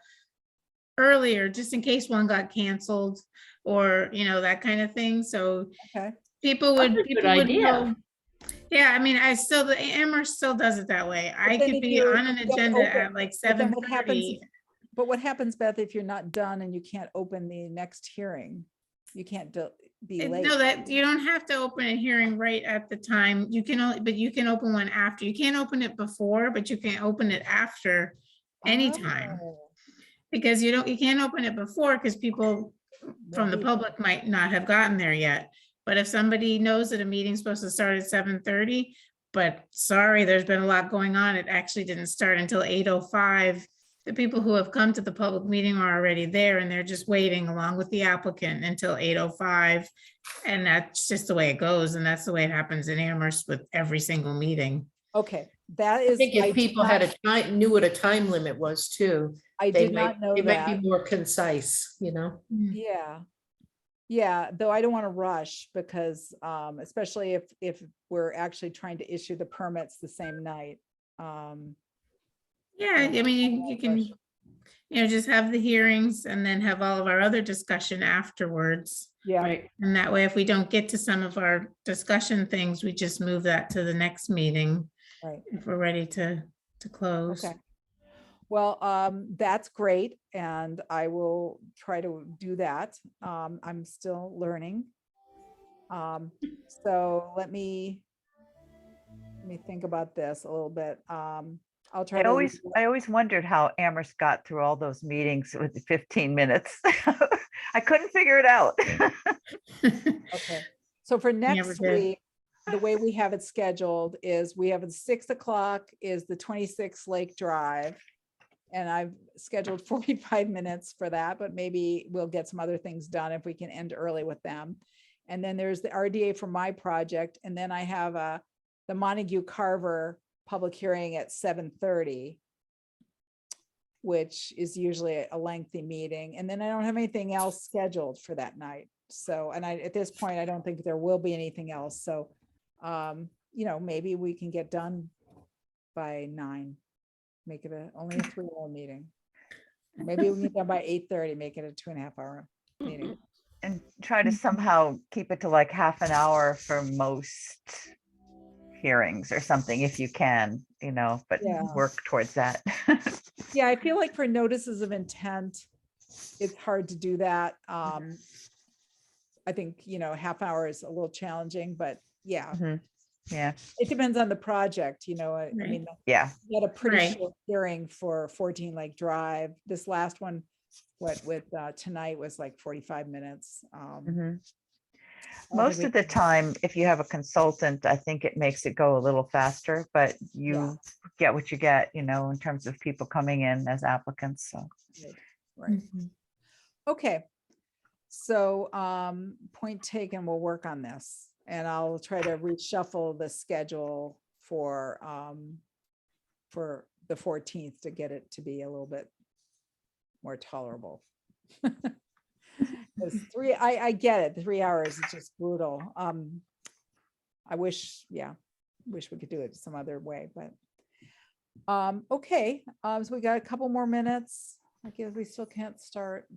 earlier, just in case one got canceled or, that kind of thing. So Okay. people That's would a good idea. know. Yeah, I mean, the Amherst still does it that way. I then could if be you're- on an if you have to agenda open- at but then 7:30. But what happens, Beth, if you're not done and you can't open the next hearing? You can't be late. No, that you don't have to open a hearing right at the time. You can only, but you can open one after. You can't open it before, but you can open it after anytime. Oh, Because you can't open it before because people from the maybe. public might not have gotten there yet. But if somebody knows that a meeting's supposed to start at 7:30, but sorry, there's been a lot going on, it actually didn't start until 8:05. The people who have come to the public meeting are already there and they're just waiting along with the applicant until 8:05. And that's just the way it goes. And that's the way it happens in Amherst with every single meeting. Okay, that I is. think if did people not- knew what a time limit was too, I they did not know might that. be more concise, Yeah. Yeah, though I don't want to rush because especially if we're actually trying to issue the permits the same night. Yeah, I mean, you can, just have the hearings and then have all of our other discussion afterwards. Yeah, Right. And that way, if we don't get to some of our discussion things, we just move that to the next meeting. right. If we're ready to close. Okay. Well, that's great. And I will try to do that. I'm still learning. So let me think about this a little bit. I'll try I to. always wondered how Amherst got through all those meetings with 15 minutes. I couldn't figure it out. Okay. So for next did. week, the way we have it scheduled is we have at 6 o'clock is the 26 Lake Drive. And I've scheduled 45 minutes for that, but maybe we'll get some other things done if we can end early with them. And then there's the RDA for my project. And then I have the Montague Carver public hearing at 7:30, which is usually a lengthy meeting. And then I don't have anything else scheduled for that night. So, and at this point, I don't think there will be anything else. So, maybe we can get done by 9. Make it only a 3-hour meeting. Maybe we can get done by 8:30, make it a 2.5-hour meeting. And try to somehow keep it to like half an hour for most hearings or something if you can, but Yeah. work towards that. Yeah, I feel like for notices of intent, it's hard to do that. I think, half hour is a little challenging, but yeah, Mhm. Yeah, it depends on the project, I mean, yeah. we had a pretty Right. short hearing for 14 Lake Drive. This last one, with tonight was like 45 minutes. Mhm. I don't Most think of the time, if you have a consultant, I think it makes it go a little faster, but you get what you get, in terms of people coming in as applicants. So, Right. Okay. So, point taken, we'll work on this and I'll try to reshuffle the schedule for the 14th to get it to be a little bit more tolerable. Because I get it, 3 hours is just brutal. I wish we could do it some other way, but okay. So we got a couple more minutes. I guess we still can't start.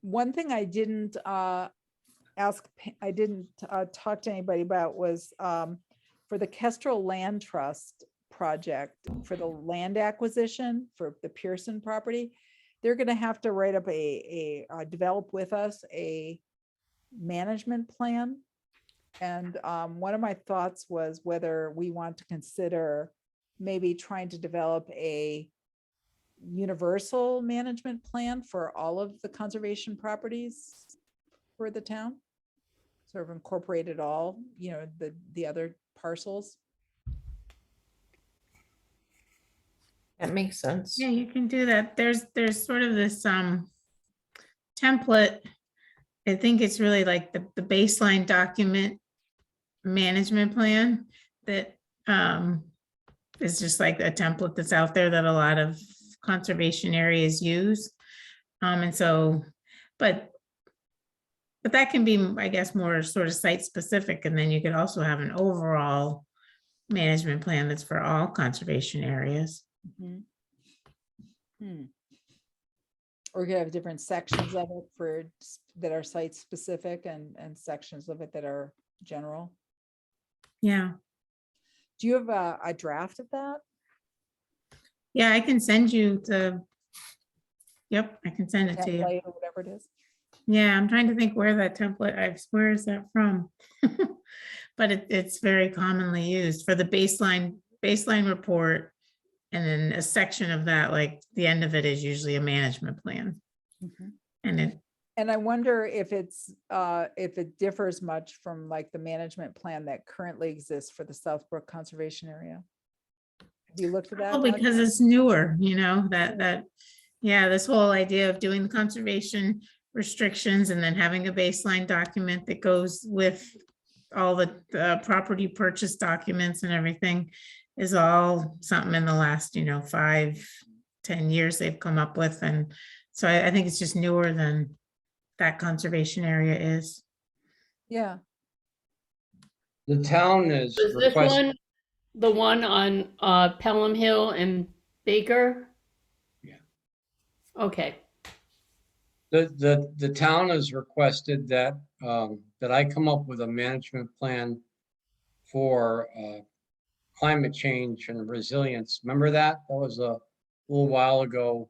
One thing I didn't talk to anybody about was for the Kestrel Land Trust project for the land acquisition for the Pearson property. They're going to have to write up develop with us a management plan. And one of my thoughts was whether we want to consider maybe trying to develop a universal management plan for all of the conservation properties for the town, sort of incorporate it all, the other parcels. That makes sense. Yeah, you can do that. There's sort of this template. I think it's really like the baseline document management plan that is just like a template that's out there that a lot of conservation areas use. And so, but that can be, I guess, more sort of site specific. And then you could also have an overall management plan that's for all conservation areas. Or you could have different sections of it that are site specific and sections of it that are general. Yeah. Do you have a draft of that? Yeah, I can send you I can send it to you. Template or whatever it is. Yeah, I'm trying to think where that template, where is that from? But it's very commonly used for the baseline report. And then a section of that, like the end of it is usually a management plan. And I wonder if it differs much from like the management plan that currently exists for the Southbrook Conservation Area. Have you looked at that? well, because it's newer, this whole idea of doing the conservation restrictions and then having a baseline document that goes with all the property purchase documents and everything is all something in the last, 5-10 years they've come up with. And so I think it's just newer than that conservation area is. Yeah. The town is Is this one the one on Pelham Hill and Baker? Yeah. Okay. The town has requested that that I come up with a management plan for climate change and resilience. Remember that? That was a little while ago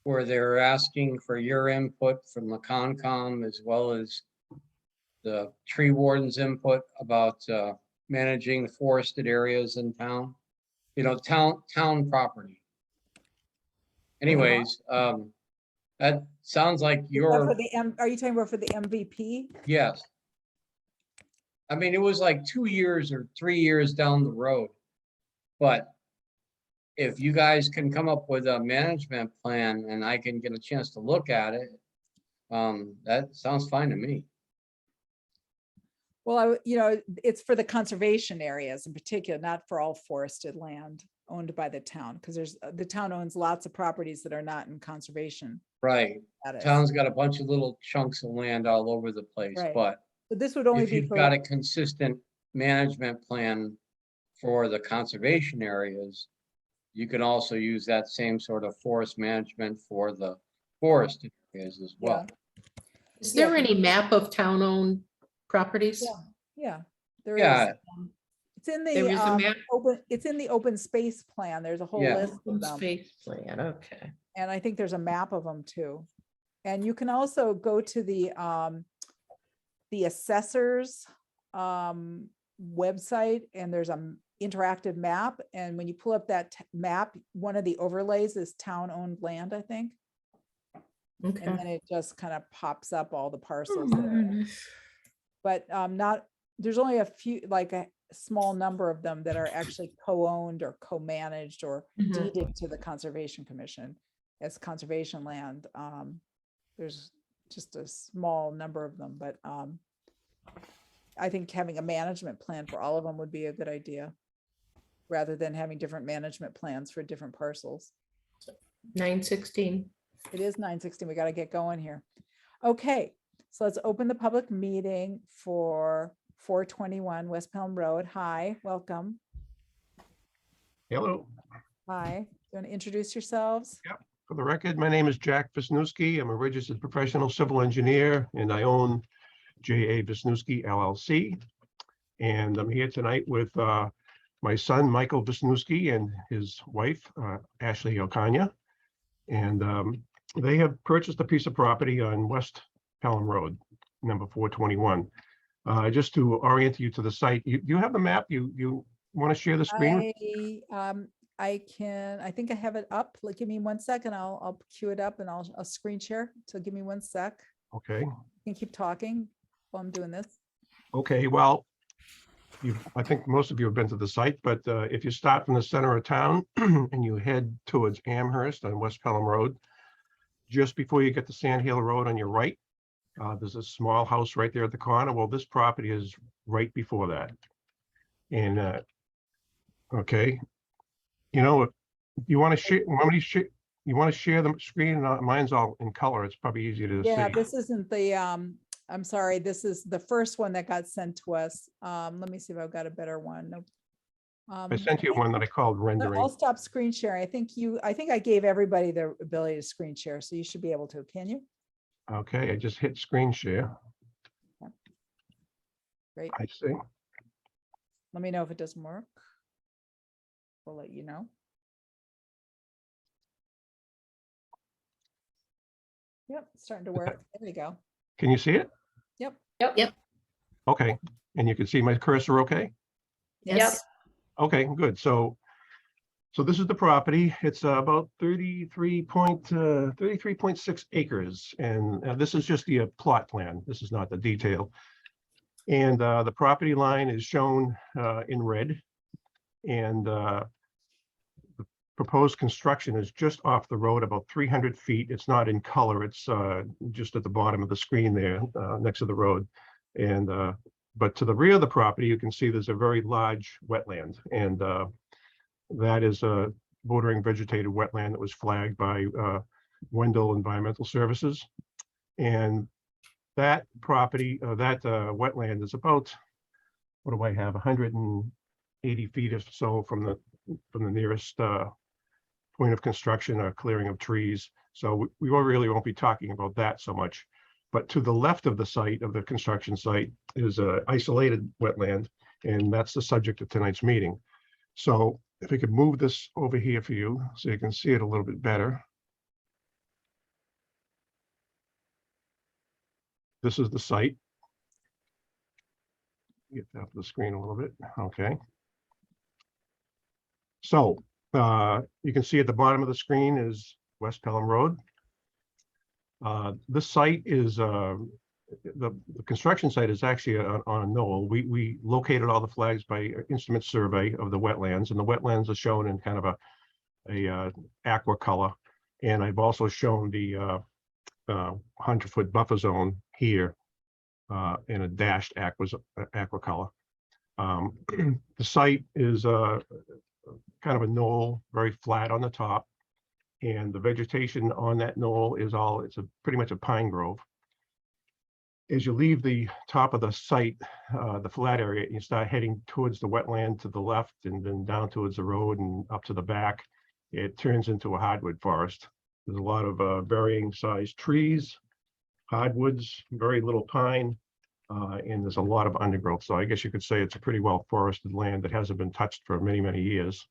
where they're asking for your input from the Concom as well as the tree warden's input about managing the forested areas in town. You know, town property. Anyways, that sounds like Is that for your, the are you talking about for the MVP? yes. I mean, it was like 2 years or 3 years down the road. But if you guys can come up with a management plan and I can get a chance to look at it, that sounds fine to me. Well, it's for the conservation areas in particular, not for all forested land owned by the town, because the town owns lots of properties that are not in conservation Right. status. Town's got a bunch of little chunks of land all over the place, Right. but But this would only if be you've got for, a consistent management plan for the conservation areas, you can also use that same sort of forest management for the forest areas as well. Is there any map of town-owned properties? yeah, there is. Yeah, It's in There is a the map? it's in the open space plan. There's a whole Yeah. list of Open them. space plan, okay. And I think there's a map of them too. And you can also go to the assessors website, and there's an interactive map. And when you pull up that map, one of the overlays is town-owned land, I think. And Okay. then it just kind of pops up all the parcels there. But there's only a few, like a small number of them that are actually co-owned or co-managed or deeded to the Conservation Commission as conservation land. There's just a small number of them, but I think having a management plan for all of them would be a good idea, rather than having different management plans for different parcels. 9:16. It is 9:16. We got to get going here. Okay, so let's open the public meeting for 421 West Pelham Road. Hi, welcome. Hello. Hi, you want to introduce yourselves? For the record, my name is Jack Wisniewski. I'm a registered professional civil engineer, and I own J.A. Wisniewski LLC. And I'm here tonight with my son, Michael Wisniewski, and his wife, Ashley Okanya. And they have purchased a piece of property on West Pelham Road, number 421. Just to orient you to the site, you have the map? You want to share the screen? I think I have it up. Like, give me 1 second. I'll queue it up and I'll screen share. So give me 1 sec. Okay. You can keep talking while I'm doing this. Okay, well, I think most of you have been to the site, but if you start from the center of town and you head towards Amherst on West Pelham Road, just before you get to Sand Hill Road on your right, there's a small house right there at the corner. Well, this property is right before that. And okay, you want to share? You want to share the screen? Mine's all in color. It's probably easier to Yeah, see. this isn't the, I'm sorry, this is the first one that got sent to us. Let me see if I've got a better one. Nope. I sent you one that I called rendering. I'll stop screen sharing. I think I gave everybody the ability to screen share, so you should be able to. Can you? Okay, I just hit screen share. Great. I see. Let me know if it doesn't work. We'll let you know. Yep, it's starting to work. There we go. Can you see it? Yep. Yep. Okay, and you can see my cursor okay? Yes. Okay, good. So this is the property. It's about 33.6 acres. And this is just the plot plan. This is not the detail. And the property line is shown in red. And the proposed construction is just off the road, about 300 feet. It's not in color. It's just at the bottom of the screen there next to the road. And but to the rear of the property, you can see there's a very large wetland. And that is a bordering vegetated wetland that was flagged by Wendell Environmental Services. And that property, that wetland is about, what do I have, 180 feet or so from the nearest point of construction or clearing of trees. So we really won't be talking about that so much. But to the left of the site, of the construction site, is an isolated wetland, and that's the subject of tonight's meeting. So if we could move this over here for you so you can see it a little bit better. This is the site. get up the screen a little bit. Okay. So you can see at the bottom of the screen is West Pelham Road. This site is the construction site is actually on a knoll. We located all the flags by instrument survey of the wetlands, and the wetlands are shown in kind of a aqua color. And I've also shown the 100-foot buffer zone here in a dashed aqua color. The site is kind of a knoll, very flat on the top, and the vegetation on that knoll is it's pretty much a pine grove. As you leave the top of the site, the flat area, you start heading towards the wetland to the left and then down towards the road and up to the back. It turns into a hardwood forest. There's a lot of varying sized trees, hardwoods, very little pine, and there's a lot of undergrowth. So I guess you could say it's a pretty well forested land that hasn't been touched for many, many years.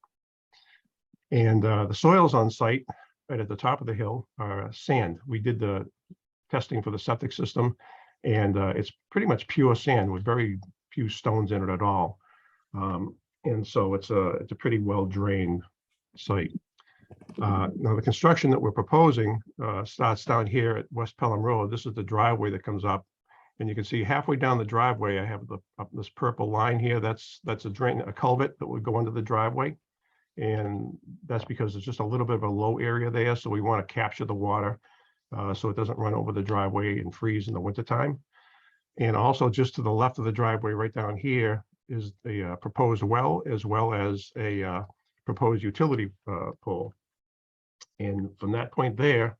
And the soils on site, right at the top of the hill, are sand. We did the testing for the septic system, and it's pretty much pure sand with very few stones in it at all. And so it's a pretty well drained site. Now the construction that we're proposing starts down here at West Pelham Road. This is the driveway that comes up, and you can see halfway down the driveway I have this purple line here. That's a culvert that would go under the driveway, and that's because there's just a little bit of a low area there, so we want to capture the water so it doesn't run over the driveway and freeze in the wintertime. And also just to the left of the driveway right down here is the proposed well, as well as a proposed utility pole. And from that point there,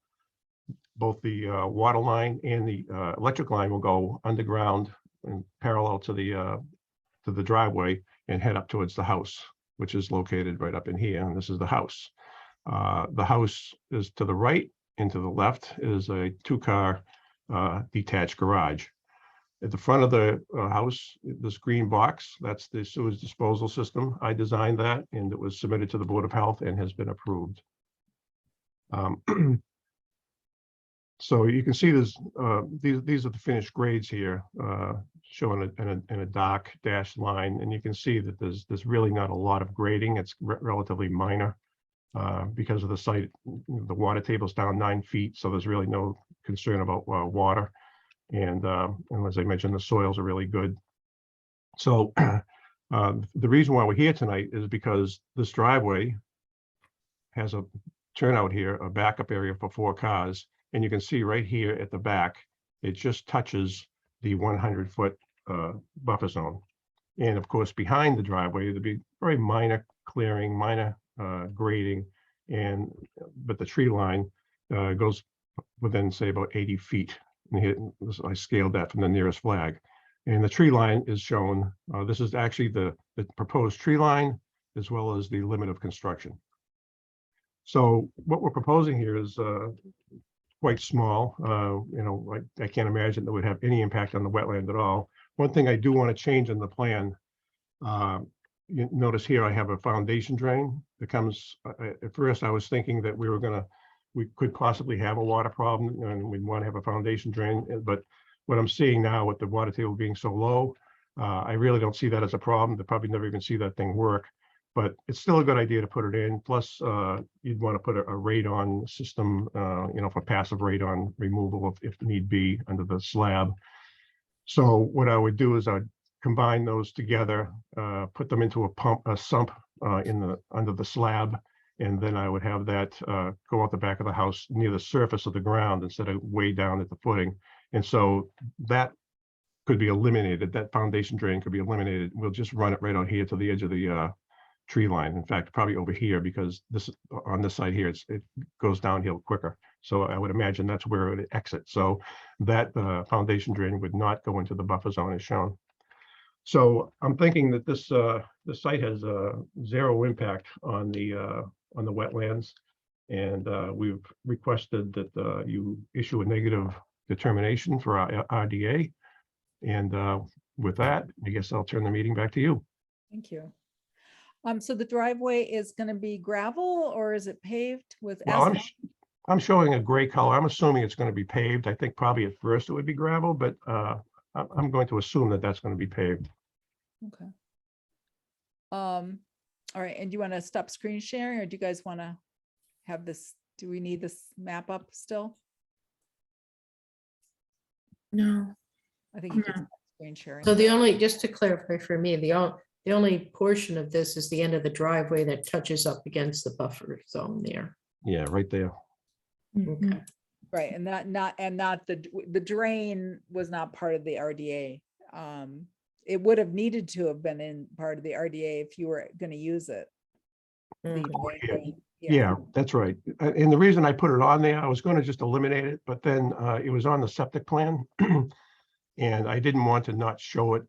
both the water line and the electric line will go underground and parallel to the driveway and head up towards the house, which is located right up in here. And this is the house. The house is to the right, and to the left is a 2-car detached garage. At the front of the house, this green box, that's the sewage disposal system. I designed that, and it was submitted to the Board of Health and has been approved. So you can see these are the finished grades here, shown in a dark dashed line, and you can see that there's really not a lot of grading. It's relatively minor because of the site. The water table's down 9 feet, so there's really no concern about water. And as I mentioned, the soils are really good. So the reason why we're here tonight is because this driveway has a turnout here, a backup area for 4 cars. And you can see right here at the back, it just touches the 100-foot buffer zone. And of course, behind the driveway, there'd be very minor clearing, minor grading, but the tree line goes within, say, about 80 feet. And here, I scaled that from the nearest flag. And the tree line is shown. This is actually the proposed tree line, as well as the limit of construction. So what we're proposing here is quite small. I can't imagine that would have any impact on the wetland at all. One thing I do want to change in the plan, you notice here I have a foundation drain that comes, at first I was thinking that we could possibly have a water problem and we'd want to have a foundation drain, but what I'm seeing now with the water table being so low, I really don't see that as a problem. They'll probably never even see that thing work, but it's still a good idea to put it in. Plus, you'd want to put a radon system, for passive radon removal if need be under the slab. So what I would do is I'd combine those together, put them into a sump under the slab, and then I would have that go out the back of the house near the surface of the ground instead of way down at the footing. And so that could be eliminated. That foundation drain could be eliminated. We'll just run it right out here to the edge of the tree line. In fact, probably over here, because on this side here, it goes downhill quicker. So I would imagine that's where it exits. So that foundation drain would not go into the buffer zone as shown. So I'm thinking that this site has zero impact on the wetlands, and we've requested that you issue a negative determination for our RDA. And with that, I guess I'll turn the meeting back to you. Thank you. So the driveway is going to be gravel, or is it paved with asphalt? I'm showing a gray color. I'm assuming it's going to be paved. I think probably at first it would be gravel, but I'm going to assume that that's going to be paved. Okay. All right, and do you want to stop screen sharing, or do you guys want to have this, do we need this map up still? No. I think you could No. stop screen sharing. So the only, just to clarify for me, the only portion of this is the end of the driveway that touches up against the buffer zone there. Yeah, right there. Mhm. Okay. Right, and not the drain was not part of the RDA. It would have needed to have been in part of the RDA if you were going to use it. The Okay. drain, Yeah, that's right. And the reason I put it on there, I was going to just eliminate it, but then it was on the septic plan. And I didn't want to not show it.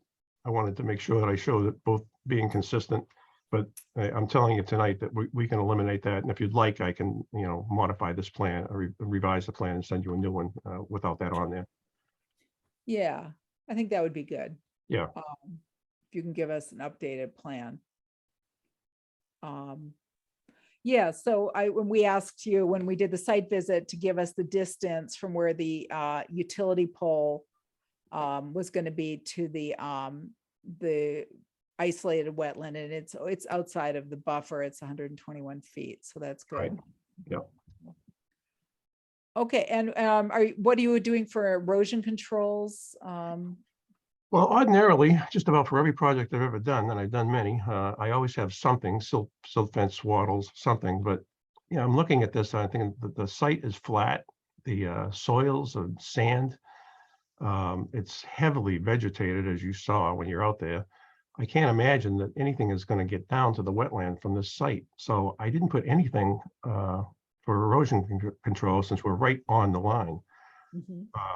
I wanted to make sure that I showed it both being consistent. But I'm telling you tonight that we can eliminate that. And if you'd like, I can, modify this plan or revise the plan and send you a new one without that on there. Yeah, I think that would be good. Yeah. If you can give us an updated plan. Yeah, so when we asked you, when we did the site visit, to give us the distance from where the utility pole was going to be to the isolated wetland, and it's outside of the buffer. It's 121 feet, so that's good. Right. Yeah. Okay, and what are you doing for erosion controls? Well, ordinarily, just about for every project I've ever done, and I've done many, I always have something, silt fence, swaddles, something. But I'm looking at this, and I think the site is flat. The soils are sand. It's heavily vegetated, as you saw when you're out there. I can't imagine that anything is going to get down to the wetland from this site. So I didn't put anything for erosion control since we're right on the line.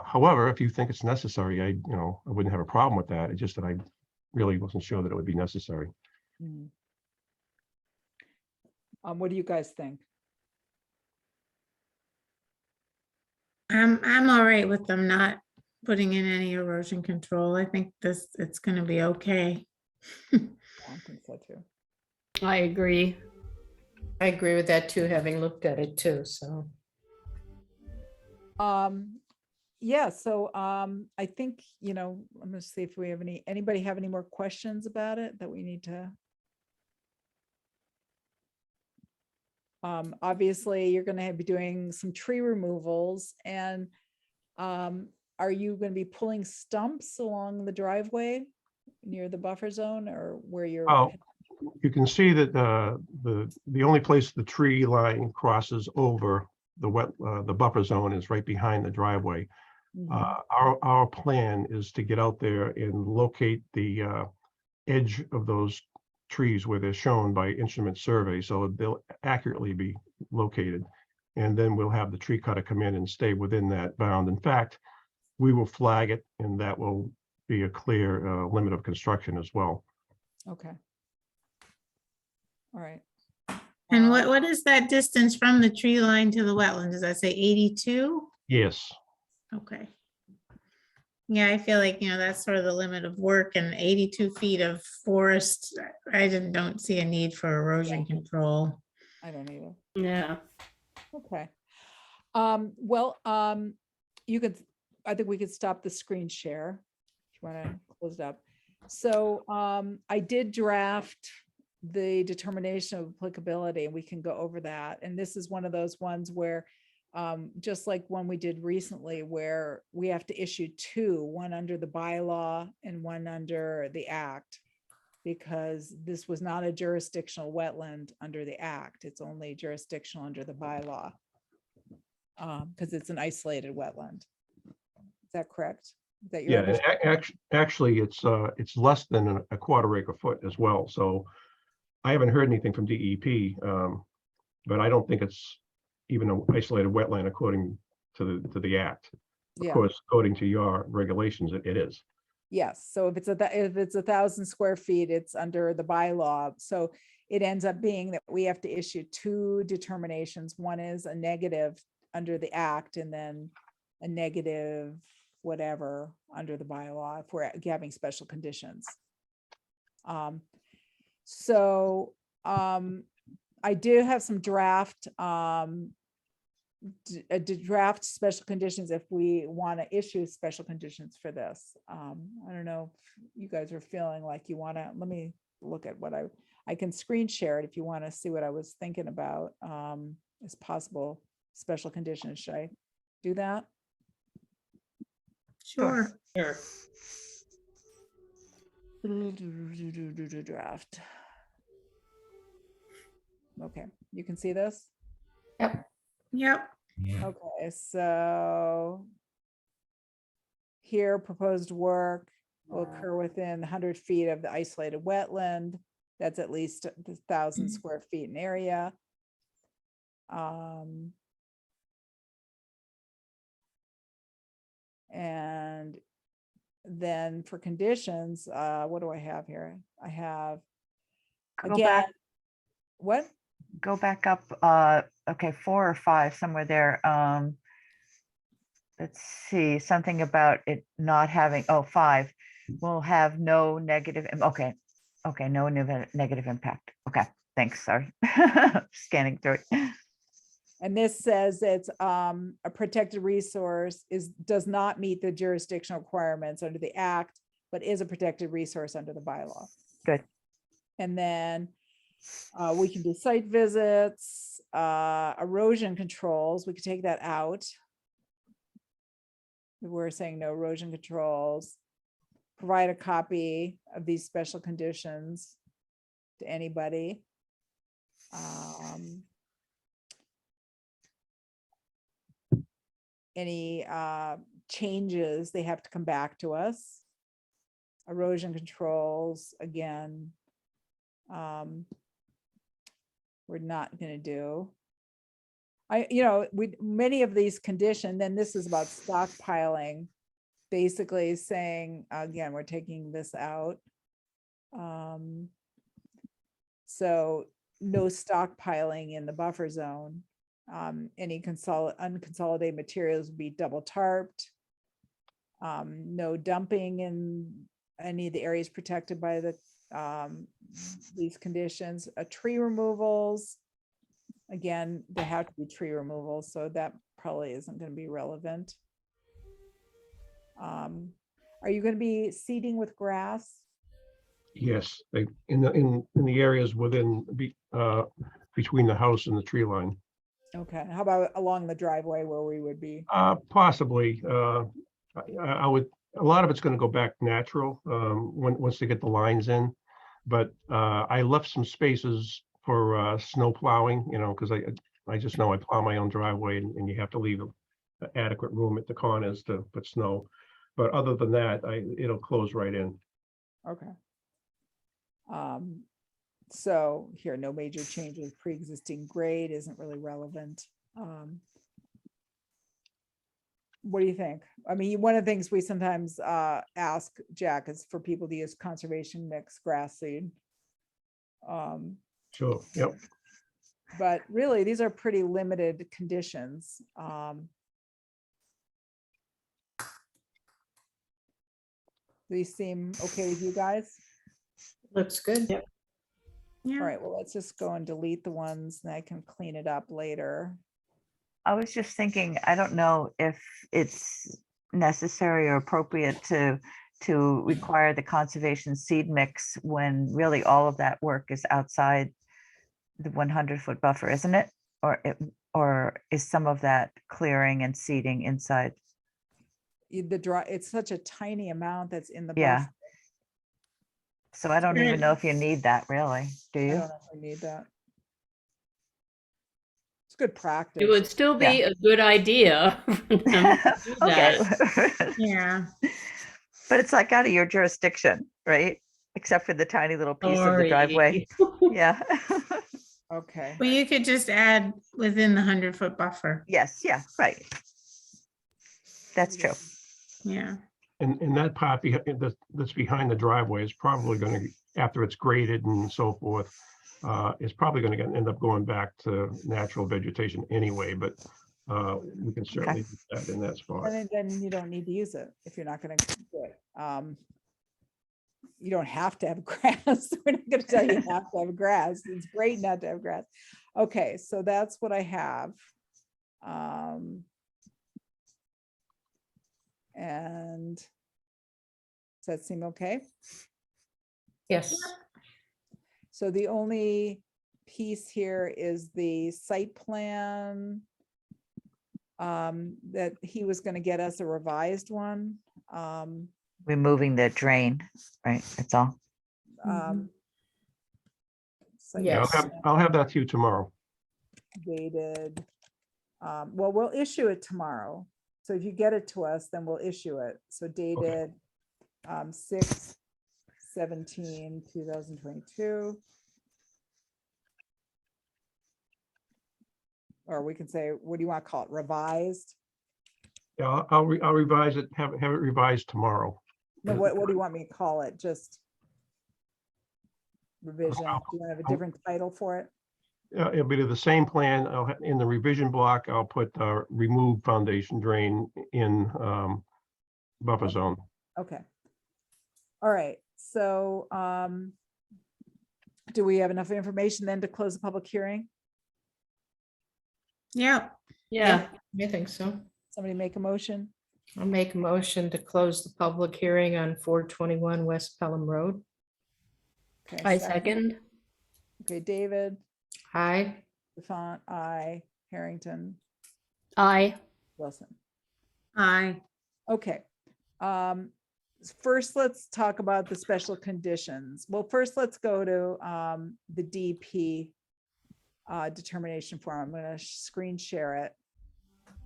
However, if you think it's necessary, I wouldn't have a problem with that. It's just that I really wasn't sure that it would be necessary. What do you guys think? I'm all right with them not putting in any erosion control. I think it's gonna be okay. I think so too. I agree. I agree with that too, having looked at it too, so. Yeah, so I think, I'm gonna see if we have anybody have any more questions about it that we need to. Obviously, you're gonna be doing some tree removals, and are you gonna be pulling stumps along the driveway near the buffer zone, or where you're? Oh, you can see that the only place the tree line crosses over the buffer zone is right behind the driveway. Our plan is to get out there and locate the edge of those trees where they're shown by instrument survey, so they'll accurately be located. And then we'll have the tree cutter come in and stay within that bound. In fact, we will flag it, and that will be a clear limit of construction as well. Okay. All right. And what is that distance from the tree line to the wetland? Does that say 82? Yes. Okay. Yeah, I feel like, that's sort of the limit of work, and 82 feet of forest. I don't see a need for erosion control. I don't either. Yeah. Okay. Well, I think we could stop the screen share if you want to close it up. So I did draft the determination of applicability, and we can go over that. And this is one of those ones where just like one we did recently, where we have to issue two, one under the bylaw and one under the act, because this was not a jurisdictional wetland under the act. It's only jurisdictional under the bylaw, because it's an isolated wetland. Is that correct? Is that your Yeah, and actually, it's less than a quarter acre foot as well. So I haven't heard anything from DEP, but I don't think it's even an isolated wetland according to the act. Of course, according to your regulations, it is. Yes, so if it's 1,000 square feet, it's under the bylaw. So it ends up being that we have to issue two determinations. One is a negative under the act, and then a negative whatever under the bylaw if we're having special conditions. So I do have some draft draft special conditions if we want to issue special conditions for this. I don't know if you guys are feeling like you want to, let me look at what I can screen share it if you want to see what I was thinking about as possible special conditions. Should I do that? Sure. Sure. Draft. Okay, you can see this? Yep. Yep. Okay, so here proposed work will occur within 100 feet of the isolated wetland. That's at least 1,000 square feet in area. And then for conditions, what do I have here? I have, Go again, back, what? go back up, okay, 4 or 5, somewhere there. Let's see, something about it not having, 5, will have no negative, okay, no negative impact. Okay, thanks, sorry. Scanning through it. And this says it's a protected resource does not meet the jurisdictional requirements under the act, but is a protected resource under the bylaw. Good. And then we can do site visits, erosion controls, we could take that out. We're saying no erosion controls. Provide a copy of these special conditions to anybody. Any changes, they have to come back to us. Erosion controls, again, we're not going to do. Many of these conditions, then this is about stockpiling, basically saying, again, we're taking this out. So no stockpiling in the buffer zone. Any unconsolidated materials would be double tarped. No dumping in any of the areas protected by these conditions. Tree removals, again, there have to be tree removals, so that probably isn't going to be relevant. Are you going to be seeding with grass? Yes, in the areas between the house and the tree line. Okay, how about along the driveway where we would be? Possibly. I would. A lot of it's going to go back natural once they get the lines in, but I left some spaces for snow plowing. Because I just know I plow my own driveway, and you have to leave adequate room at the corners to put snow. But other than that, it'll close right in. Okay. So here, no major changes, pre-existing grade isn't really relevant. What do you think? I mean, one of the things we sometimes ask, Jack, is for people to use conservation mix grass seed. Sure, yep. But really, these are pretty limited conditions. These seem okay with you guys? Looks good. Yep. All right, well, let's just go and delete the ones and I can clean it up later. I was just thinking, I don't know if it's necessary or appropriate to require the conservation seed mix when really all of that work is outside the 100-foot buffer, isn't it? Or is some of that clearing and seeding inside? It's such a tiny amount that's in the Yeah. buffer. So I don't even know if you need that really, do I you? don't know if we need that. It's good practice. It would still be Yeah. a good idea for them to do Okay. that. Yeah. But it's like out of your jurisdiction, right? Except for the tiny little piece of the Sorry. driveway. Yeah. Okay. Well, you could just add within the 100-foot buffer. Yes, yeah, right. That's true. Yeah. And that part that's behind the driveway is probably going to, after it's graded and so forth, is probably going to end up going back to natural vegetation anyway, but we can certainly do that in that spot. And then you don't need to use it if you're not going to do it. You don't have to have grass. We're not going to tell you you have to have grass. It's great not to have grass. Okay, so that's what I have. And does that seem okay? Yes. So the only piece here is the site plan that he was going to get us a revised one. Removing the drain, right? That's all. Site Yeah, Yes. I'll have that to you tomorrow. dated. Well, we'll issue it tomorrow. So if you get it to us, then we'll issue it. So dated 6/17/2022. Or we can say, what do you want to call it? Revised? Yeah, I'll revise it, have it revised tomorrow. No, what do you want me to call it? Just revision? Do you want to have a different title for it? It'll be to the same plan. In the revision block, I'll put remove foundation drain in buffer zone. Okay. All right. So do we have enough information then to close the public hearing? Yeah. Yeah. I think so. Somebody make a motion? I'll make a motion to close the public hearing on 421 West Pelham Road. Okay, I second. Okay, David, Aye. Stefan, I, Harrington, Aye. Wilson. Aye. Okay. First, let's talk about the special conditions. Well, first, let's go to the DP determination form. I'm going to screen share it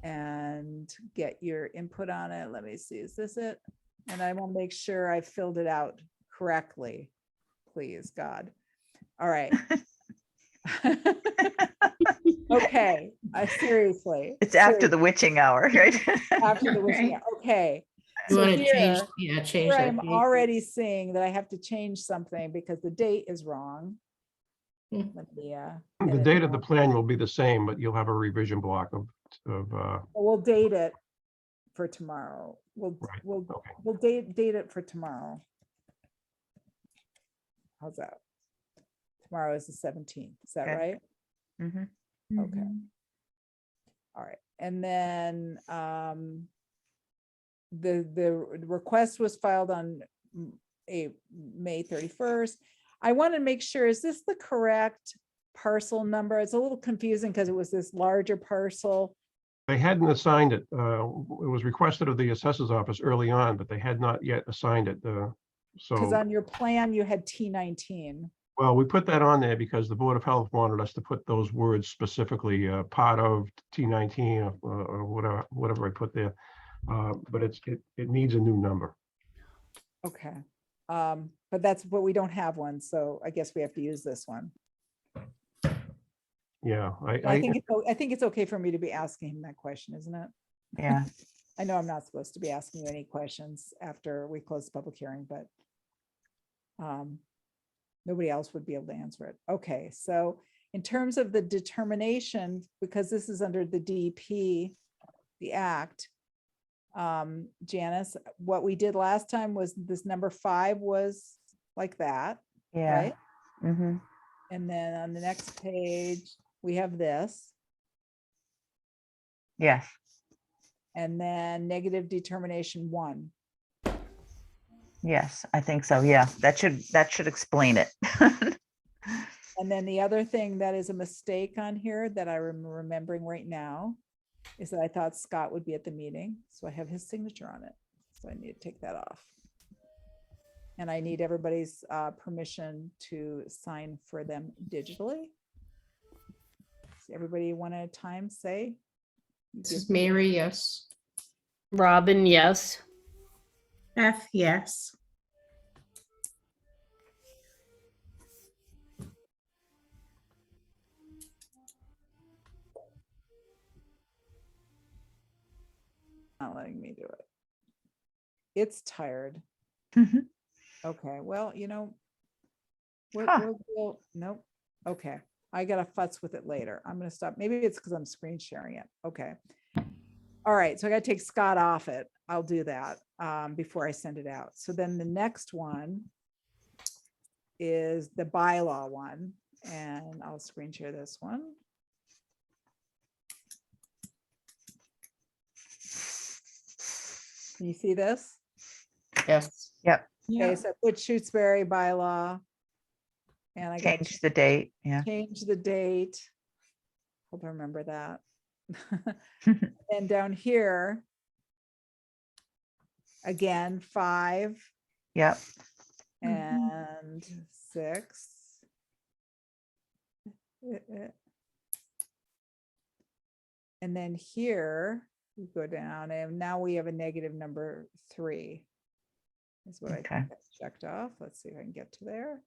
and get your input on it. Let me see, is this it? And I will make sure I filled it out correctly. Please, God. All right. Okay, seriously. It's after the witching hour, right? After the witching hour. Okay. You So want to change, here, change here that I'm date. already seeing that I have to change something because the date is wrong. Hmm. Let me, The date of the plan will be the same, but you'll have a revision block of we'll date it for tomorrow. We'll okay. date it for tomorrow. How's that? Tomorrow is the 17th. Is that Okay. right? Mhm. Okay. All right. And then the request was filed on May 31st. I want to make sure, is this the correct parcel number? It's a little confusing because it was this larger parcel. They hadn't assigned it. It was requested of the assessor's office early on, but they had not yet assigned it. Because So, on your plan, you had T19. well, we put that on there because the Board of Health wanted us to put those words specifically, part of T19 or whatever I put there. But it needs a new number. Okay. But we don't have one, so I guess we have to use this one. Yeah, I think it's okay for me to be asking him that question, isn't it? Yeah. I know I'm not supposed to be asking you any questions after we close the public hearing, but nobody else would be able to answer it. Okay, so in terms of the determination, because this is under the DEP, the act, Janice, what we did last time was this number 5 was like that, Yeah. right? Mm-hmm. And then on the next page, we have this, Yes. and then negative determination 1. Yes, I think so. Yeah, that should explain it. And then the other thing that is a mistake on here that I'm remembering right now is that I thought Scott would be at the meeting. So I have his signature on it. So I need to take that off. And I need everybody's permission to sign for them digitally. So everybody one at a time say. This is Mary, yes. Robin, yes. Beth, yes. Not letting me do it. It's tired. Mhm. Okay, well, Huh. nope. Okay, I gotta futz with it later. I'm gonna stop. Maybe it's because I'm screen sharing it. Okay. All right, so I gotta take Scott off it. I'll do that before I send it out. So then the next one is the bylaw one, and I'll screen share this one. Can you see this? Yes. Yep, Okay, so I put Shutesbury bylaw. And I got change the date, yeah. change the date. Hope I remember that. And down here, again, 5 Yep, and 6. And then here, we go down and now we have a negative number 3. Is what I Okay. think I checked off. Let's see if I can get to there.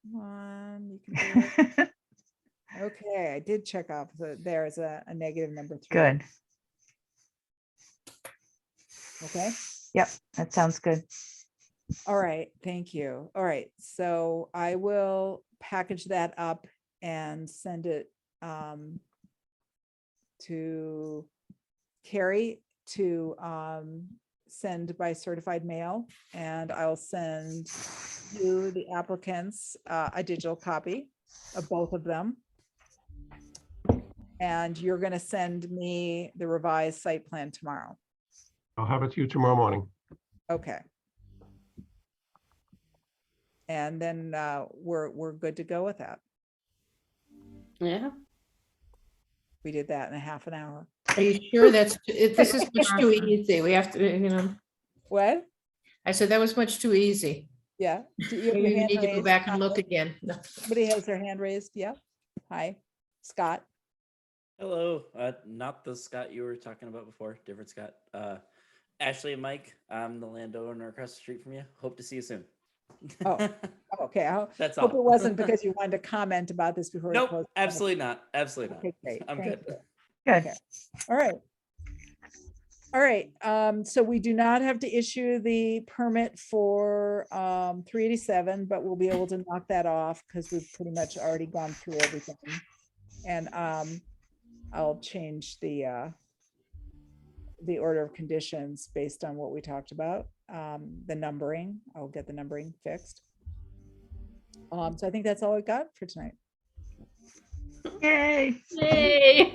Come on, you can do it. Okay, I did check off. So there's a negative number 3. good. Okay. Yep, that sounds good. All right, thank you. All right, so I will package that up and send it to Carrie to send by certified mail, and I'll send you, the applicants, a digital copy of both of them. And you're going to send me the revised site plan tomorrow. I'll have it to you tomorrow morning. Okay. And then we're good to go with that. Yeah. We did that in a half an hour. Are you sure this is much too easy? We have to, What? I said that was much too easy. Yeah. Do you have your Maybe we hand need to go raised? back and look again. No. Somebody has their hand raised. Yeah. Hi, Scott. Hello, not the Scott you were talking about before, different Scott. Ashley and Mike, I'm the landowner across the street from you. Hope to see you soon. Oh, okay. I That's hope all. it wasn't because you wanted to comment about this before. we Nope, close. absolutely not. Absolutely not. Okay, great. I'm Thank good. you. Good. Okay. All right. All right. So we do not have to issue the permit for 387, but we'll be able to knock that off because we've pretty much already gone through everything. And I'll change the order of conditions based on what we talked about. The numbering, I'll get the numbering fixed. So I think that's all I got for tonight. Yay. Yay.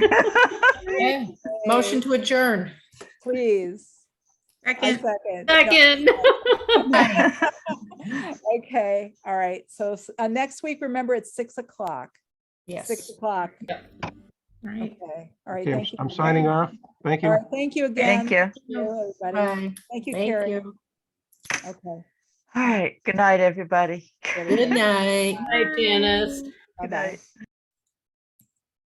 Yeah. Motion to adjourn. Please. I Second. second. No. Second. Okay, all right. So next week, remember it's 6 o'clock. Yes. 6 o'clock. Right. Okay, all right. Okay, Thank you. I'm signing off. Thank All you. right, thank you again. Thank you. Everybody. Bye. Thank you, Thank Carrie. you. Okay. All right, good night, everybody. Good night. Hi, Janice. Bye-bye. Good night.